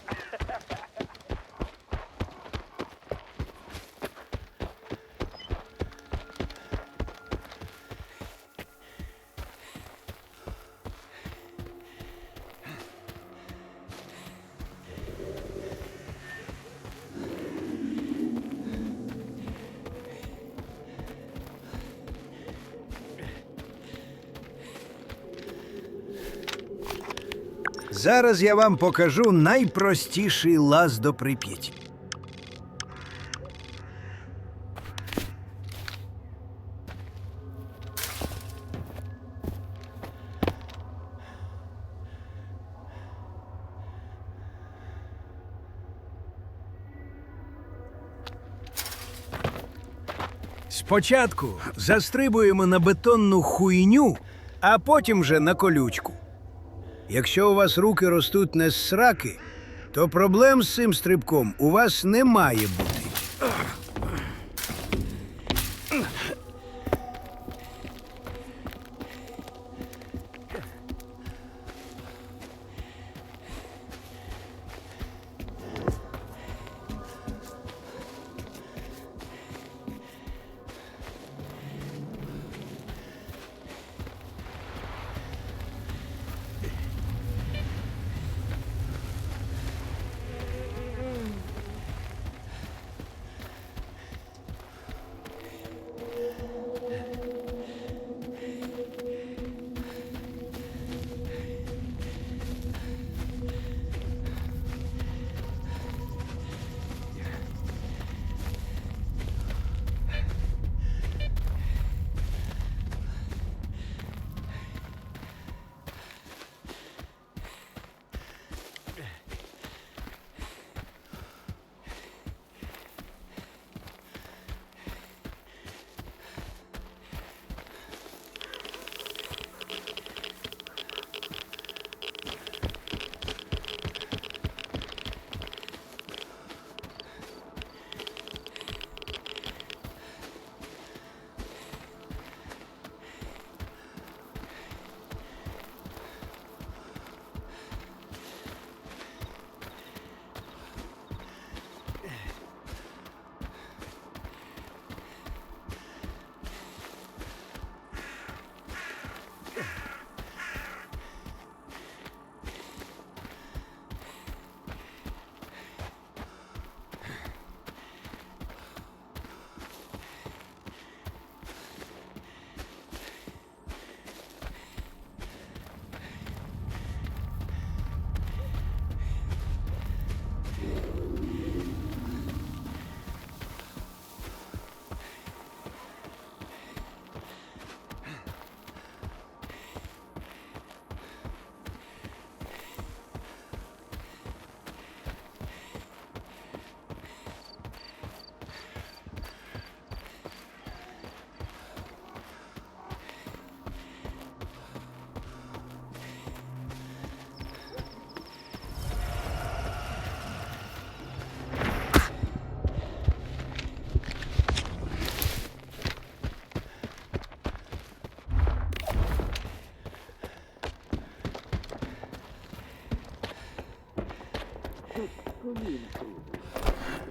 Зараз я вам покажу найпростіший лаз до Прип'яті. Спочатку застрибуємо на бетонну хуйню, а потім вже на колючку. Якщо у вас руки ростуть не з сраки, то проблем з цим стрибком у вас не має бути.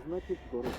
Значить, скоро.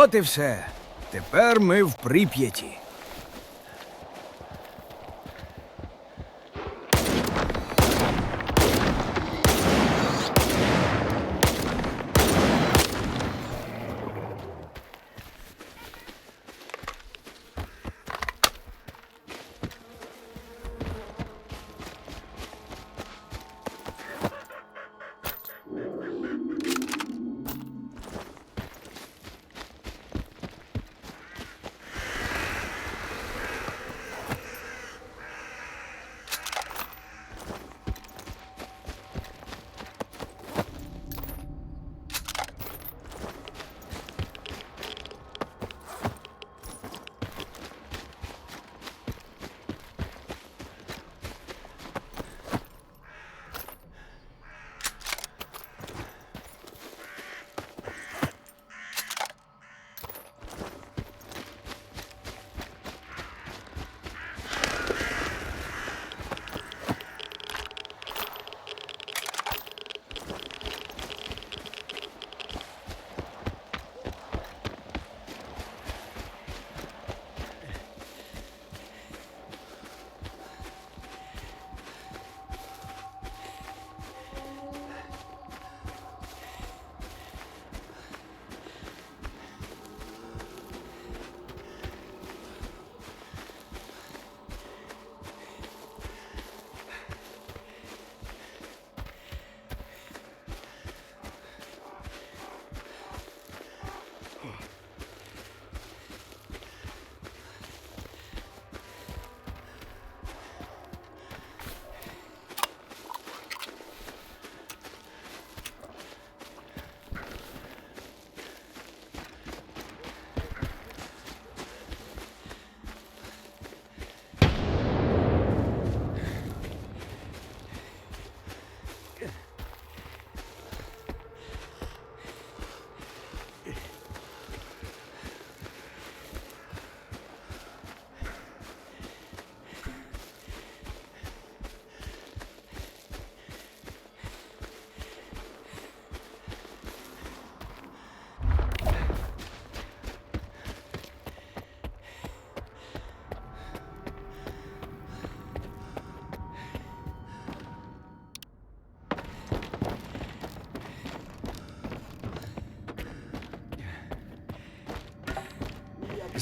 От і все. Тепер ми в Прип'яті.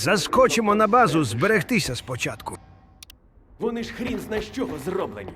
Заскочимо на базу зберегтися спочатку. Вони ж хрін зна з чого зроблені.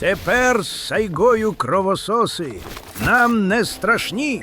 Тепер з Сайгою кровососи нам не страшні.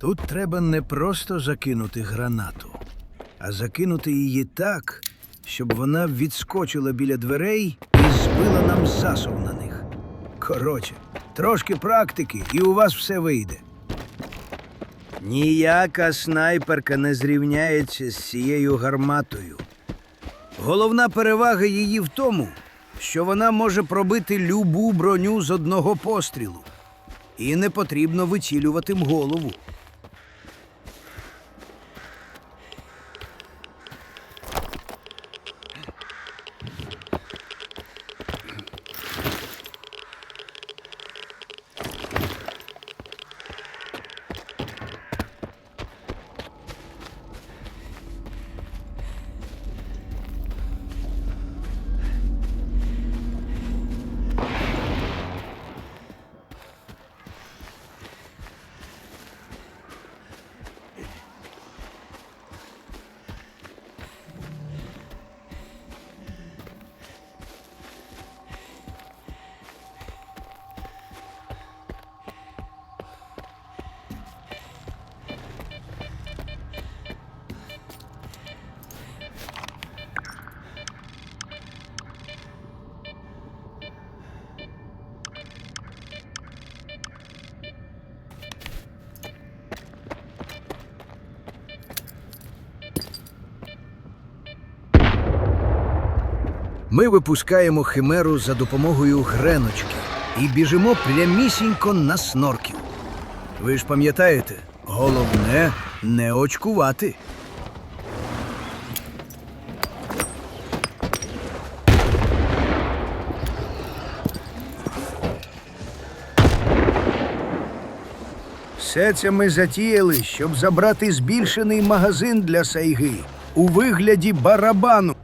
Тут треба не просто закинути гранату, а закинути її так, щоб вона відскочила біля дверей і збила нам засув на них. Коротше, трошки практики, і у вас все вийде. Ніяка снайперка не зрівняється з цією гарматою. Головна перевага її в тому, що вона може пробити любу броню з одного пострілу. І не потрібно вицілювати в голову. Ми випускаємо химеру за допомогою греночки і біжимо прямісінько на снорків. Ви ж пам'ятаєте, головне – не очкувати. Все це ми затіяли, щоб забрати збільшений магазин для сайги у вигляді барабану.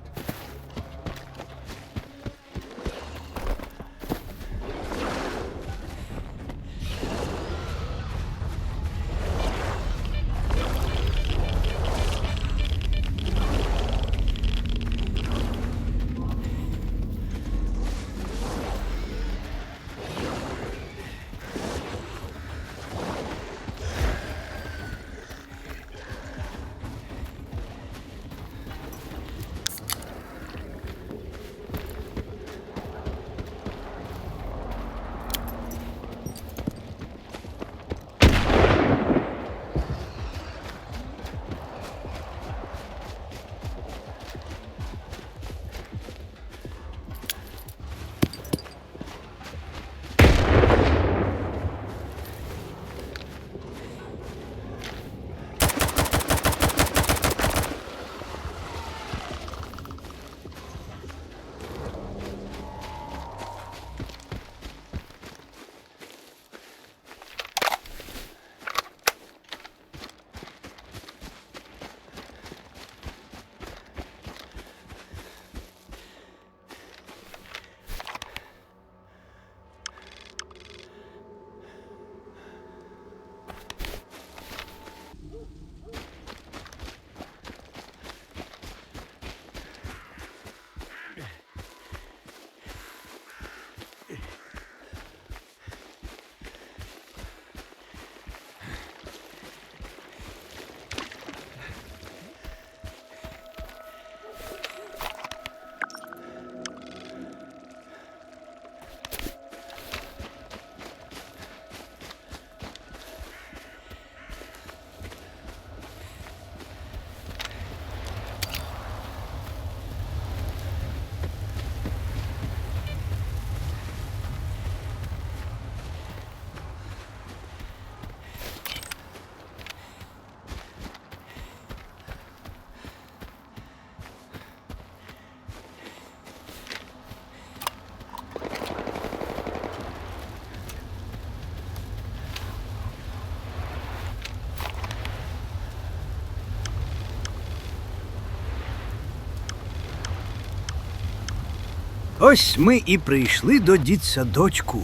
Ось ми і прийшли до дитсадочку,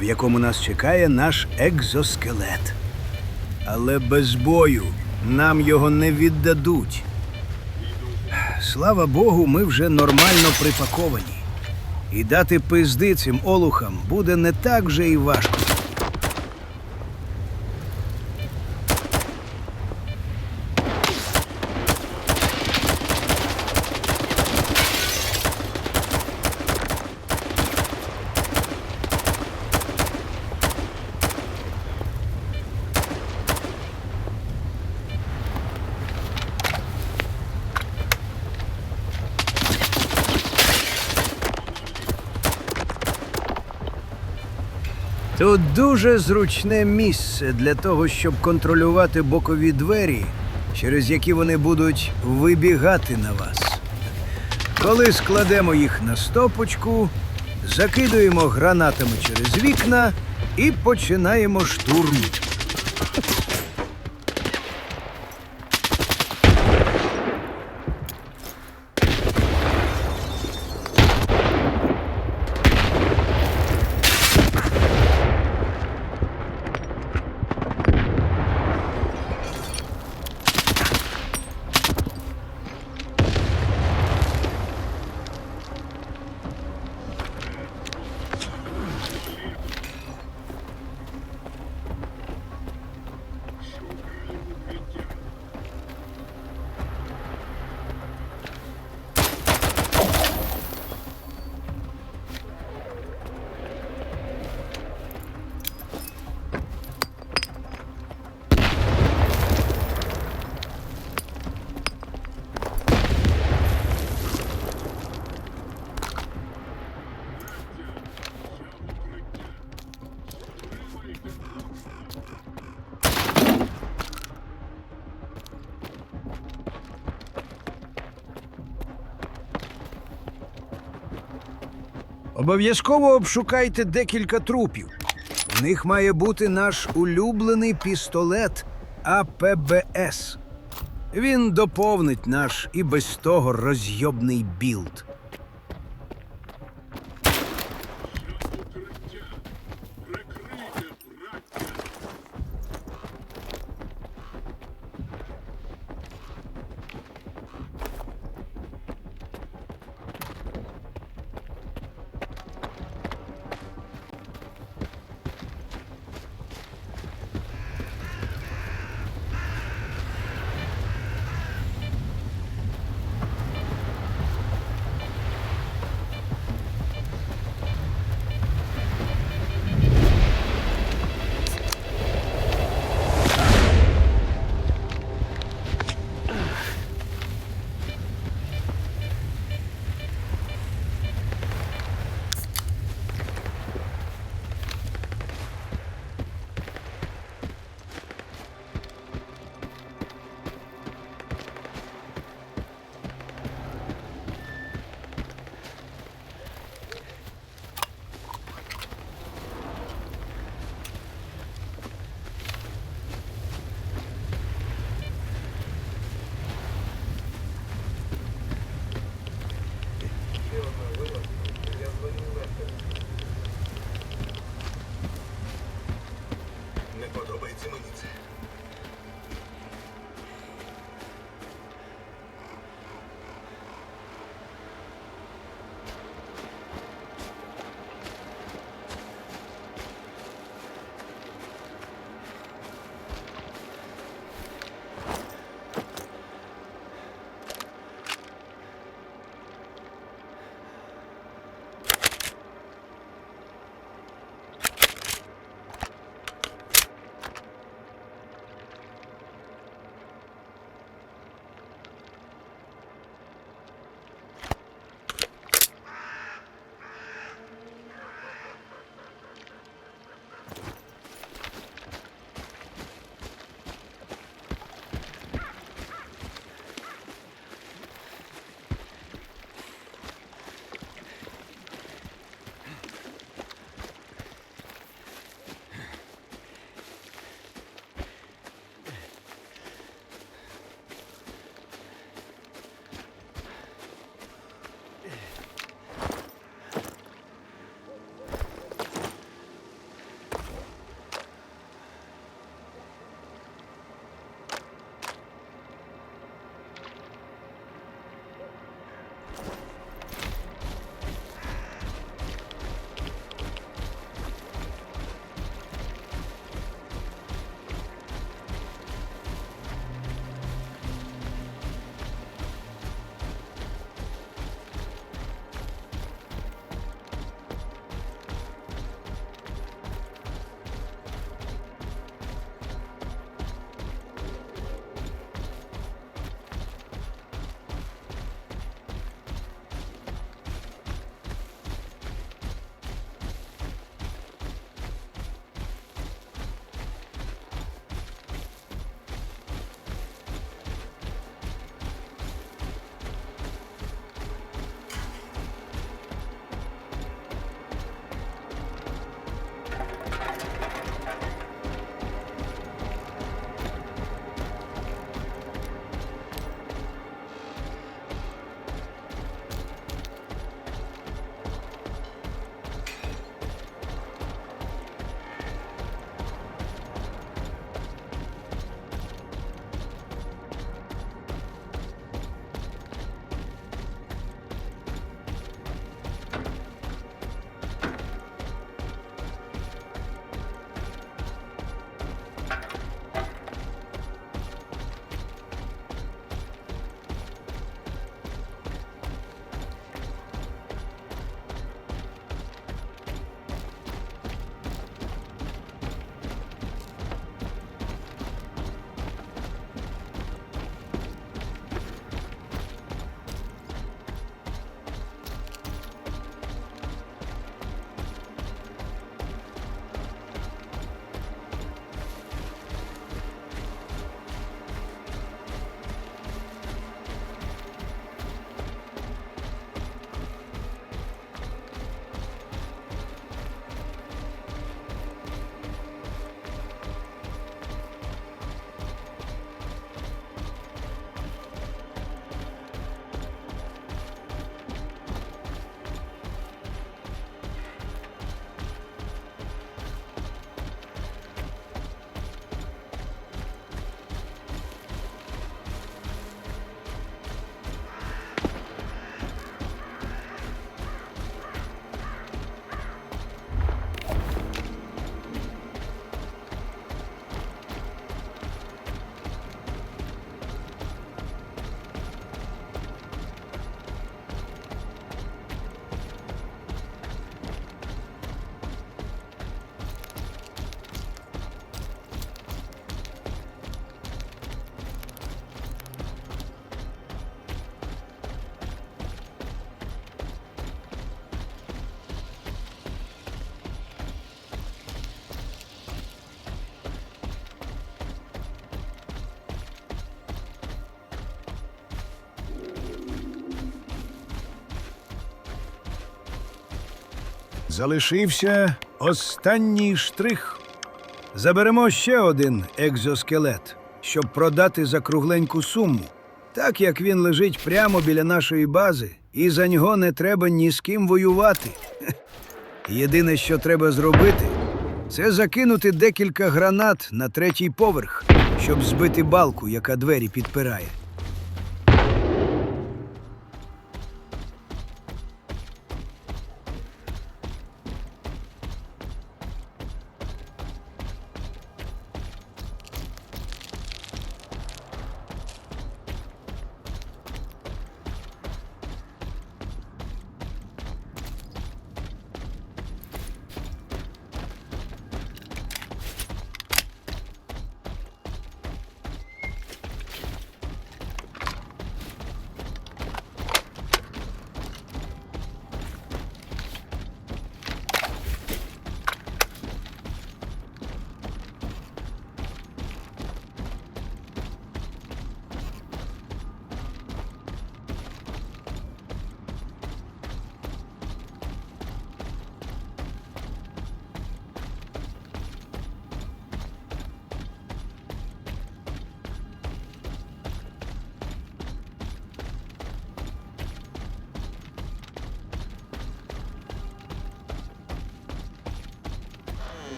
в якому нас чекає наш екзоскелет. Але без бою нам його не віддадуть. Слава Богу, ми вже нормально припаковані. І дати пизди цим олухам буде не так вже і важко. Тут дуже зручне місце для того, щоб контролювати бокові двері, через які вони будуть вибігати на вас. Коли складемо їх на стопочку, закидуємо гранатами через вікна і починаємо штурм. Обов'язково обшукайте декілька трупів. В них має бути наш улюблений пістолет АПБС. Він доповнить наш і без того розйобний білд. Не подобається мені це. Залишився останній штрих. Заберемо ще один екзоскелет, щоб продати за кругленьку суму. Так як він лежить прямо біля нашої бази, і за нього не треба ні з ким воювати. Єдине, що треба зробити, це закинути декілька гранат на 3-й поверх, щоб збити балку, яка двері підпирає.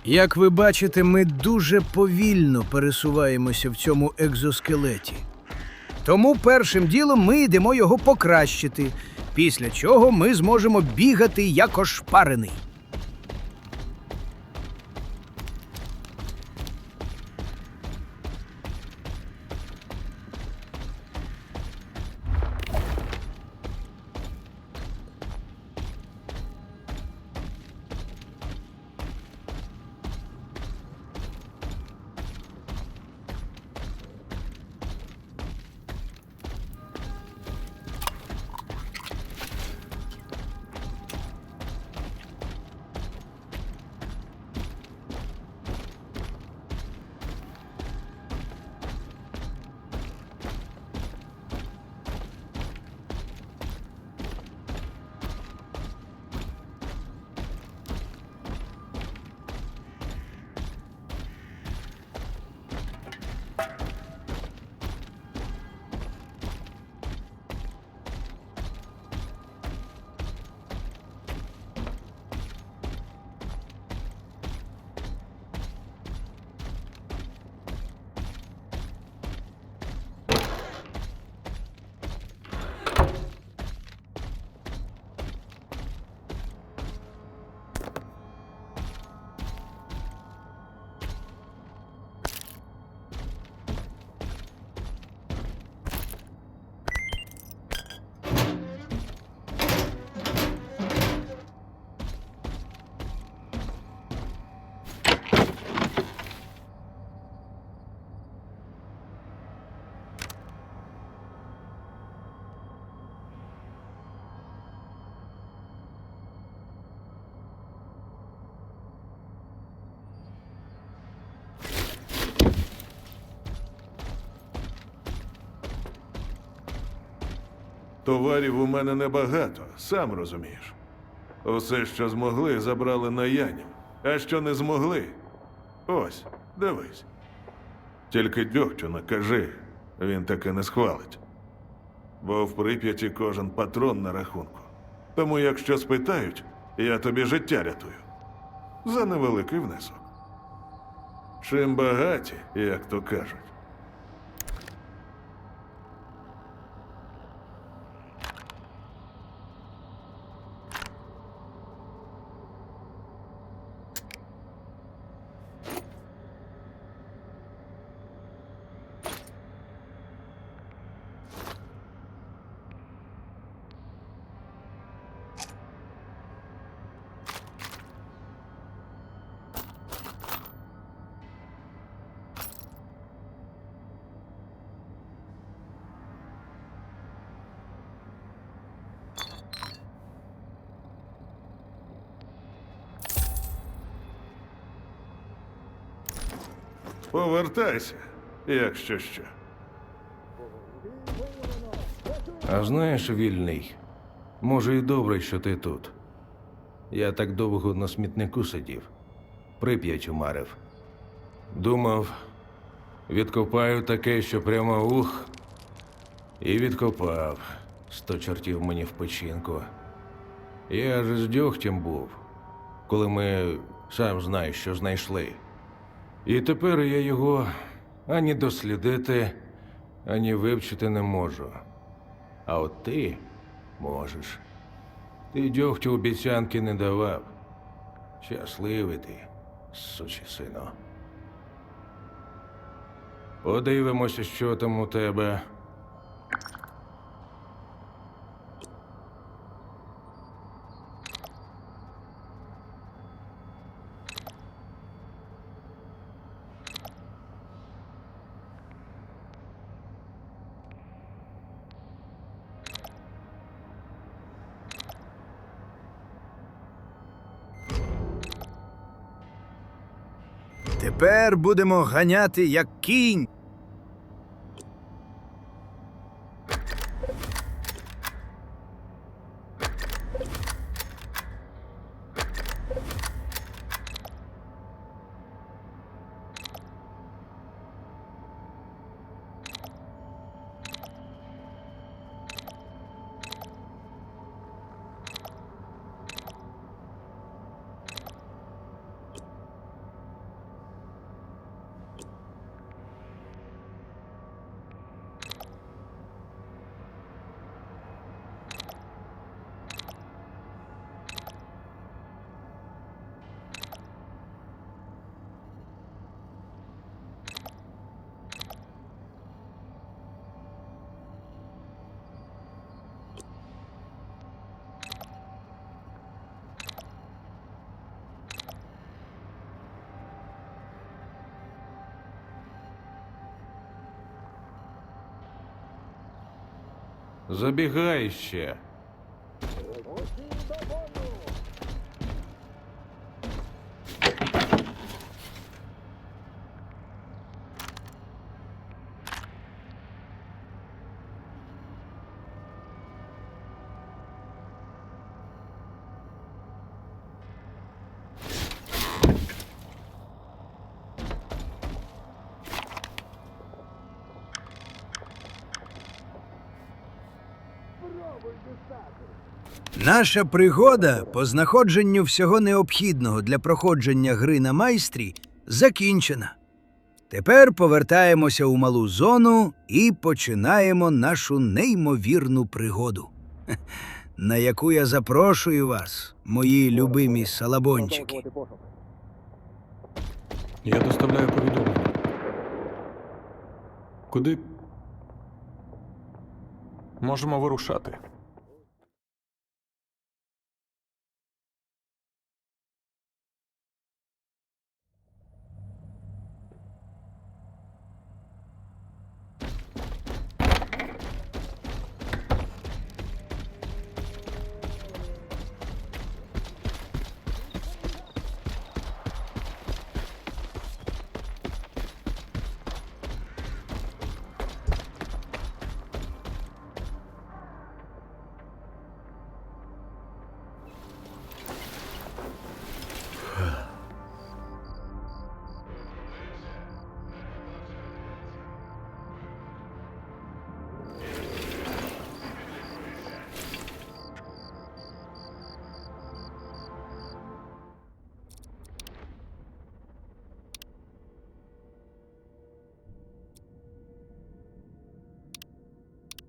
Як ви бачите, ми дуже повільно пересуваємося в цьому екзоскелеті. Тому першим ділом ми йдемо його покращити, після чого ми зможемо бігати як ошпарений. Товарів у мене небагато, сам розумієш. Усе, що змогли, забрали на Янів. А що не змогли? Ось, дивись. Тільки Дьогтю накажи, він таки не схвалить. Бо в Прип'яті кожен патрон на рахунку. Тому якщо спитають, я тобі життя рятую. За невеликий внесок. Чим багаті, як то кажуть. Повертайся, якщо що. А знаєш, вільний, може і добре, що ти тут. Я так довго на смітнику сидів, прип'ять умарив. Думав, відкопаю таке, що прямо ух, і відкопав. 100 чортів мені в печінку. Я ж з дьогтем був, коли ми, сам знаєш, що знайшли. І тепер я його ані дослідити, ані вивчити не можу. А от ти можеш. Ти дьогтю обіцянки не давав. Щасливий ти, сучий сино. Подивимося, що там у тебе. Тепер будемо ганяти як кінь. Забігай ще. Наша пригода по знаходженню всього необхідного для проходження гри на майстрі закінчена. Тепер повертаємося у малу зону і починаємо нашу неймовірну пригоду, на яку я запрошую вас, мої любимі салабончики. Я доставляю повідомлення. Куди? Можемо вирушати.